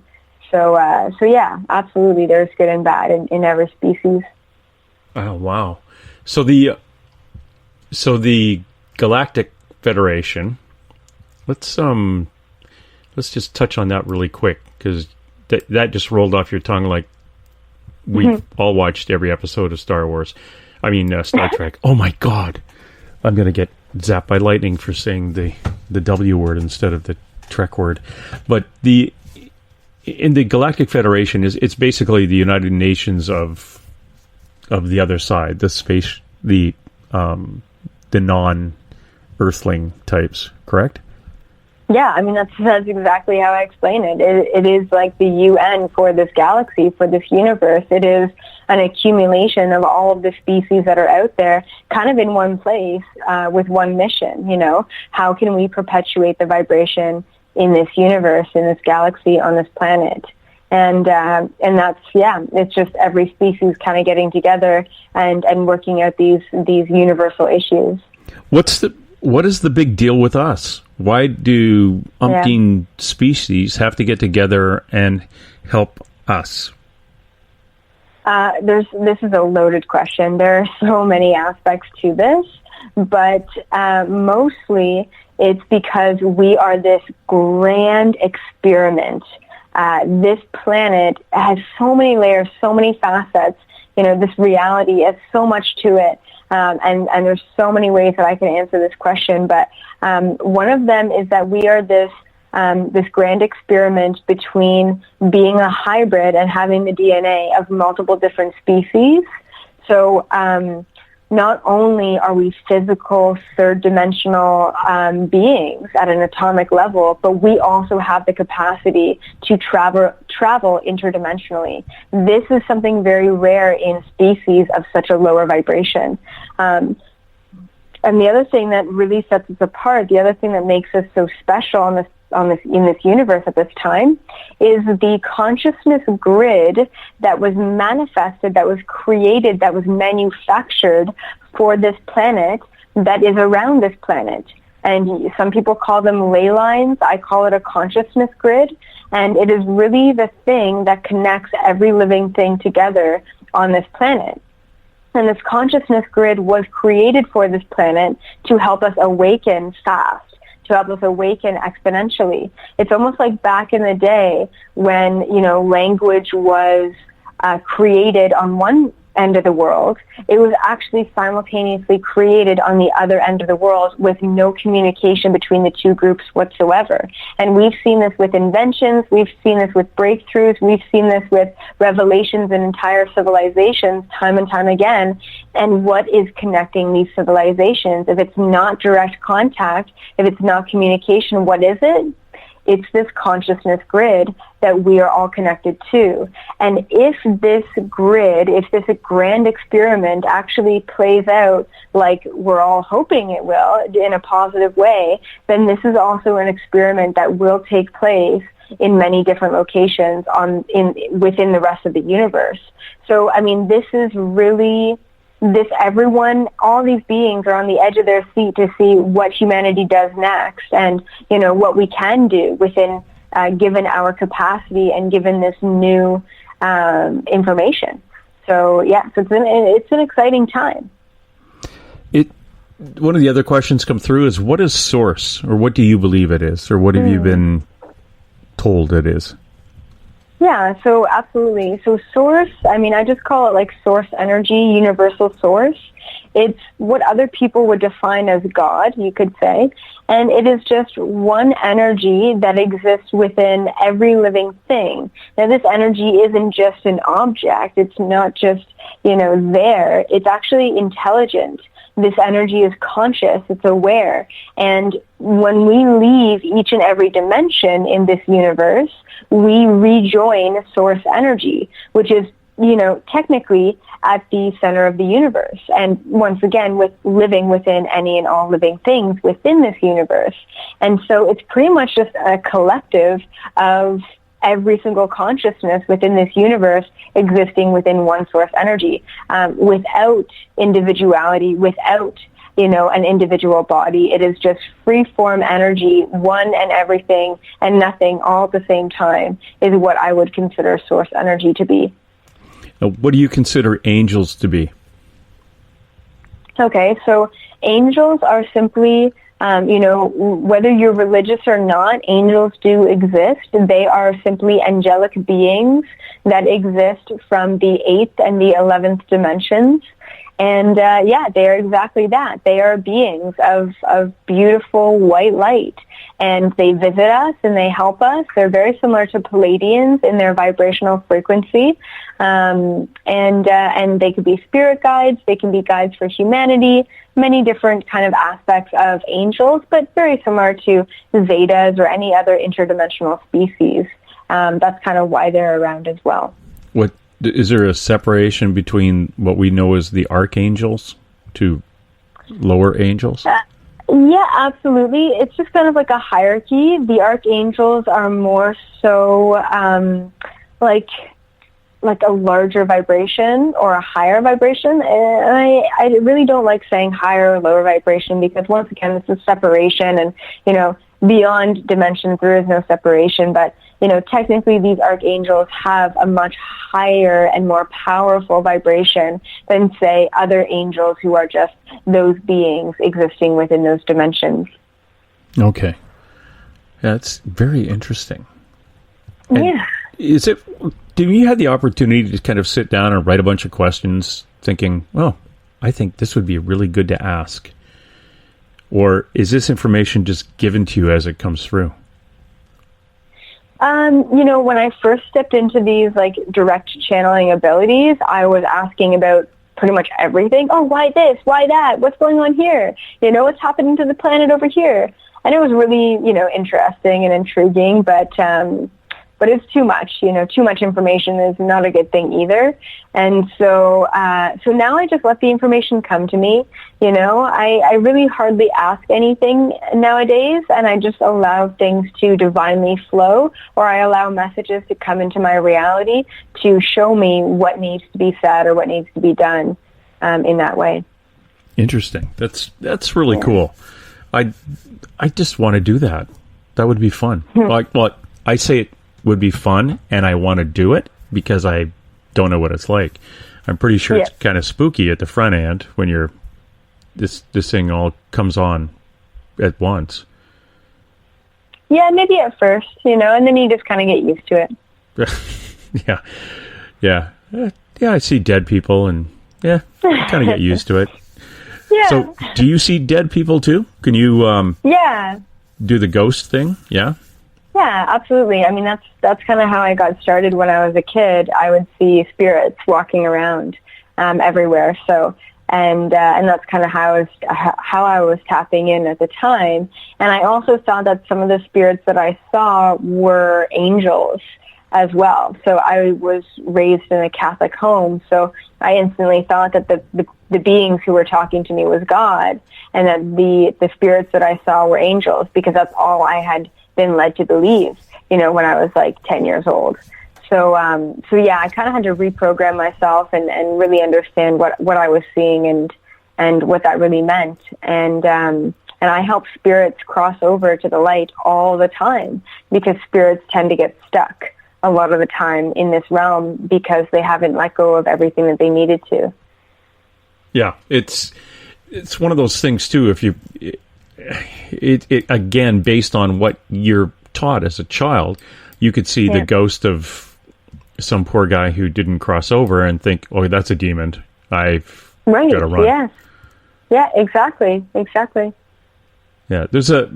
So yeah, absolutely, there's good and bad in every species. Oh, wow. So the Galactic Federation, let's just touch on that really quick, because that just rolled off your tongue like we've all watched every episode of Star Trek. Oh my God. I'm going to get zapped by lightning for saying the W word instead of the Trek word. But in the Galactic Federation, it's basically the United Nations of the other side, the space, the non-Earthling types, correct? Yeah, I mean, that's exactly how I explain it. It is like the UN for this galaxy, for this universe. It is an accumulation of all of the species that are out there kind of in one place with one mission, How can we perpetuate the vibration in this universe, in this galaxy, on this planet? And that's, it's just every species kind of getting together and working out these universal issues. What is the big deal with us? Why do umpteen species have to get together and help us? This is a loaded question. There are so many aspects to this, but mostly it's because we are this grand experiment. This planet has so many layers, so many facets. This reality has so much to it. And there's so many ways that I can answer this question, but one of them is that we are this grand experiment between being a hybrid and having the DNA of multiple different species. So not only are we physical, third-dimensional beings at an atomic level, but we also have the capacity to travel interdimensionally. This is something very rare in species of such a lower vibration. And the other thing that really sets us apart, the other thing that makes us so special in this universe at this time, is the consciousness grid that was manifested, that was created, that was manufactured for this planet, that is around this planet. And some people call them ley lines. I call it a consciousness grid. And it is really the thing that connects every living thing together on this planet. And this consciousness grid was created for this planet to help us awaken fast, to help us awaken exponentially. It's almost like back in the day when, language was created on one end of the world. It was actually simultaneously created on the other end of the world with no communication between the two groups whatsoever. And we've seen this with inventions, we've seen this with breakthroughs, we've seen this with revelations in entire civilizations time and time again. And what is connecting these civilizations? If it's not direct contact, if it's not communication, what is it? It's this consciousness grid that we are all connected to. And if this grid, if this grand experiment actually plays out like we're all hoping it will in a positive way, then this is also an experiment that will take place in many different locations within the rest of the universe. So, I mean, this is really... everyone, all these beings are on the edge of their seat to see what humanity does next and, what we can do within, given our capacity and given this new information. So, yeah, so it's an exciting time. One of the other questions come through is, what is source, or what do you believe it is, or what have you been told it is? Yeah, so absolutely. So source, I mean, I just call it like source energy, universal source. It's what other people would define as God, you could say. And it is just one energy that exists within every living thing. Now, this energy isn't just an object. It's not just, there. It's actually intelligent. This energy is conscious, it's aware. And when we leave each and every dimension in this universe, we rejoin source energy, which is, technically at the center of the universe. And once again, with living within any and all living things within this universe. And so it's pretty much just a collective of every single consciousness within this universe existing within one source energy, without individuality, without, an individual body. It is just free form energy, one and everything and nothing all at the same time is what I would consider source energy to be. Now, what do you consider angels to be? Okay, so angels are simply... whether you're religious or not, angels do exist. They are simply angelic beings that exist from the 8th and the 11th dimensions. And, they are exactly that. They are beings of beautiful white light. And they visit us and they help us. They're very similar to Palladians in their vibrational frequency. And they could be spirit guides. They can be guides for humanity. Many different kind of aspects of angels, but very similar to Zetas or any other interdimensional species. That's kind of why they're around as well. What is there a separation between what we know as the archangels to lower angels? Yeah, absolutely. It's just kind of like a hierarchy. The archangels are more so like a larger vibration or a higher vibration. And I really don't like saying higher or lower vibration because once again, it's a separation and, beyond dimensions, there is no separation. But, technically these archangels have a much higher and more powerful vibration than, say, other angels who are just those beings existing within those dimensions. Okay. That's very interesting. And yeah. Do you have the opportunity to kind of sit down and write a bunch of questions thinking, well, I think this would be really good to ask? Or is this information just given to you as it comes through? When I first stepped into these direct channeling abilities, I was asking about pretty much everything. Oh, why this? Why that? What's going on here? What's happening to the planet over here? And it was really, interesting and intriguing, but it's too much. Too much information is not a good thing either. And so now I just let the information come to me. I really hardly ask anything nowadays, and I just allow things to divinely flow, or I allow messages to come into my reality to show me what needs to be said or what needs to be done in that way. Interesting. That's really cool. I just want to do that. That would be fun. I say it would be fun, and I want to do it because I don't know what it's like. I'm pretty sure it's kind of spooky at the front end when you're this thing all comes on at once. Yeah, maybe at first, and then you just kind of get used to it. Yeah. I see dead people, and I kind of get used to it. Yeah. So, do you see dead people too? Can you do the ghost thing? Yeah. Yeah, absolutely. I mean, that's kind of how I got started when I was a kid. I would see spirits walking around everywhere. So, and that's kind of how I was tapping in at the time. And I also saw that some of the spirits that I saw were angels as well. So I was raised in a Catholic home, so I instantly thought that the beings who were talking to me was God, and that the spirits that I saw were angels, because that's all I had been led to believe, when I was like 10 years old. So yeah, I kind of had to reprogram myself and really understand what I was seeing and what that really meant. And I help spirits cross over to the light all the time, because spirits tend to get stuck a lot of the time in this realm because they haven't let go of everything that they needed to. Yeah, it's one of those things too. If you, it again, based on what you're taught as a child, you could see the ghost of some poor guy who didn't cross over and think, "Oh, that's a demon. I've got to run." Yeah, yeah, exactly. Yeah, there's a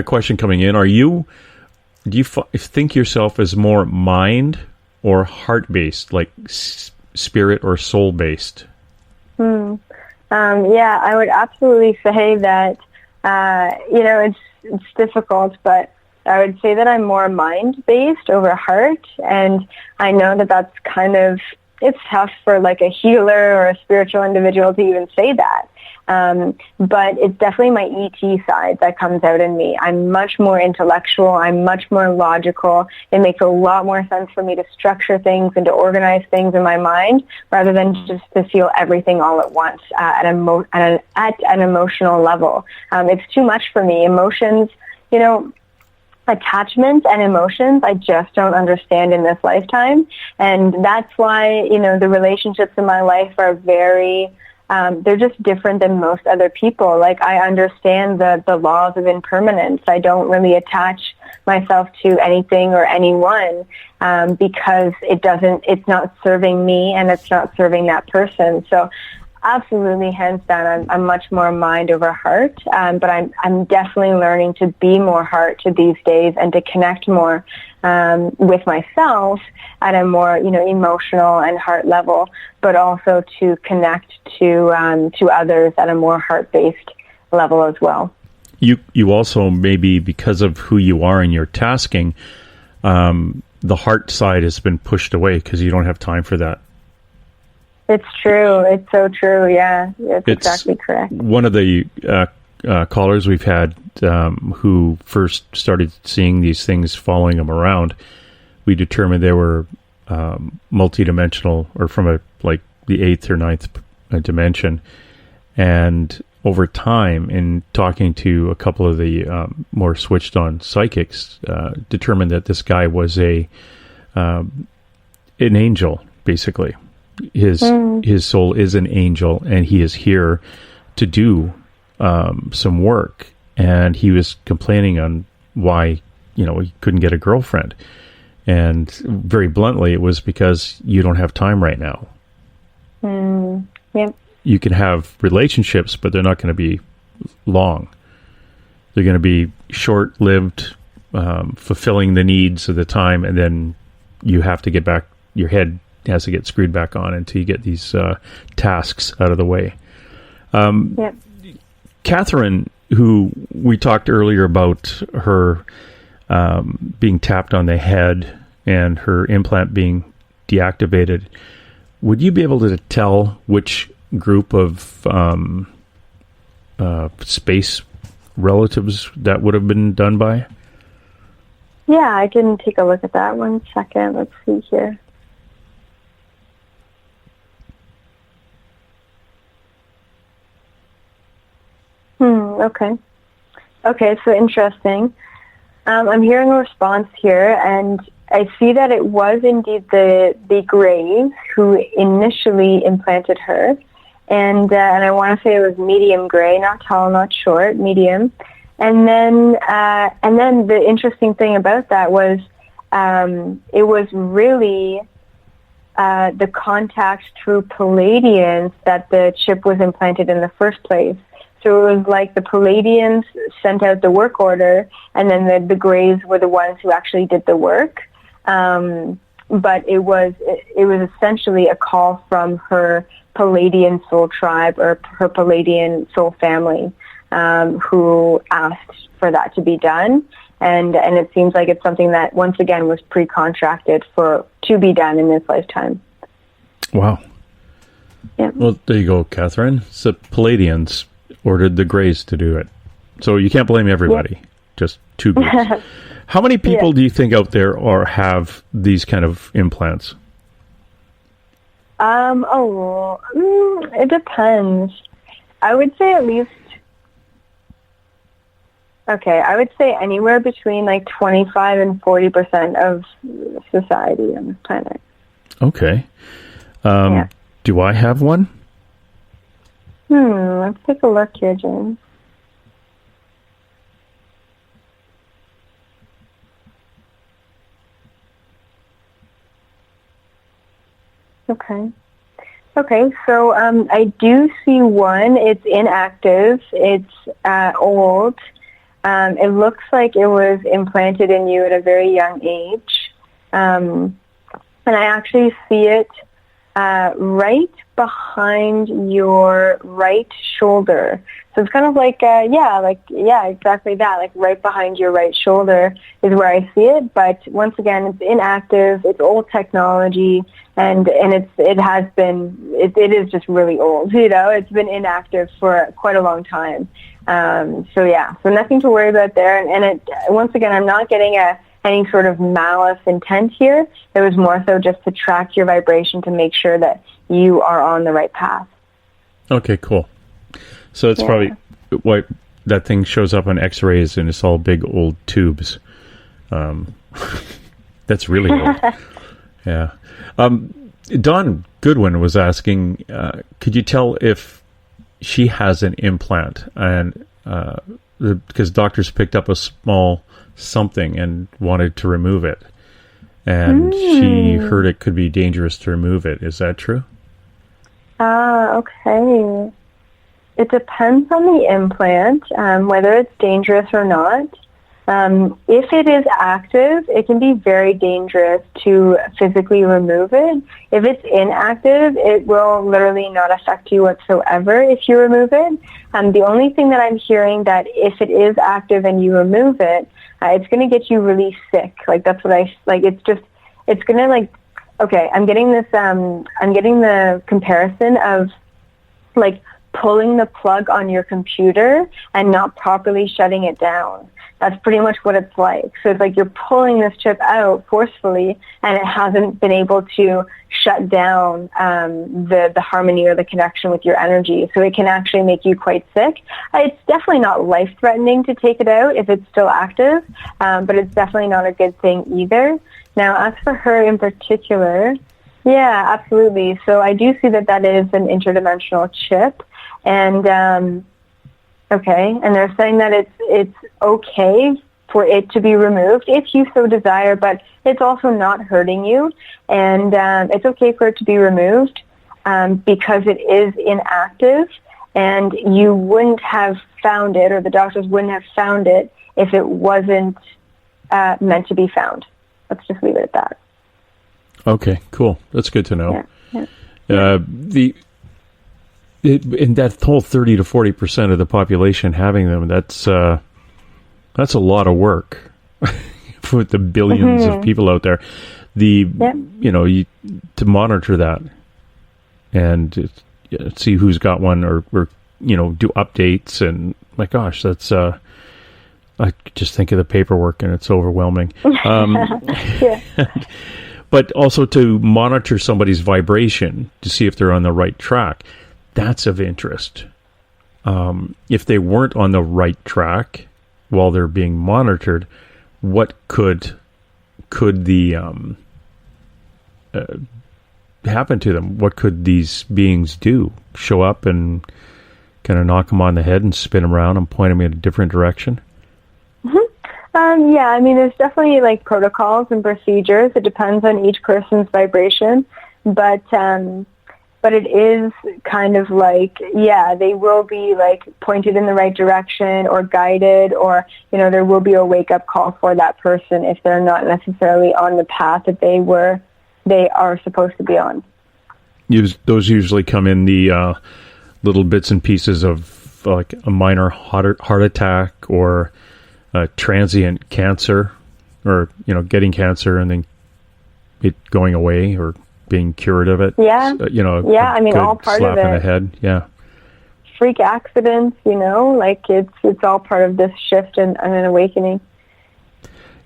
question coming in. Do you think yourself as more mind or heart based, like spirit or soul based? Yeah, I would absolutely say that. It's difficult, but I would say that I'm more mind based over heart, and I know that that's it's tough for like a healer or a spiritual individual to even say that. But it's definitely my ET side that comes out in me. I'm much more intellectual. I'm much more logical. It makes a lot more sense for me to structure things and to organize things in my mind rather than just to feel everything all at once at an emotional level. It's too much for me. Emotions, attachments and emotions, I just don't understand in this lifetime. And that's why, the relationships in my life are very... they're just different than most other people. Like, I understand the laws of impermanence. I don't really attach myself to anything or anyone because it's not serving me and it's not serving that person. So absolutely, hands down, I'm much more mind over heart, but I'm definitely learning to be more heart to these days and to connect more with myself at a more emotional and heart level, but also to connect to others at a more heart-based level as well. You also, maybe because of who you are in your tasking, the heart side has been pushed away because you don't have time for that. It's true. It's so true. Yeah, it's exactly correct. One of the callers we've had who first started seeing these things following them around, we determined they were multidimensional, or from the 8th or 9th dimension. And over time, in talking to a couple of the more switched on psychics, determined that this guy was an angel, basically. His soul is an angel, and he is here to do some work. And he was complaining on why he couldn't get a girlfriend, and very bluntly, it was because you don't have time right now. Yep. You can have relationships, but they're not going to be long. They're going to be short-lived, fulfilling the needs of the time, and then you have to get back. Your head has to get screwed back on until you get these tasks out of the way. Yep. Catherine, who we talked earlier about her being tapped on the head and her implant being deactivated, would you be able to tell which group of space relatives that would have been done by? Yeah, I can take a look at that. 1 second. Let's see here. Okay, so interesting. I'm hearing a response here, and I see that it was indeed the Greys who initially implanted her, and I want to say it was medium gray, not tall, not short, medium. And then the interesting thing about that was it was really the contact through Palladians that the chip was implanted in the first place. So it was like the Palladians sent out the work order, and then the Greys were the ones who actually did the work. But it was essentially a call from her Palladian soul tribe or her Palladian soul family who asked for that to be done. And it seems like it's something that, once again, was pre-contracted to be done in this lifetime. Wow. Yeah. Well, there you go, Catherine. So Palladians ordered the Greys to do it. So you can't blame everybody, just two groups. How many people do you think out there have these kind of implants? It depends. I would say at least, I would say anywhere between like 25 and 40% of society on this planet. Okay. Do I have one? Let's take a look here, James. Okay, so I do see one. It's inactive. It's old. It looks like it was implanted in you at a very young age. And I actually see it right behind your right shoulder. So it's kind of like, exactly that. Like right behind your right shoulder is where I see it. But once again, it's inactive. It's old technology, and it is just really old. It's been inactive for quite a long time. So nothing to worry about there. And once again, I'm not getting any sort of malice intent here. It was more so just to track your vibration to make sure that you are on the right path. Okay, cool. So it's probably what that thing shows up on X-rays, and it's all big old tubes. That's really old. Yeah. Dawn Goodwin was asking, could you tell if she has an implant? And because doctors picked up a small something and wanted to remove it, and she heard it could be dangerous to remove it. Is that true? Okay. It depends on the implant, whether it's dangerous or not. If it is active, it can be very dangerous to physically remove it. If it's inactive, it will literally not affect you whatsoever if you remove it. The only thing that I'm hearing that if it is active and you remove it, it's going to get you really sick. Like that's what it's going to I'm getting the comparison of like pulling the plug on your computer and not properly shutting it down. That's pretty much what it's like. So it's like you're pulling this chip out forcefully, and it hasn't been able to shut down the harmony or the connection with your energy. So it can actually make you quite sick. It's definitely not life-threatening to take it out if it's still active, but it's definitely not a good thing either. Now, as for her in particular, yeah, absolutely. So I do see that is an interdimensional chip, and and they're saying that it's okay for it to be removed if you so desire, but it's also not hurting you, and it's okay for it to be removed because it is inactive, and you wouldn't have found it, or the doctors wouldn't have found it if it wasn't meant to be found. Let's just leave it at that. Okay, cool. That's good to know. Yeah. In that whole 30 to 40% of the population having them, that's a lot of work with the billions of people out there. To monitor that and see who's got one, or do updates, and my gosh, that's I just think of the paperwork and it's overwhelming. But also to monitor somebody's vibration to see if they're on the right track. That's of interest. If they weren't on the right track while they're being monitored, what could the happen to them? What could these beings do? Show up and kind of knock them on the head and spin them around and point them in a different direction? There's definitely like protocols and procedures. It depends on each person's vibration. But it is kind of like, yeah, they will be like pointed in the right direction or guided, or, you know, there will be a wake-up call for that person if they're not necessarily on the path that they are supposed to be on. Those usually come in the little bits and pieces of like a minor heart attack or a transient cancer, or, you know, getting cancer and then it going away or being cured of it. Yeah. You know, I mean, all part slap of it. in the head. Yeah. Freak accidents, you know, like it's all part of this shift and an awakening.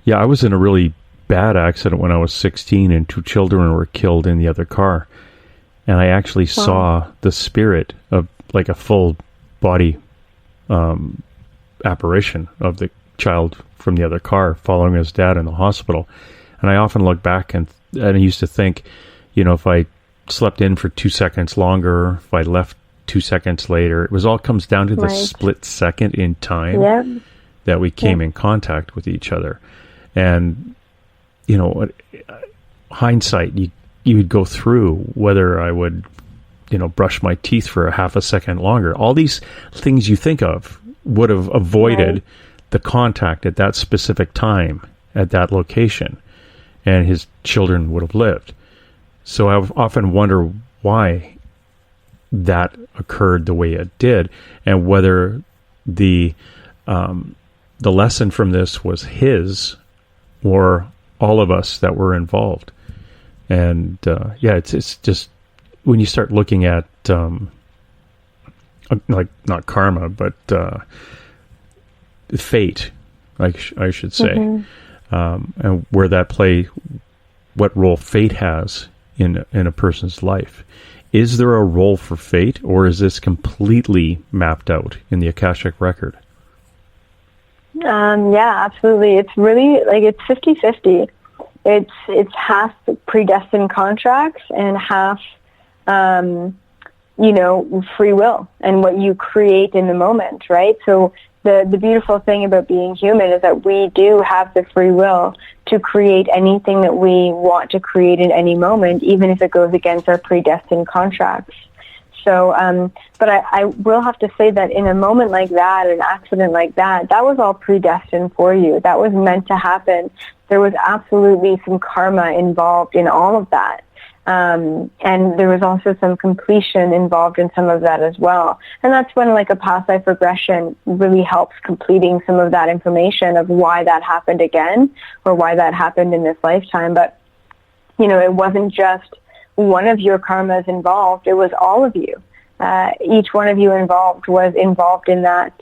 Yeah, I was in a really bad accident when I was 16 and 2 children were killed in the other car. And I actually saw the spirit of like a full body apparition of the child from the other car following his dad in the hospital. And I often look back and I used to think, you know, if I slept in for 2 seconds longer, if I left 2 seconds later, it all comes down to the split second in time that we came in contact with each other. And, you know, hindsight, you would go through whether I would, you know, brush my teeth for a half a second longer. All these things you think of would have avoided the contact at that specific time at that location, and his children would have lived. So I often wonder why that occurred the way it did, and whether the lesson from this was his or all of us that were involved. And it's just when you start looking at like not karma, but fate, I should say, and where that what role fate has in a person's life. Is there a role for fate, or is this completely mapped out in the Akashic record? Yeah, absolutely. It's really like it's 50-50. It's half predestined contracts and half, you know, free will and what you create in the moment, right? So the beautiful thing about being human is that we do have the free will to create anything that we want to create in any moment, even if it goes against our predestined contracts. So, but I will have to say that in a moment like that, an accident like that, that was all predestined for you. That was meant to happen. There was absolutely some karma involved in all of that. And there was also some completion involved in some of that as well. And that's when like a past life regression really helps completing some of that information of why that happened again or why that happened in this lifetime. But, you know, it wasn't just one of your karmas involved. It was all of you. Each one of you involved was involved in that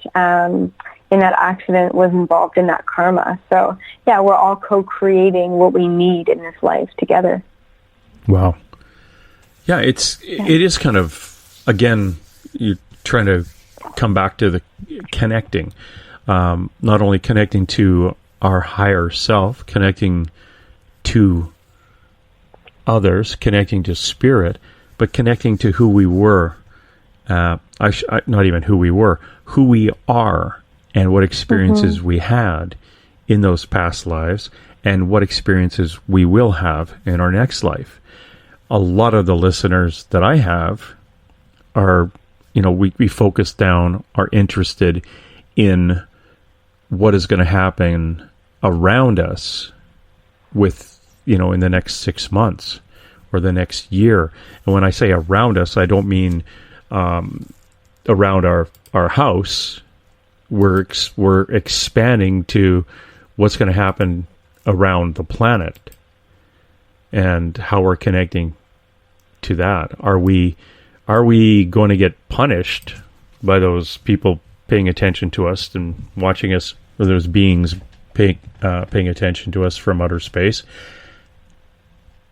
accident, was involved in that karma. So, yeah, we're all co-creating what we need in this life together. Wow. Yeah, it is kind of, again, you're trying to come back to the connecting, not only connecting to our higher self, connecting to others, connecting to spirit, but connecting to who we were, not even who we were, who we are, and what experiences we had in those past lives, and what experiences we will have in our next life. A lot of the listeners that I have are, you know, we focus down, are interested in what is going to happen around us with, you know, in the next 6 months or the next year. And when I say around us, I don't mean around our house. We're expanding to what's going to happen around the planet and how we're connecting to that. Are we going to get punished by those people paying attention to us and watching us, or those beings paying attention to us from outer space,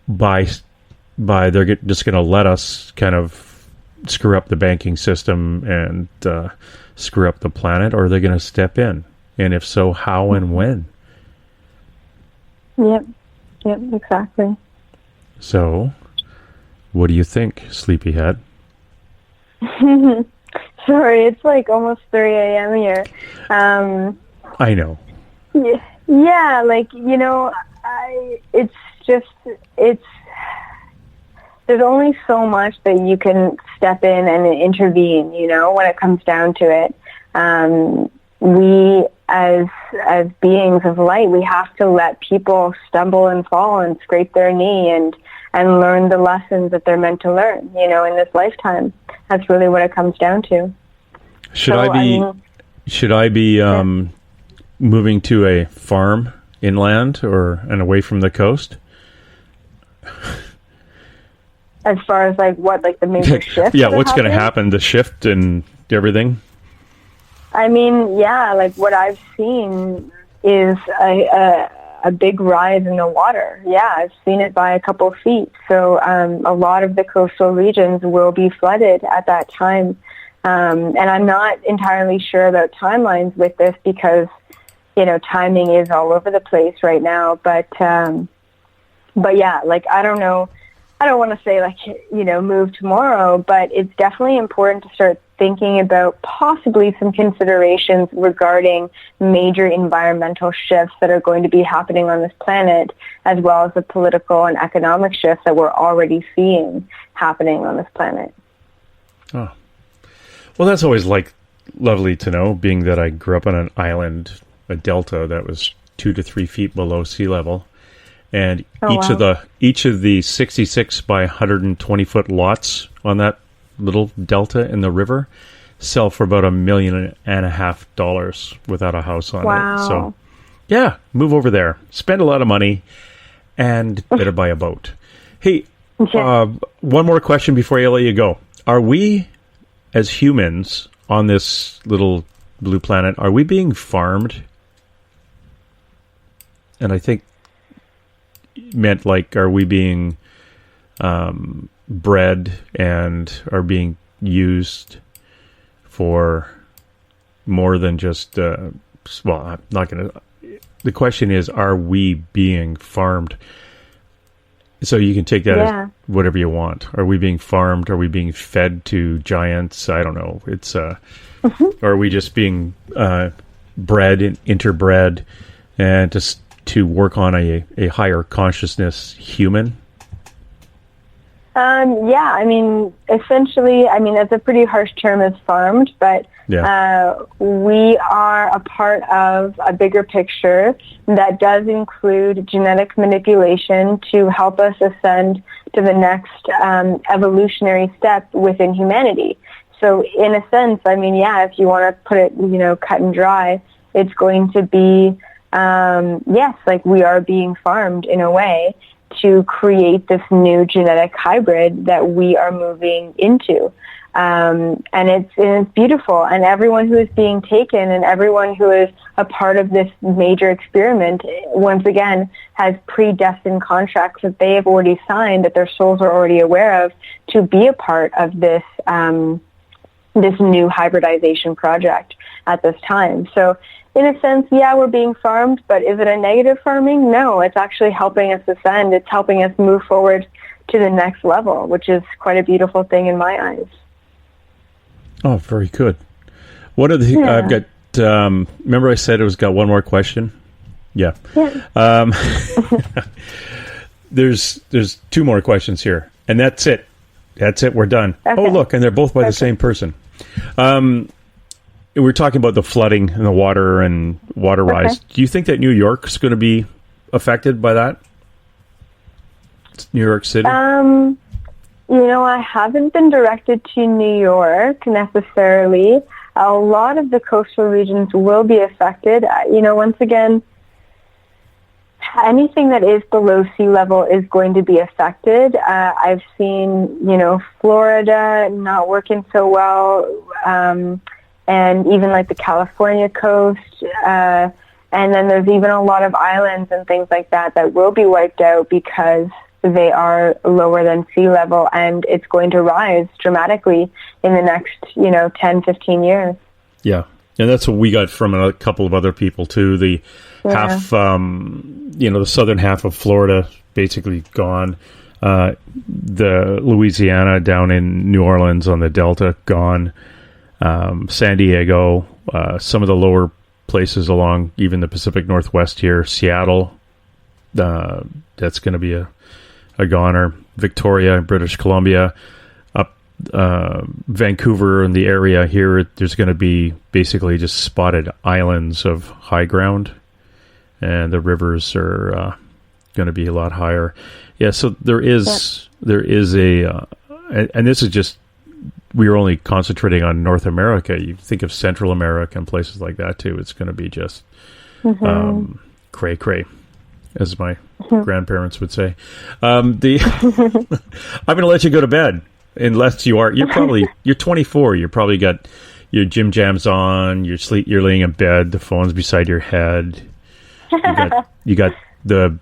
by they're just going to let us kind of screw up the banking system and screw up the planet, or are they going to step in? And if so, how and when? Yep, exactly. So, what do you think, Sleepyhead? Sorry, it's like almost 3 a.m. here. I know. Yeah, like, you know, it's there's only so much that you can step in and intervene, when it comes down to it. We, as beings of light, we have to let people stumble and fall and scrape their knee and learn the lessons that they're meant to learn, in this lifetime. That's really what it comes down to. Should I be moving to a farm inland and away from the coast? As far as the major shift? Yeah, what's going to happen? The shift and everything? What I've seen is a big rise in the water. Yeah, I've seen it by a couple feet. So a lot of the coastal regions will be flooded at that time. And I'm not entirely sure about timelines with this because, timing is all over the place right now. But yeah, I don't know. I don't want to say move tomorrow, but it's definitely important to start thinking about possibly some considerations regarding major environmental shifts that are going to be happening on this planet, as well as the political and economic shifts that we're already seeing happening on this planet. Oh, well, that's always lovely to know, being that I grew up on an island, a delta that was 2 to 3 feet below sea level. And each of the 66 by 120 foot lots on that little delta in the river sell for about $1.5 million without a house on it. So, yeah, move over there, spend a lot of money, and better buy a boat. Hey, one more question before I let you go. Are we, as humans on this little blue planet, are we being farmed? And I think meant are we being bred and are being used for more than just I'm not going to. The question is, are we being farmed? So you can take that as whatever you want. Are we being farmed? Are we being fed to giants? I don't know. It's or are we just being bred and interbred and just to work on a higher consciousness human? Essentially, that's a pretty harsh term, is farmed, but we are a part of a bigger picture that does include genetic manipulation to help us ascend to the next evolutionary step within humanity. So in a sense, if you want to put it, cut and dry, it's going to be we are being farmed in a way to create this new genetic hybrid that we are moving into. And it's beautiful. And everyone who is being taken and everyone who is a part of this major experiment, once again, has predestined contracts that they have already signed, that their souls are already aware of, to be a part of this, this new hybridization project at this time. So, in a sense, we're being farmed, but is it a negative farming? No, it's actually helping us ascend. It's helping us move forward to the next level, which is quite a beautiful thing in my eyes. Oh, very good. What are the? I've got. Remember, I said it got one more question. Yeah. There's 2 more questions here, and that's it. That's it. We're done. Okay. Oh, look, and they're both by the same person. We're talking about the flooding and the water and water rise. Do you think that New York's going to be affected by that? New York City? I haven't been directed to New York necessarily. A lot of the coastal regions will be affected. Once again, anything that is below sea level is going to be affected. I've seen, Florida not working so well, and even the California coast, and then there's even a lot of islands and things like that will be wiped out because they are lower than sea level, and it's going to rise dramatically in the next, 10, 15 years. Yeah, and that's what we got from a couple of other people too. The half, the southern half of Florida basically gone. The Louisiana down in New Orleans on the Delta gone. San Diego, some of the lower places along even the Pacific Northwest here, Seattle, that's going to be a a goner. Victoria, British Columbia, up Vancouver and the area here, there's going to be basically just spotted islands of high ground, and the rivers are going to be a lot higher. Yeah, so there is a, and this is just, we are only concentrating on North America. You think of Central America and places like that too. It's going to be just cray-cray, as my grandparents would say. I'm going to let you go to bed, unless you're 24. You probably got your gym jams on. You're laying in bed. The phone's beside your head. You got the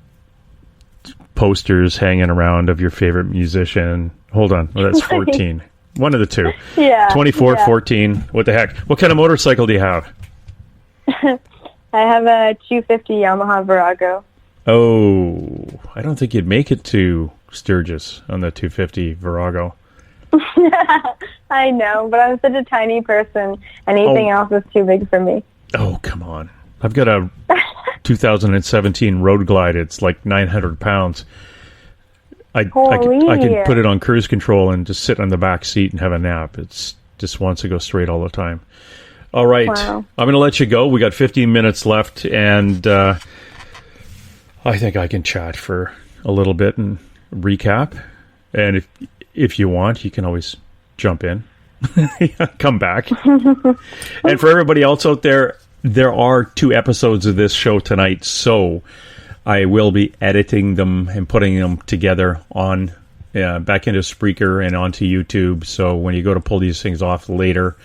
posters hanging around of your favorite musician. Hold on, that's 14. One of the two. Yeah. 24, yeah. 14. What the heck? What kind of motorcycle do you have? I have a 250 Yamaha Virago. Oh, I don't think you'd make it to Sturgis on the 250 Virago. I know, but I'm such a tiny person. Anything else is too big for me. Oh, come on. I've got a 2017 Road Glide. It's like 900 pounds. I could put it on cruise control and just sit on the back seat and have a nap. It's just wants to go straight all the time. All right. Wow. I'm going to let you go. We got 15 minutes left, and I think I can chat for a little bit and recap. And if you want, you can always jump in, come back. And for everybody else out there are 2 episodes of this show tonight, so I will be editing them and putting them together on back into Spreaker and onto YouTube. So when you go to pull these things off later,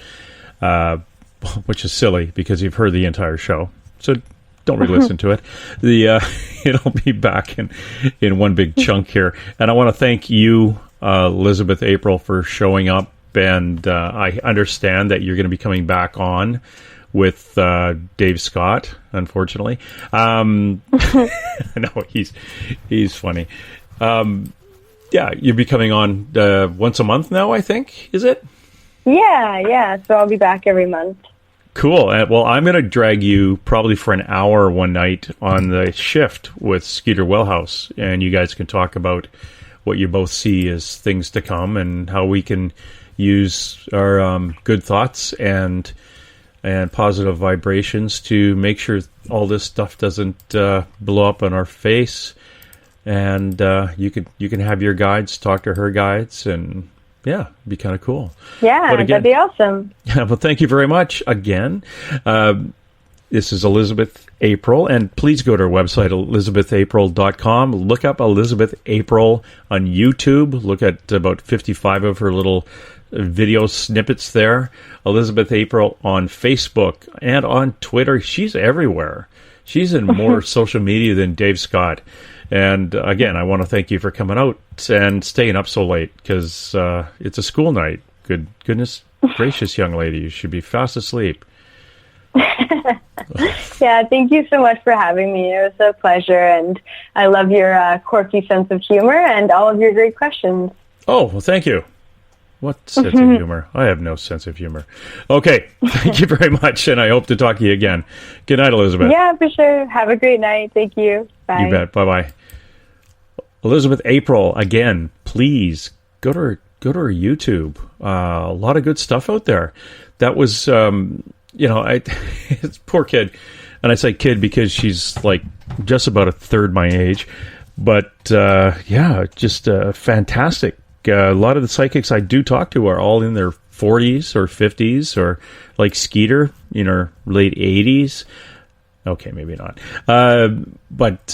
which is silly because you've heard the entire show, so don't re-listen to it. It'll be back in one big chunk here. And I want to thank you, Elizabeth April, for showing up. And I understand that you're going to be coming back on with Dave Scott, unfortunately. No, he's funny. Yeah, you'll be coming on once a month now, I think, is it? Yeah. So I'll be back every month. Cool. Well, I'm going to drag you probably for an hour one night on the shift with Skeeter Wellhouse, and you guys can talk about what you both see as things to come and how we can use our good thoughts and positive vibrations to make sure all this stuff doesn't blow up in our face. And you can have your guides talk to her guides, and yeah, it'd be kind of cool. Yeah, that'd be awesome. Yeah, well, thank you very much again. This is Elizabeth April, and please go to our website, ElizabethApril.com. Look up Elizabeth April on YouTube. Look at about 55 of her little video snippets there. Elizabeth April on Facebook and on Twitter. She's everywhere. She's in more social media than Dave Scott. And again, I want to thank you for coming out and staying up so late, because it's a school night. Goodness gracious, young lady, you should be fast asleep. Yeah, thank you so much for having me. It was a pleasure, and I love your quirky sense of humor and all of your great questions. Oh, well, thank you. What sense of humor? I have no sense of humor. Okay, thank you very much, and I hope to talk to you again. Good night, Elizabeth. Yeah, for sure. Have a great night. Thank you. Bye. You bet. Bye-bye. Elizabeth April, again, please go to her YouTube. A lot of good stuff out there. That was, it's poor kid. And I say kid because she's like just about a third my age. But, just fantastic. A lot of the psychics I do talk to are all in their 40s or 50s, or like Skeeter in her late 80s. Okay, maybe not. But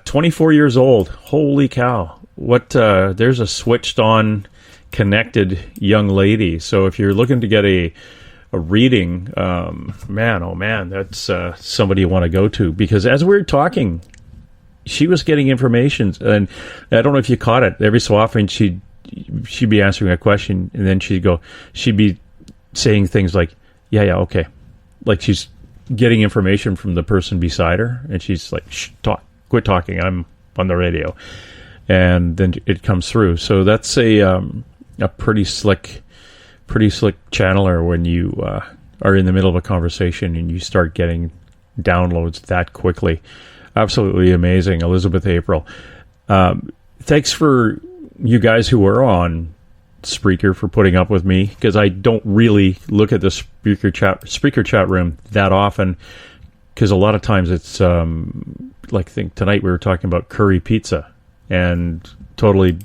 24 years old. Holy cow. There's a switched on, connected young lady. So if you're looking to get a reading, man, oh man, that's somebody you want to go to. Because as we were talking, she was getting information, and I don't know if you caught it. Every so often she'd be answering a question, and then she'd be saying things like, yeah, okay. Like she's getting information from the person beside her, and she's like, shh, quit talking, I'm on the radio. And then it comes through. So that's a pretty slick channeler when you are in the middle of a conversation and you start getting downloads that quickly. Absolutely amazing. Elizabeth April. thanks for you guys who are on Spreaker for putting up with me, because I don't really look at the Spreaker chat room that often, because a lot of times it's like, I think tonight we were talking about curry pizza, and totally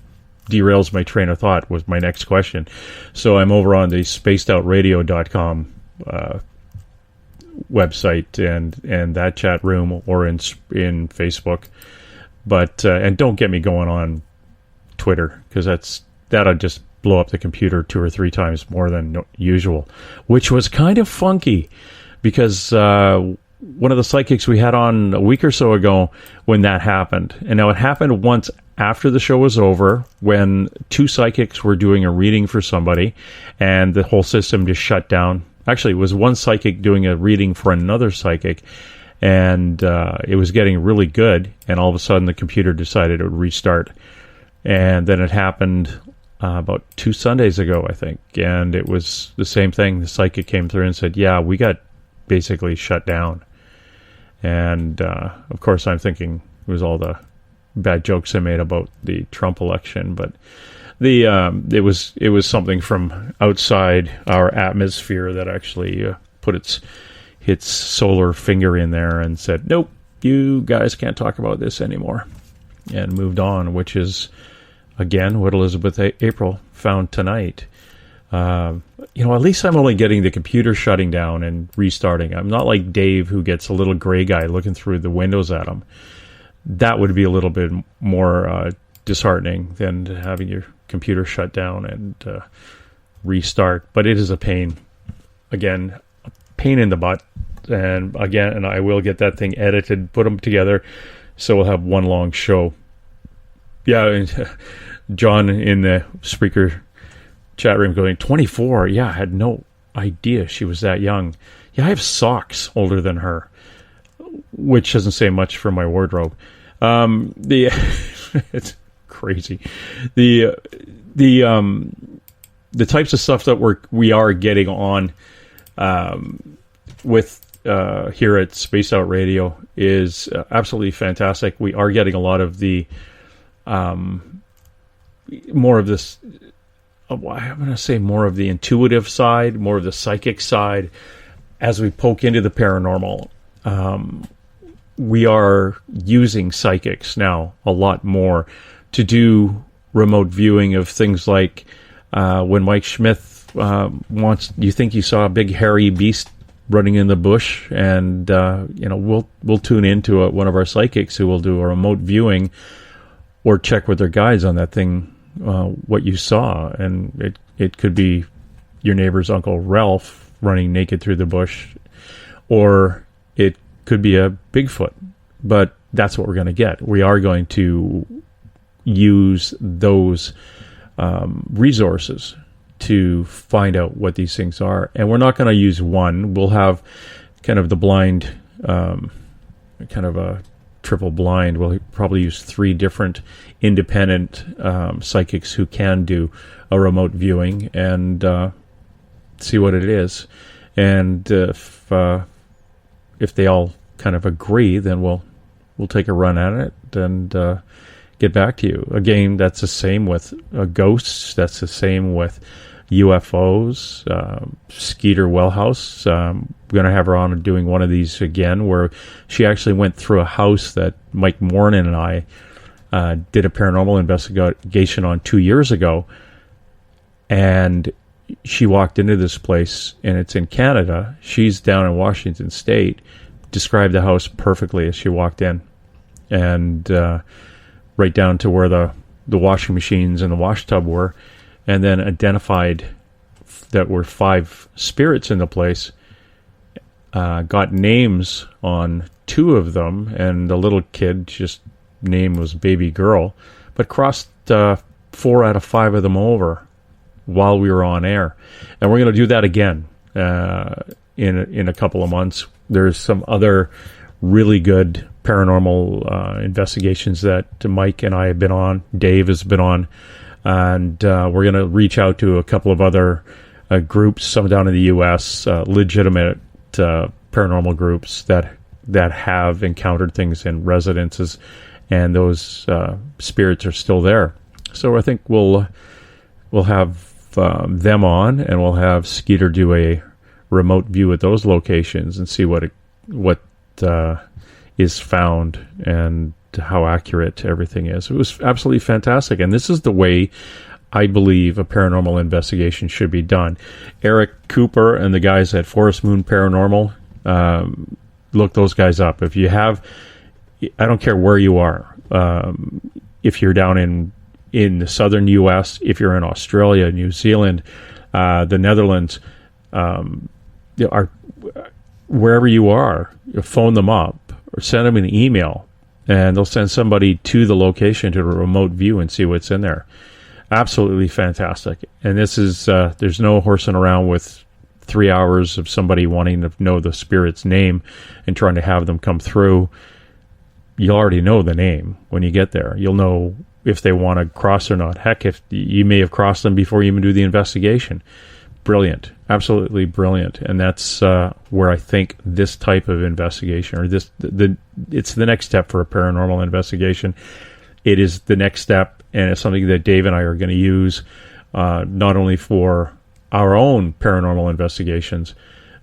derails my train of thought was my next question. So I'm over on the spacedoutradio.com website and that chat room, or in Facebook. But and don't get me going on Twitter, because that'll just blow up the computer 2 or 3 times more than usual, which was kind of funky, because one of the psychics we had on a week or so ago, when that happened, and now it happened once after the show was over, when 2 psychics were doing a reading for somebody, and the whole system just shut down. Actually, it was one psychic doing a reading for another psychic, and it was getting really good, and all of a sudden the computer decided it would restart. And then it happened about 2 Sundays ago, I think, and it was the same thing. The psychic came through and said, yeah, we got basically shut down. And of course I'm thinking it was all the bad jokes I made about the Trump election, but it was something from outside our atmosphere that actually put its solar finger in there and said, nope, you guys can't talk about this anymore, and moved on, which is again what Elizabeth April found tonight. At least I'm only getting the computer shutting down and restarting. I'm not like Dave, who gets a little gray guy looking through the windows at him. That would be a little bit more disheartening than having your computer shut down and restart. But it is a pain. Again, a pain in the butt. And I will get that thing edited, put them together, so we'll have one long show. Yeah, and John in the Spreaker chat room going, 24? Yeah, I had no idea she was that young. Yeah, I have socks older than her, which doesn't say much for my wardrobe. It's crazy. The types of stuff that we are getting on with here at Spaced Out Radio is absolutely fantastic. We are getting a lot of the more of this. I'm going to say more of the intuitive side, more of the psychic side, as we poke into the paranormal. We are using psychics now a lot more to do remote viewing of things like when Mike Smith you think you saw a big hairy beast running in the bush, and we'll tune into one of our psychics who will do a remote viewing or check with their guides on that thing, what you saw, and it could be your neighbor's Uncle Ralph running naked through the bush, or it could be a Bigfoot. But that's what we're going to get. We are going to use those resources to find out what these things are. And we're not going to use one. We'll have kind of the blind, kind of a triple blind. We'll probably use 3 different independent psychics who can do a remote viewing and see what it is. And if they all kind of agree, then we'll take a run at it and get back to you. Again, that's the same with ghosts. That's the same with UFOs. Skeeter Wellhouse, we're going to have her on doing one of these again, where she actually went through a house that Mike Mornin and I did a paranormal investigation on 2 years ago, and she walked into this place, and it's in Canada. She's down in Washington State. Described the house perfectly as she walked in, and right down to where the washing machines and the wash tub were, and then identified that were 5 spirits in the place. Got names on 2 of them, and the little kid just name was Baby Girl, but crossed 4 out of 5 of them over while we were on air, and we're going to do that again in a couple of months. There's some other really good paranormal investigations that Mike and I have been on. Dave has been on, and we're going to reach out to a couple of other groups, some down in the U.S., legitimate paranormal groups that have encountered things in residences, and those spirits are still there. So I think we'll have them on, and we'll have Skeeter do a remote view at those locations and see what is found and how accurate everything is. It was absolutely fantastic, and this is the way I believe a paranormal investigation should be done. Eric Cooper and the guys at Forest Moon Paranormal, look those guys up. If you have, I don't care where you are, if you're down in the southern U.S., if you're in Australia, New Zealand, the Netherlands, wherever you are, phone them up or send them an email, and they'll send somebody to the location to a remote view and see what's in there. Absolutely fantastic. And this is, there's no horsing around with 3 hours of somebody wanting to know the spirit's name and trying to have them come through. You'll already know the name when you get there. You'll know if they want to cross or not. Heck, if you may have crossed them before you even do the investigation. Brilliant. Absolutely brilliant. And that's where I think this type of investigation, or it's the next step for a paranormal investigation. It is the next step, and it's something that Dave and I are going to use not only for our own paranormal investigations,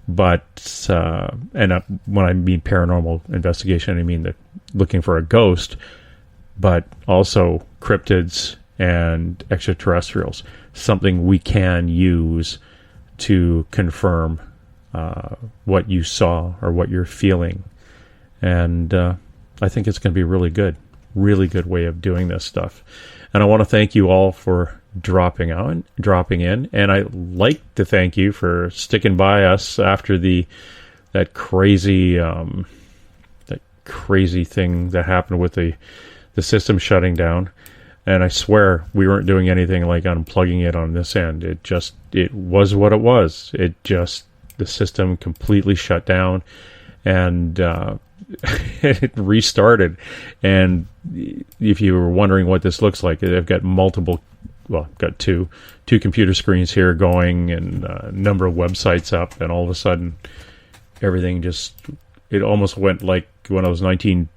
but when I mean paranormal investigation, I mean looking for a ghost, but also cryptids and extraterrestrials, something we can use to confirm what you saw or what you're feeling. And I think it's going to be really good way of doing this stuff. And I want to thank you all for dropping in, and I'd like to thank you for sticking by us after that crazy thing that happened with the system shutting down. And I swear we weren't doing anything like unplugging it on this end. It was what it was. The system completely shut down, and it restarted. And if you were wondering what this looks like, I've got I've got two computer screens here going, and a number of websites up, and all of a sudden everything it almost went like one of those 1960s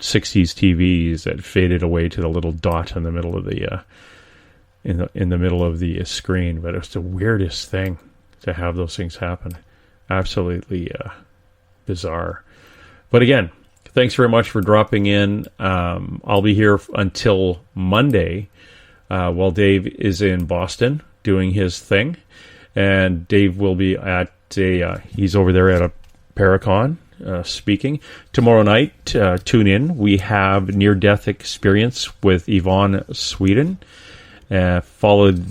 TVs that faded away to the little dot in the middle of the in the middle of the screen. But it was the weirdest thing to have those things happen. Absolutely bizarre. But again, thanks very much for dropping in. I'll be here until Monday while Dave is in Boston doing his thing. And Dave will be he's over there at a Paracon speaking. Tomorrow night, tune in. We have Near-Death Experience with Yvonne Sweden. Followed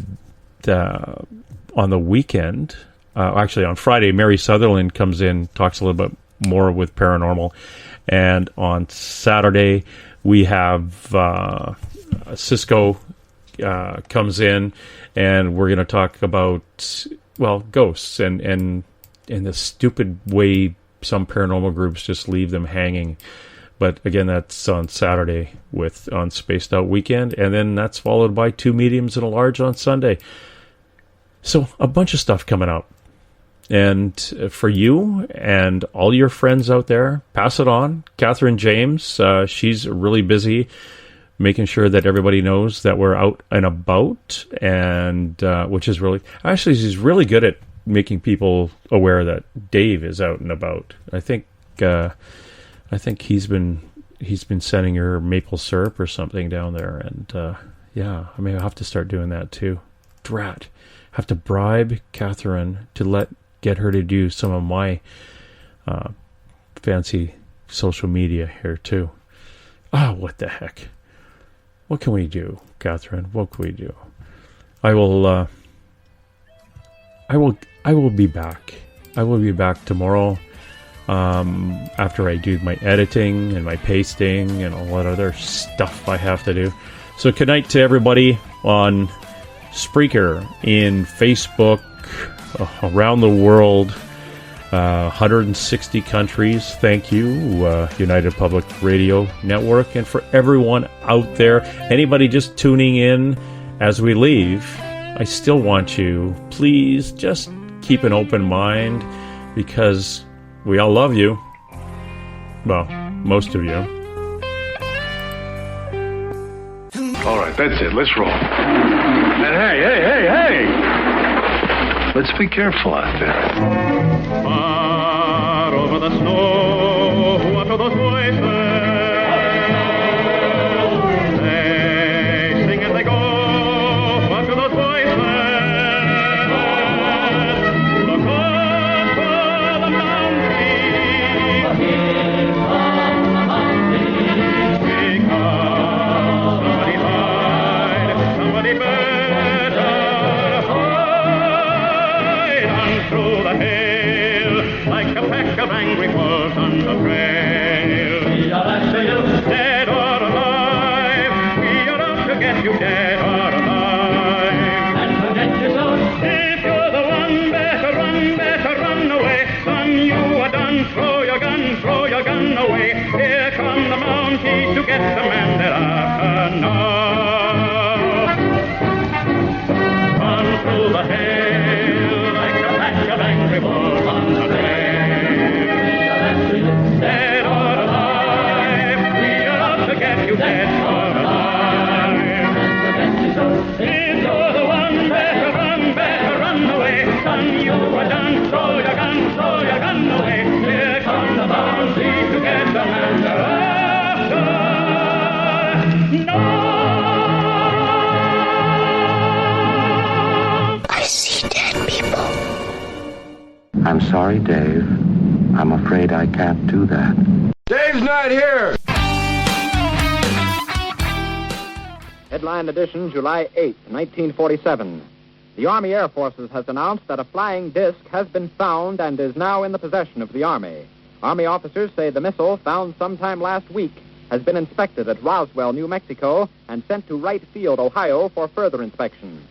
on the weekend, actually on Friday, Mary Sutherland comes in, talks a little bit more with paranormal. And on Saturday, we have Cisco comes in, and we're going to talk about, ghosts and the stupid way some paranormal groups just leave them hanging. But again, that's on Saturday on Spaced Out Weekend, and then that's followed by 2 mediums and a large on Sunday. So a bunch of stuff coming up. And for you and all your friends out there, pass it on. Catherine James, she's really busy making sure that everybody knows that we're out and about, and which is she's really good at making people aware that Dave is out and about. I think he's been sending her maple syrup or something down there, and I may have to start doing that too. Drat, have to bribe Catherine to get her to do some of my fancy social media here too. What the heck? What can we do, Catherine? What can we do? I will be back. I will be back tomorrow after I do my editing and my pasting and all that other stuff I have to do. So good night to everybody on Spreaker, in Facebook, around the world, 160 countries. Thank you, United Public Radio Network. And for everyone out there, anybody just tuning in as we leave, I still want you, please just keep an open mind, because we all love you. Well, most of you. All right, that's it. Let's roll. And hey! Let's be careful out there. Far over the snow, what are those voices? They sing as they go. What are those voices? Look up for the mountain. Because somebody hide, somebody better hide on through the hill, like a pack of angry wolves on the trail. We are after you, dead or alive. We are out to get you, dead or alive. And forget your soul. If you're the one, better run away. Son, you are done. Throw your gun away. Here come the Mounties to get the man they're after now. On through the hill, like a pack of angry wolves on the trail. Dead or alive, we are out to get you, dead or alive. If you're the one, better run away. Son, you are done. Throw your gun away. Here come the Mounties to get the man they're after. No! I see dead people. I'm sorry, Dave. I'm afraid I can't do that. Dave's not here! Headline edition, July 8, 1947. The Army Air Forces has announced that a flying disc has been found and is now in the possession of the Army. Army officers say the missile, found sometime last week, has been inspected at Roswell, New Mexico, and sent to Wright Field, Ohio, for further inspection.